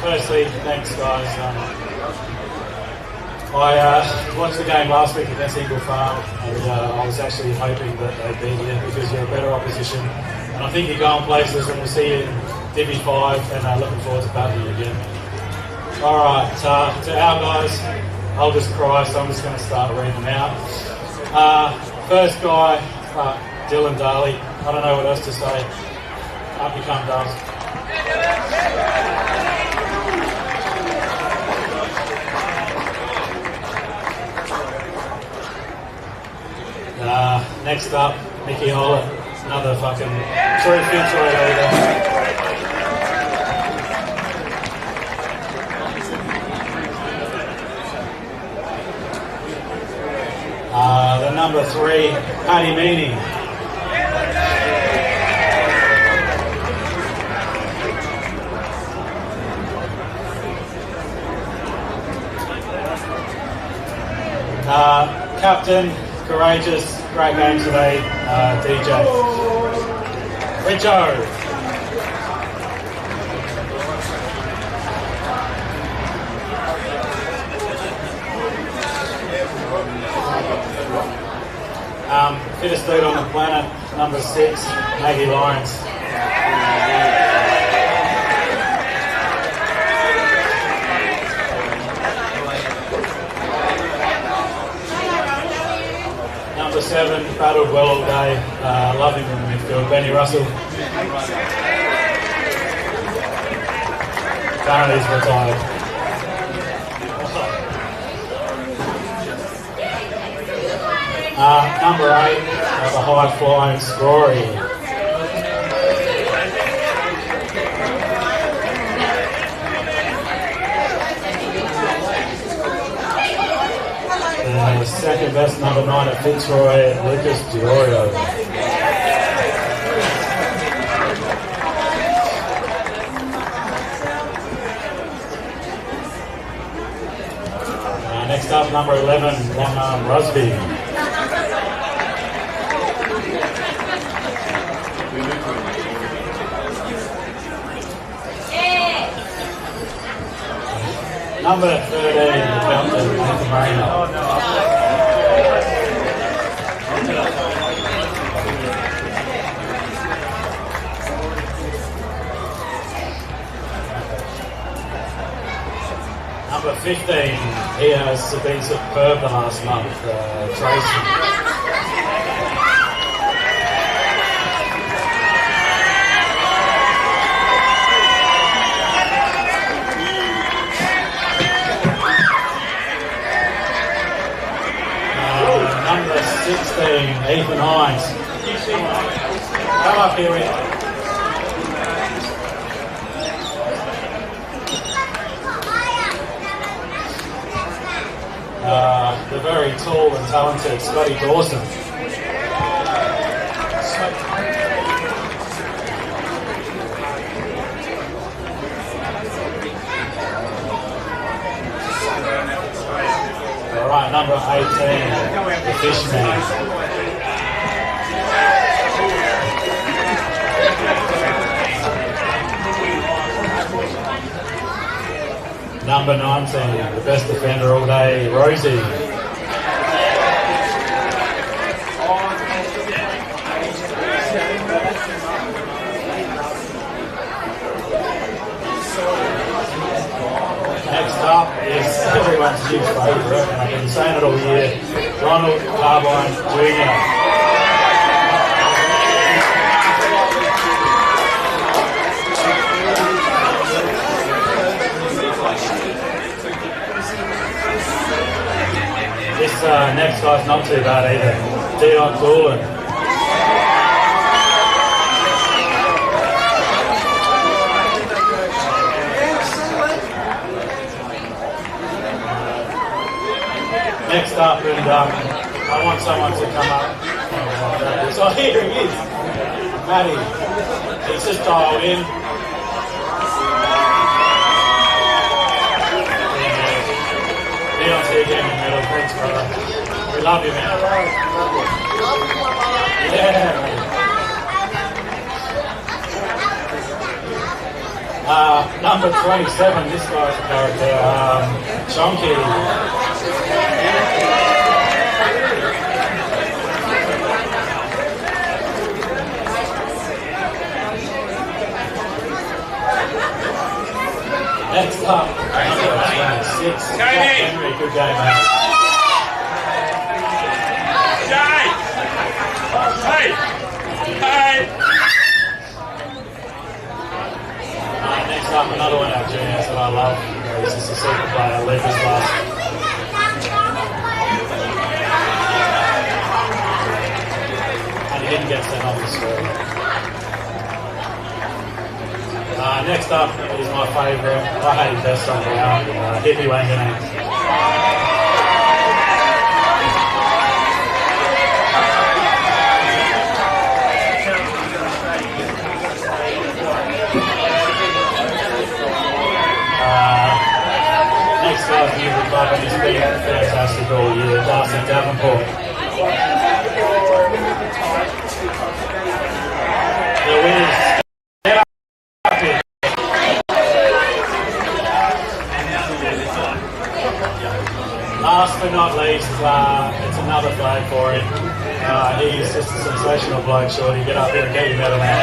firstly, thanks guys. I watched the game last week against Eagle Farm, and I was actually hoping that they'd beat you because you're a better opposition. And I think you're going places, and we'll see you in Divi 5, and looking forward to battling you again. Alright, to our guys, I'll just cry, so I'm just going to start reading them out. First guy, Dylan Daly. I don't know what else to say. Up you come, Dubs. Next up, Mickey Hollett, another fucking true Fitzroy leader. The number 3, Paddy Meany. Captain, courageous, great game today, DJ. Richo. Fittest dude on the planet, number 6, Maggie Lawrence. Number 7, battled well all day. Love him in the midfield, Benny Russell. Apparently he's retired. Number 8, the high-flying Scrory. Second best, number 9 at Fitzroy, Lucas Diorio. Next up, number 11, Long Arm Rusby. Number 13, the captain, Nathan Marino. Number 15, he has been superb the last month, Tracy. Number 16, Ethan Hines. Come up here, Ethan. the very tall and talented Scotty Dawson. Alright, number 18, the Fishman. Number 19, the best defender all day, Rosie. Next up is everyone's huge favourite, and I've been saying it all year, Ronald Carbine Jr. This next guy's not too bad either. Dion Doolan. Next up, and I want someone to come up. So here he is, Matty. He's just dialed in. Dion's here again in the middle. Thanks, brother. We love you, man. Yeah. Number 27, this guy's a character. Chonky. Next up, number 26, Jack Henry. Good game, mate. Jay! Hey! Hey! Next up, another one out juniors that I love. He's just a super player, led this last. And he didn't get sent off the score. Next up is my favourite. I hate his best song around. Hippie Wanganang. Next guy's new club and he's been fantastic all year. Darcy Davenport. The winners. Last but not least, it's another flag for him. He's just a sensational bloke, Shorty. Get up here and get your medal, man.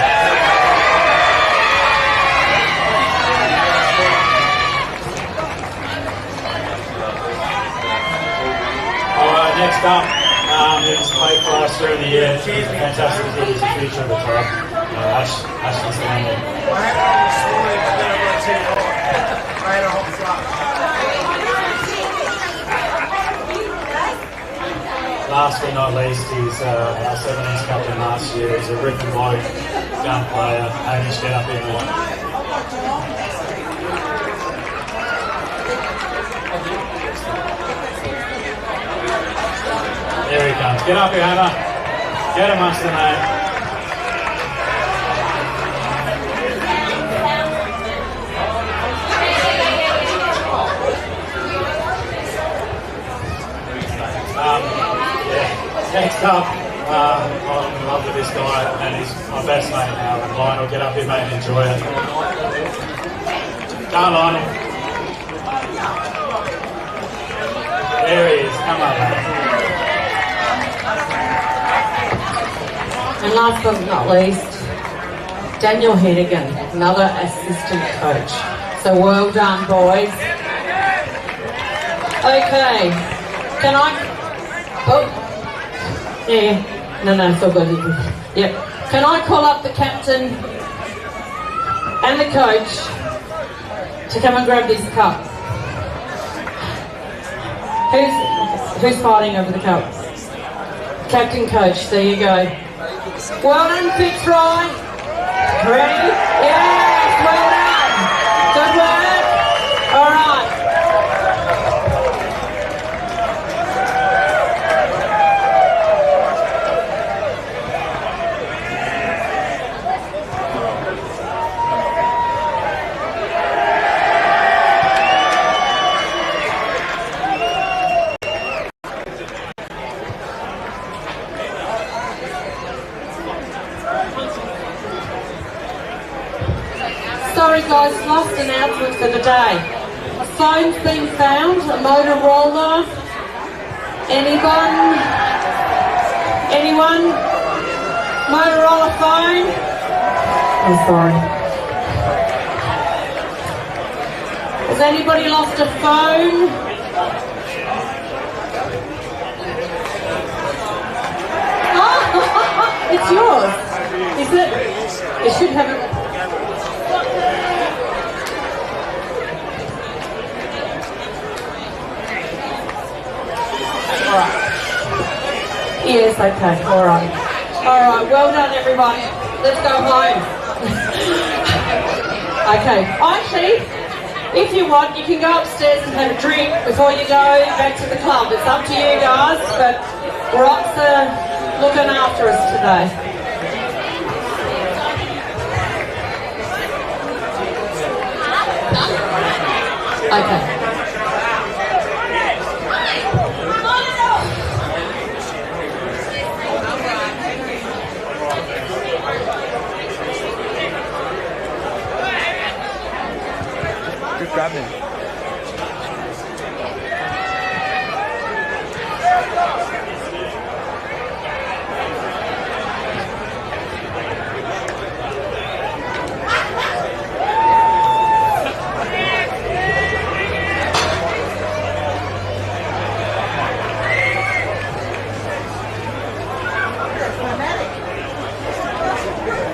Alright, next up, he's played for us during the year. He's a fantastic kid. He's the future of the club. Ashley Stanley. Last but not least, he's our 17s captain last year. He's a ripping bloke, gun player. Hamish, get up here, mate. There he comes. Get up here, Hannah. Get him, Master, mate. Next up, I'm in love with this guy, and he's my best mate now. And Lionel, get up here, mate, and enjoy it. Go on, Lionel. There he is. Come on, mate. And last but not least, Daniel Hennigan, another assistant coach. So well done, boys. Okay, can I? Oh. Yeah, no, it's all good. Yep. Can I call up the captain and the coach to come and grab this cup? Who's fighting over the cup? Captain, coach, there you go. Well done, Fitzroy. Ready? Yes, well done. Good work. All right. sorry guys, last announcement for the day. A phone's been found, a Motorola. Anyone? Motorola phone? I'm sorry. Has anybody lost a phone? Oh, it's yours. Is it? It should have it. Alright. Yes, okay, alright. Alright, well done everyone. Let's go home. Okay, actually, if you want, you can go upstairs and have a drink before you go back to the club. It's up to you guys, but Rock's looking after us today. Okay. Just grab him.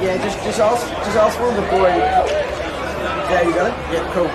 Yeah, just ask for the boy. Yeah, you got it? Yeah, cool.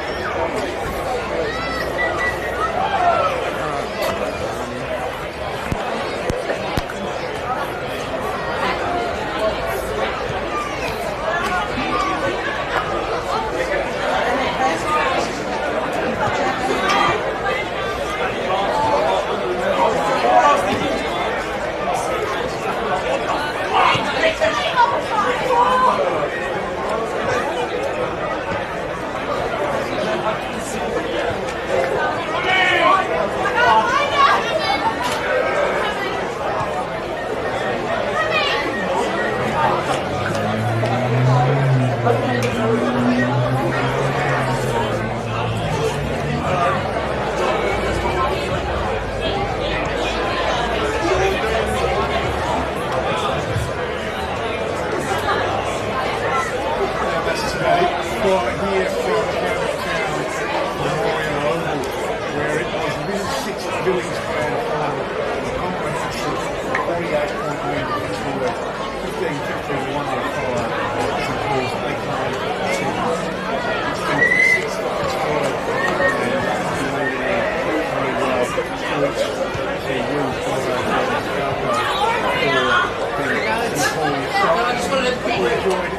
Enjoyed